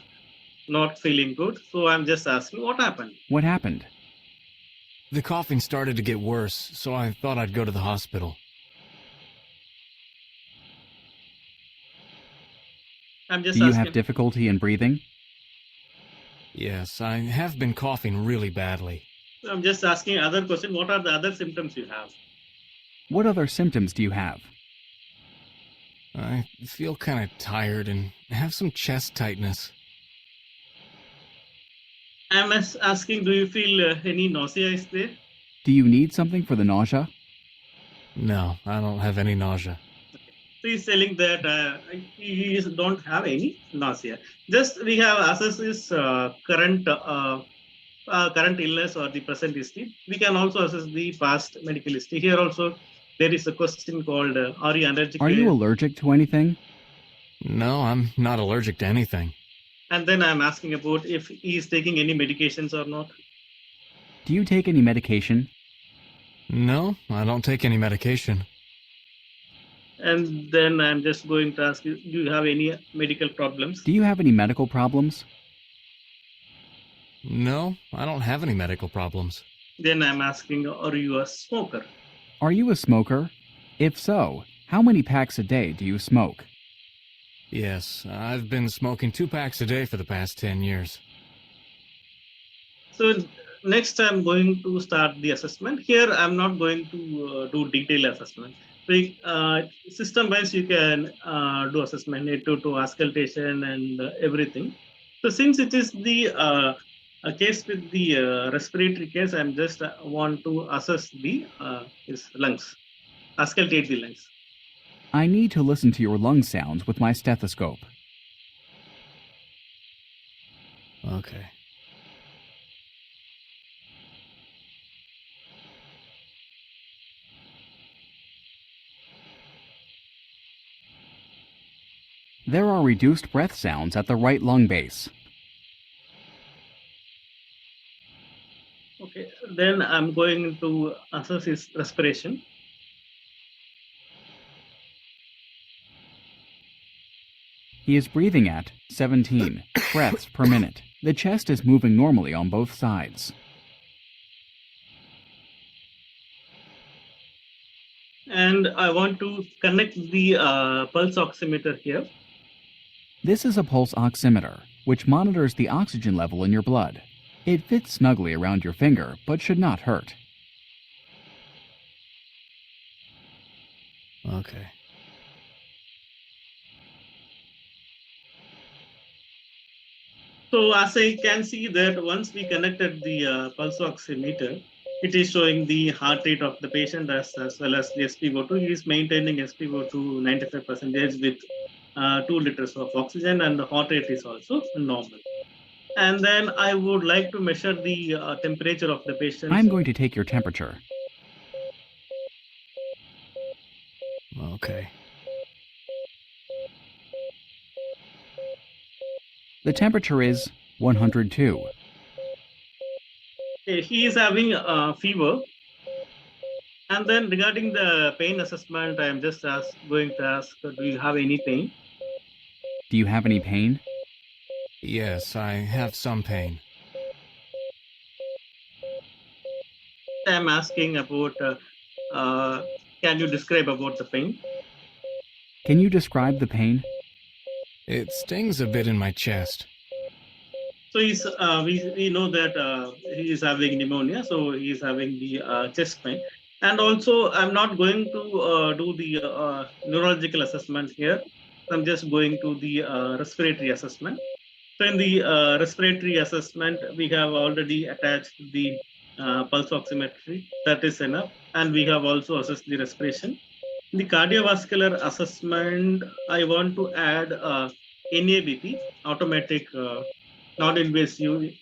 not feeling good. So I'm just asking what happened. What happened? The coughing started to get worse, so I thought I'd go to the hospital. I'm just Do you asking. have difficulty in breathing? Yes, I have been coughing really badly. I'm just asking other question. What are the other symptoms you have? What other symptoms do you have? I feel kind of tired and have some chest tightness. I'm asking, do you feel any nausea is there? Do you need something for the nausea? No, I don't have any nausea. So he's telling that he don't have any nausea. Just we have assessed his current illness or the present history. We can also assess the past medical history. Here also there is a question called, are you allergic? Are you allergic to anything? No, I'm not allergic to anything. And then I'm asking about if he is taking any medications or not. Do you take any medication? No, I don't take any medication. And then I'm just going to ask you, do you have any medical problems? Do you have any medical problems? No, I don't have any medical problems. Then I'm asking, are you a smoker? Are you a smoker? If so, how many packs a day do you smoke? Yes, I've been smoking 2 packs a day for the past 10 years. So next I'm going to start the assessment. Here I'm not going to do detailed assessment. System wise you can do assessment, need to auscultation and everything. So since it is the a case with the respiratory case, I'm just want to assess the his lungs, auscultate the lungs. I need to listen to your lung sounds with my stethoscope. Okay. There are reduced breath sounds at the right lung base. Okay, then I'm going to assess his respiration. He is breathing at 17 breaths per minute. The chest is moving normally on both sides. And I want to connect the pulse oximeter here. This is a pulse oximeter, which monitors the oxygen level in your blood. It fits snugly around your finger, but should not hurt. Okay. So as I can see that once we connected the pulse oximeter, it is showing the heart rate of the patient as well as the SpO2. He is maintaining SpO2 95% with 2 liters of oxygen, and the heart rate is also normal. And then I would like to measure the temperature of the patient. I'm going to take your temperature. Okay. The temperature is 102. He is having a fever. And then regarding the pain assessment, I am just going to ask, do you have any pain? Do you have any pain? Yes, I have some pain. I'm asking about, can you describe about the pain? Can you describe the pain? It stings a bit in my chest. So he's, we know that he is having pneumonia, so he is having the chest pain. And also, I'm not going to do the neurological assessment here. I'm just going to the respiratory assessment. So in the respiratory assessment, we have already attached the pulse oximetry. That is enough. And we have also assessed the respiration. In the cardiovascular assessment, I want to add NABP, automatic non-invasive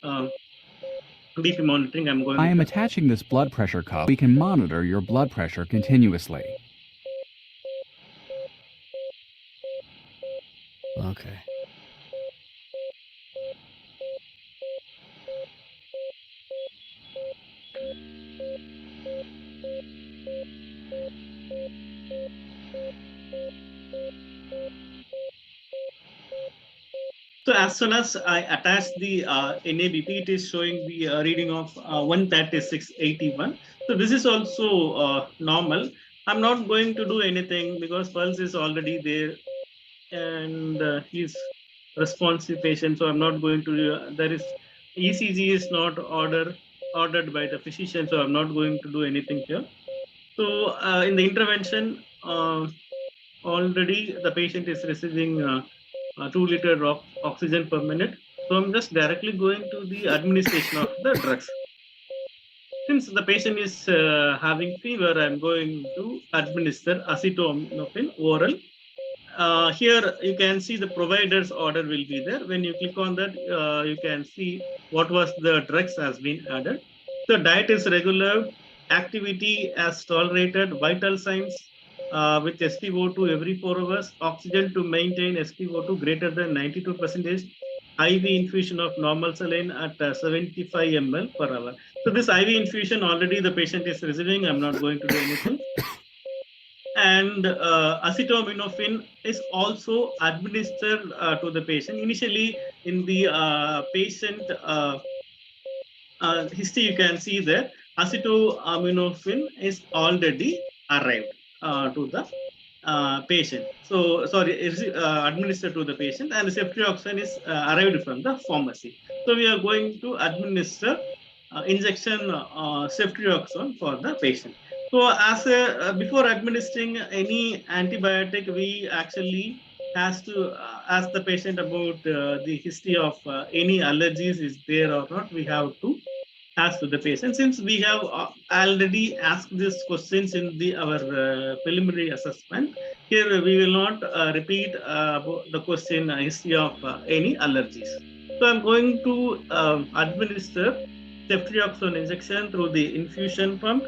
BP monitoring. I'm going I am to attaching this blood pressure cuff. We can monitor your blood pressure continuously. Okay. So as soon as I attach the NABP, it is showing the reading of 136.81. So this is also normal. I'm not going to do anything because pulse is already there and he's responsive patient. So I'm not going to, there is ECG is not ordered by the physician. So I'm not going to do anything here. So in the intervention, already the patient is receiving 2 liters of oxygen per minute. So I'm just directly going to the administration of the drugs. Since the patient is having fever, I'm going to administer acetaminophen oral. Here you can see the provider's order will be there. When you click on that, you can see what was the drugs has been added. So diet is regular, activity as tolerated, vital signs with SpO2 every 4 hours, oxygen to maintain SpO2 greater than 92%, IV infusion of normal saline at 75 ml per hour. So this IV infusion already the patient is receiving. I'm not going to do anything. And acetaminophen is also administered to the patient. Initially, in the patient history, you can see that acetaminophen is already arrived to the patient. So, sorry, is administered to the patient, and ceftriaxone is arrived from the pharmacy. So, we are going to administer injection ceftriaxone for the patient. So, as a, before administering any antibiotic, we actually has to ask the patient about the history of any allergies is there or not. We have to ask to the patient. Since we have already asked these questions in our preliminary assessment, here we will not repeat the question history of any allergies. So I'm going to administer ceftriaxone injection through the infusion pump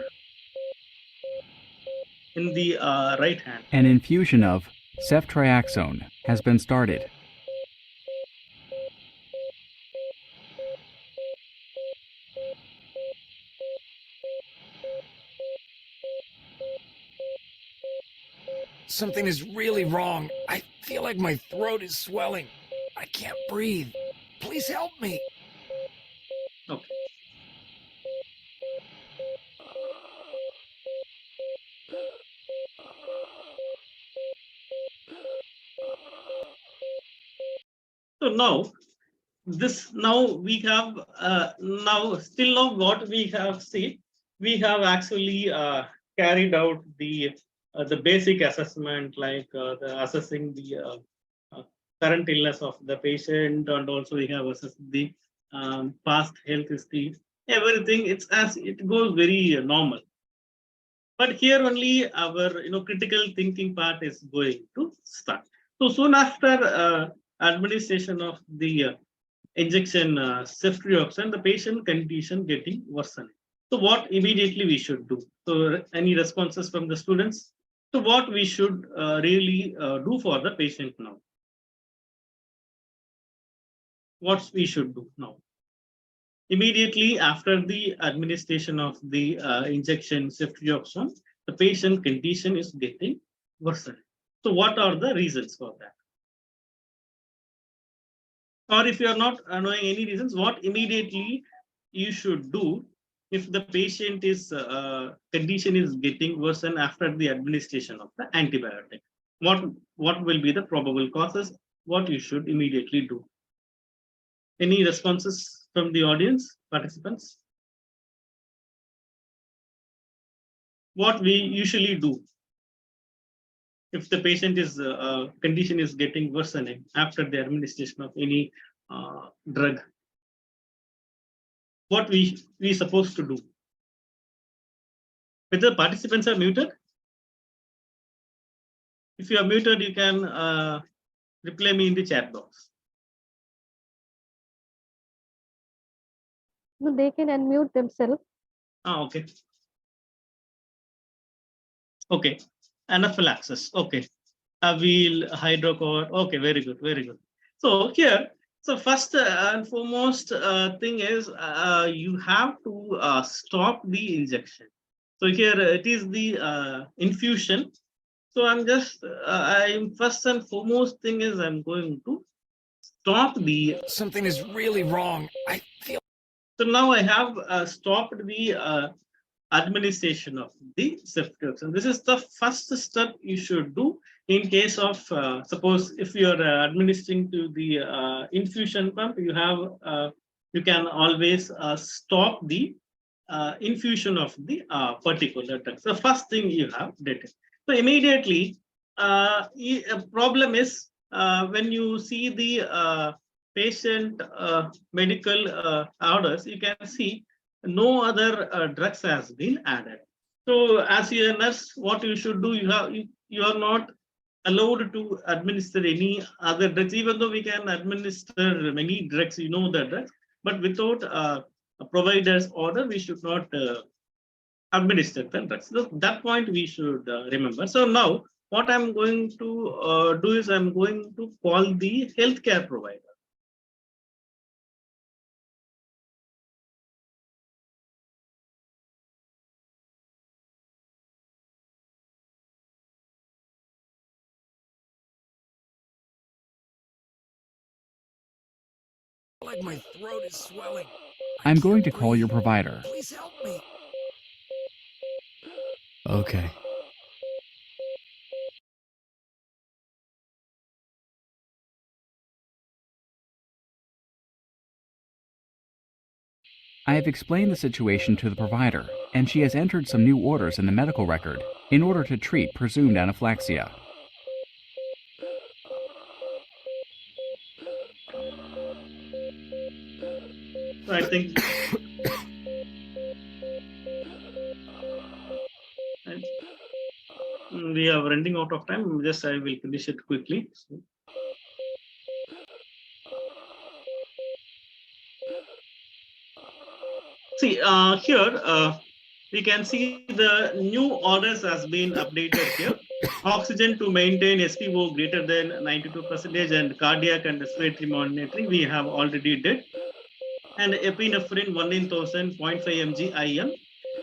in the right hand. An infusion of ceftriaxone has been started. Something is really wrong. I feel like my throat is swelling. I can't breathe. Please help me. Okay. So now, we have now what we have seen, we have actually carried out the basic assessment, like the assessing the current illness of the patient, and also we have assessed the past health history. Everything it's as it goes very normal. But here only our critical thinking part is going to start. So soon after administration of the injection ceftriaxone, the patient condition getting worsened. So what immediately we should do? So any responses from the students? So what we should really do for the patient now? What we should do now? Immediately after the administration of the injection ceftriaxone, the patient condition is getting worsened. So what are the reasons for that? Or if you are not knowing any reasons, what immediately you should do if the patient is condition is getting worsened after the administration of the antibiotic? What will be the probable causes? What you should immediately do? Any responses from the audience participants? What we usually do if the patient is condition is getting worsening after the administration of any drug, what we supposed to do? Whether participants are muted? If you are muted, you can reply me in the chat box. No, they can unmute themselves. Okay. Okay. Anaphylaxis. Okay. Avyl hydrochloride. Okay, very good, very good. So here, so first and foremost thing is you have to stop the injection. So here it is the infusion. So I'm just, I'm first and foremost thing is I'm going to stop the. Something is really wrong. I feel. So now I have stopped the administration of the ceftriaxone. This is the first step you should do in case of suppose if you are administering to the infusion pump, you have you can always stop the infusion of the particular drug. So first thing you have did it. So immediately a problem is when you see the patient medical orders, you can see no other drugs has been added. So as a nurse, what you should do, you are not allowed to administer any other drugs, even though we can administer many drugs, you know the drugs, but without a provider's order, we should not administer the drugs. So that point we should remember. So now what I'm going to do is I'm going to call the healthcare provider. Like my throat is swelling. I'm going to call your provider. Please help me. Okay. I have explained the situation to the provider, and she has entered some new orders in the medical record in order to treat presumed anaphylaxia. I think we are running out of time. Just I will finish it quickly. See here we can see the new orders has been updated here. Oxygen to maintain SpO greater than 92% and cardiac and respiratory monitoring we have already did. And epinephrine 1 in 1000 0.5 mg IM,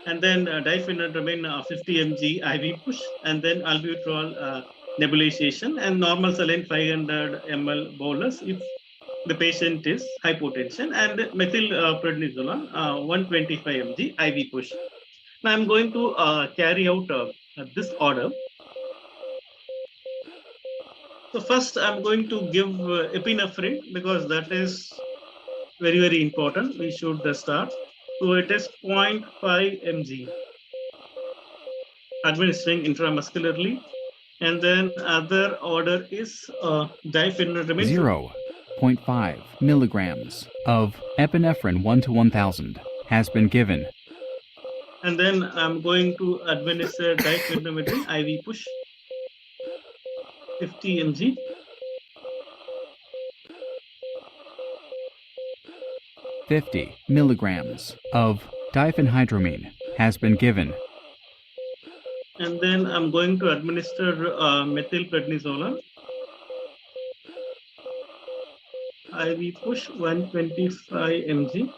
and then diphenhydramine 50 mg IV push, and then albuterol nebulization, and normal saline 500 ml bolus if the patient is hypotension, and methylprednisolone 125 mg IV push. Now I'm going to carry out this order. So first I'm going to give epinephrine because that is very, very important. We should start. So it is 0.5 mg administering intramuscularly. And then other order is diphenhydramine. 0.5 milligrams of epinephrine 1 to 1000 has been given. And then I'm going to administer diphenhydramine IV push 50 mg. $50 milligrams of diphenhydramine has been given. And then I'm going to administer methylprednisolone IV push 125 mg.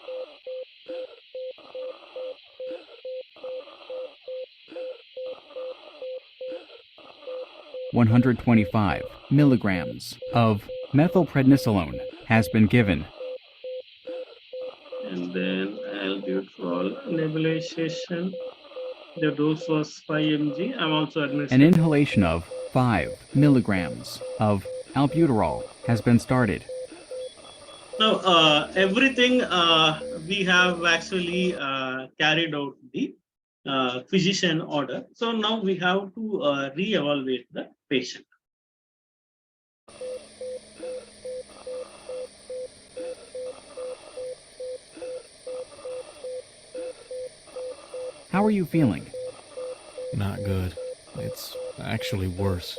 $125 milligrams of methylprednisolone has been given. And then albuterol nebulization. The dose was 5 mg. I'm also administering. An inhalation of 5 milligrams of albuterol has been started. Now, everything we have actually carried out the physician order. So now we have to re-evaluate the patient. How are you feeling? Not good. It's actually worse.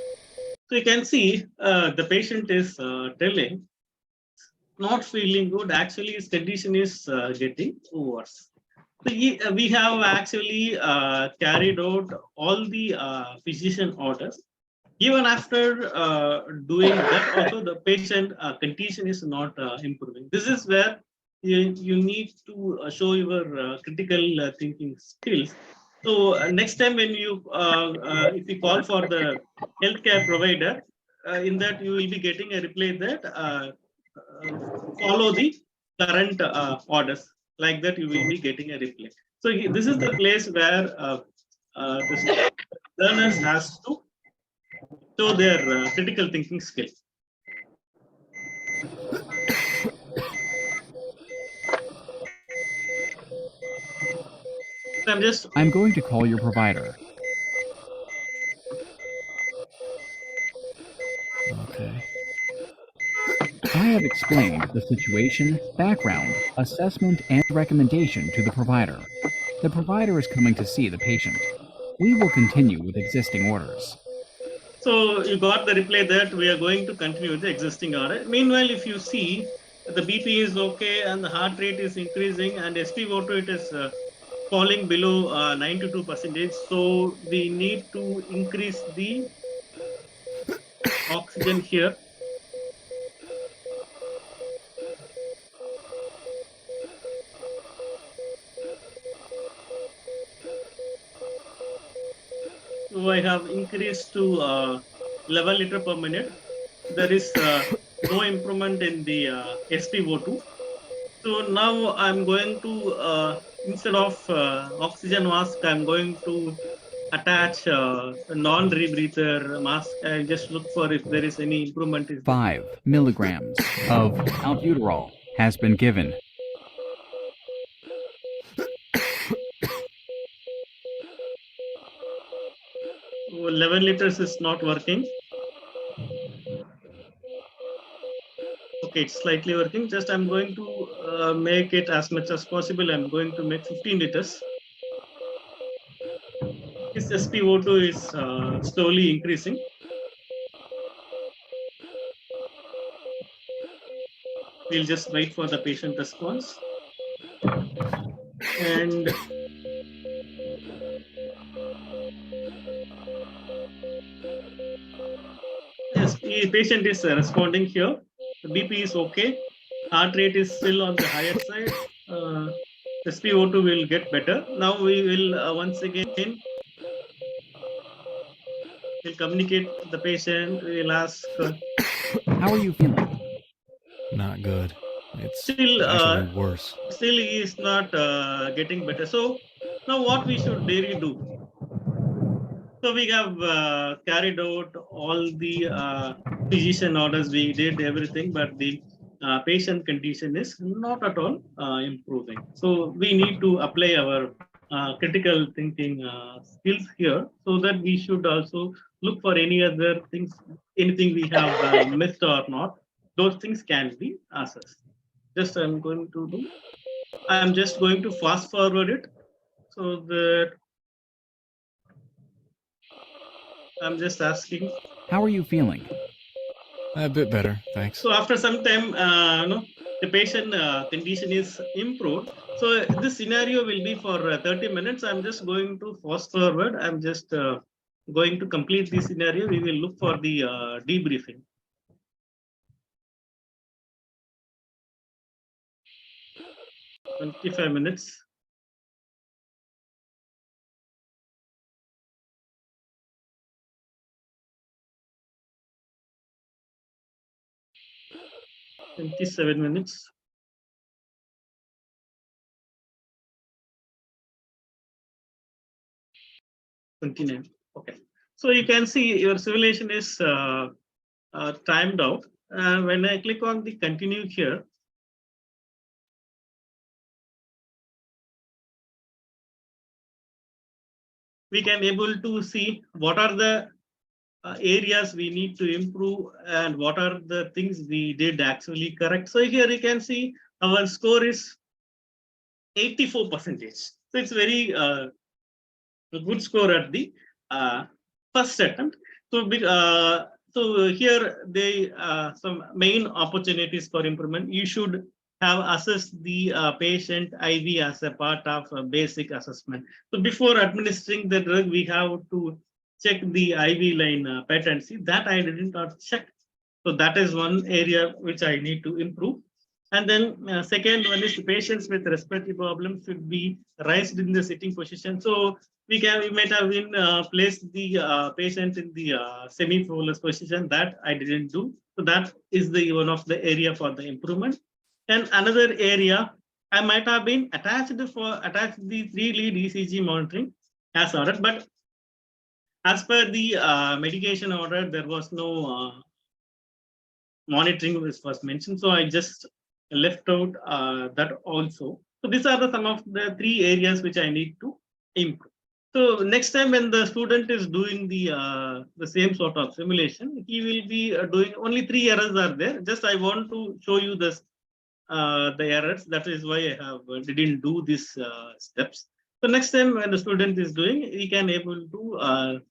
So you can see the patient is telling not feeling good. Actually, his condition is getting worse. So we have actually carried out all the physician orders. Even after doing that, also the patient condition is not improving. This is where you need to show your critical thinking skills. So next time when you, if you call for the healthcare provider, in that you will be getting a reply that follow the current orders. Like that, you will be getting a reply. So this is the place where the learners has to show their critical thinking skill. I'm going to call your provider. Okay. I have explained the situation, background, assessment, and recommendation to the provider. The provider is coming to see the patient. We will continue with existing orders. So you got the reply that we are going to continue with the existing order. Meanwhile, if you see the BP is okay and the heart rate is increasing and SpO2 it is falling below 92%. So we need to increase the oxygen here. So I have increased to 11 liter per minute. There is no improvement in the SpO2. So now I'm going to, instead of oxygen mask, I'm going to attach a non-rebreather mask and just look for if there is any improvement. 5 milligrams of albuterol has been given. 11 liters is not working. Okay, it's slightly working. Just I'm going to make it as much as possible. I'm going to make 15 liters. This SpO2 is slowly increasing. We'll just wait for the patient response. And yes, the patient is responding here. The BP is okay. Heart rate is still on the higher side. SpO2 will get better. Now we will once again we'll communicate with the patient. We'll ask. How are you feeling? Not good. It's Still, actually worse. Still he is not getting better. So now what we should really do? So we have carried out all the physician orders. We did everything, but the patient condition is not at all improving. So we need to apply our critical thinking skills here, so that we should also look for any other things, anything we have missed or not. Those things can be assessed. Just I'm going to do. I'm just going to fast forward it so that I'm just asking. How are you feeling? A bit better, thanks. So after some time, the patient condition is improved. So this scenario will be for 30 minutes. I'm just going to fast forward. I'm just going to complete the scenario. We will look for the debriefing. "25 minutes. "27 minutes. "29. Okay. So you can see your simulation is timed out. When I click on the continue here, we can able to see what are the areas we need to improve and what are the things we did actually correct. So here you can see our score is 84%. So it's very a good score at the first attempt. So, so here they some main opportunities for improvement. You should have assessed the patient IV as a part of a basic assessment. So before administering the drug, we have to check the IV line patency. That I did not check. So that is one area which I need to improve. And then second one is the patients with respiratory problems should be raised in the sitting position. So we might have been placed the patient in the semi-bolus position. That I didn't do. So that is the one of the area for the improvement. And another area I might have been attached the 3-lead ECG monitoring as ordered, but as per the medication order, there was no monitoring which was mentioned. So I just left out that also. So these are some of the 3 areas which I need to improve. So next time when the student is doing the same sort of simulation, he will be doing only 3 errors are there. Just I want to show you this the errors. That is why I have didn't do these steps. So next time when the student is doing, he can able to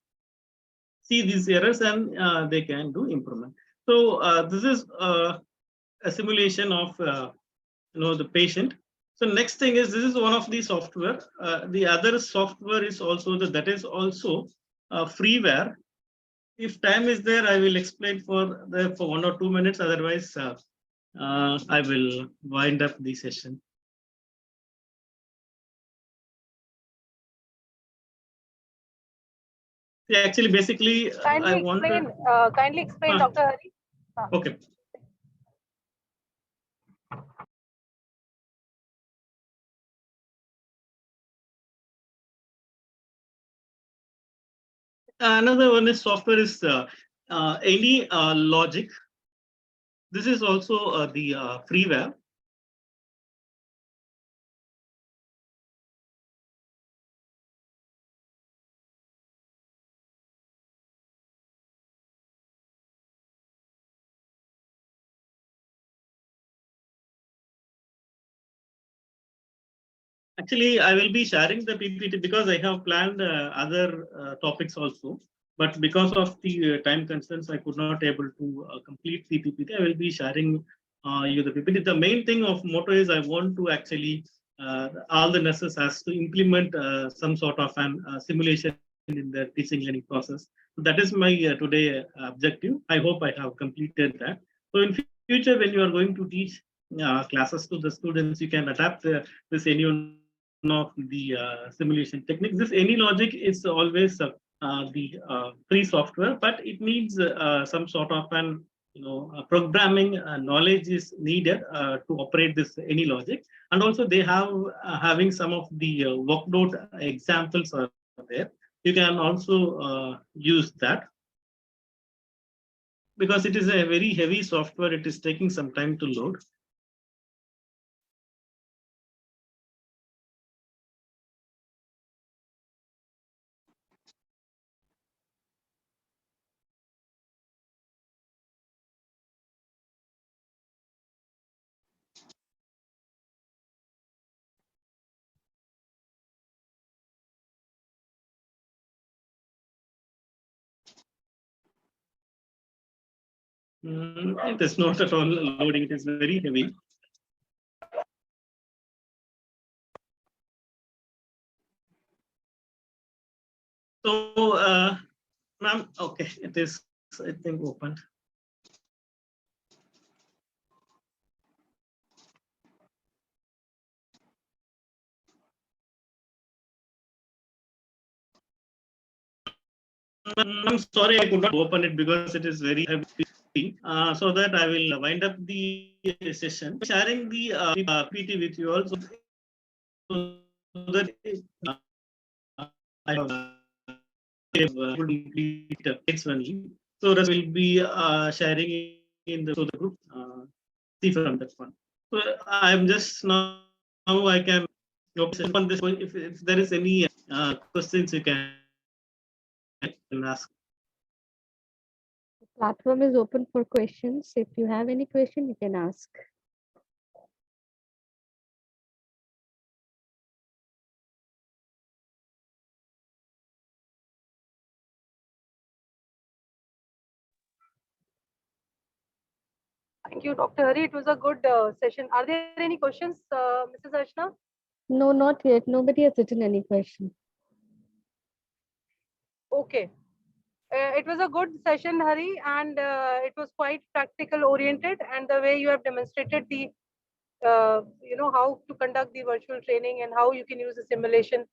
see these errors and they can do improvement. So this is a simulation of the patient. So next thing is this is one of the software. The other software is also that is also freeware. If time is there, I will explain for 1 or 2 minutes. Otherwise, I will wind up the session. See, actually, basically, I wanted. Kindly explain, Dr. Hari. Okay. Another one is software is any logic. This is also the freeware. Actually, I will be sharing the PPT because I have planned other topics also. But because of the time constraints, I could not able to complete the PPT. I will be sharing you the PPT. The main thing of motto is I want to actually all the nurses has to implement some sort of an simulation in their teaching learning process. So that is my today objective. I hope I have completed that. So in future, when you are going to teach classes to the students, you can adapt this any one of the simulation techniques. This any logic is always the free software, but it needs some sort of an programming knowledge is needed to operate this any logic, and also they have having some of the worked out examples are there. You can also use that because it is a very heavy software. It is taking some time to load. It is not at all loading. It is very heavy. So, ma'am, okay, it is, I think, opened. I'm sorry, I could not open it because it is very heavy. So that I will wind up the session, sharing the PT with you also, so that I have complete text only. So that will be sharing in the group. See from that one. So I'm just now I can open this. If there is any questions, you can ask. Platform is open for questions. If you have any question, you can ask. Thank you, Dr. Hari. It was a good session. Are there any questions, Mrs. Archana? No, not yet. Nobody has written any question. Okay. It was a good session, Hari, and it was quite practical oriented. And the way you have demonstrated the, how to conduct the virtual training and how you can use the simulation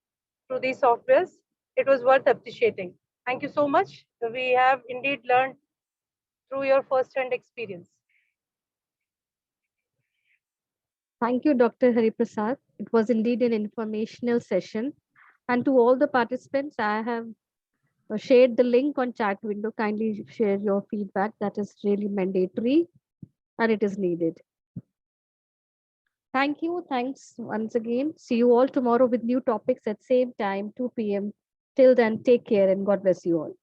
through these softwares, it was worth appreciating. Thank you so much. We have indeed learned through your first-hand experience. Thank you, Dr. Hari Prasad. It was indeed an informational session. And to all the participants, I have shared the link on chat window. Kindly share your feedback. That is really mandatory and it is needed. Thank you. Thanks once again. See you all tomorrow with new topics at same time, 2 p.m. Till then, take care and God bless you all.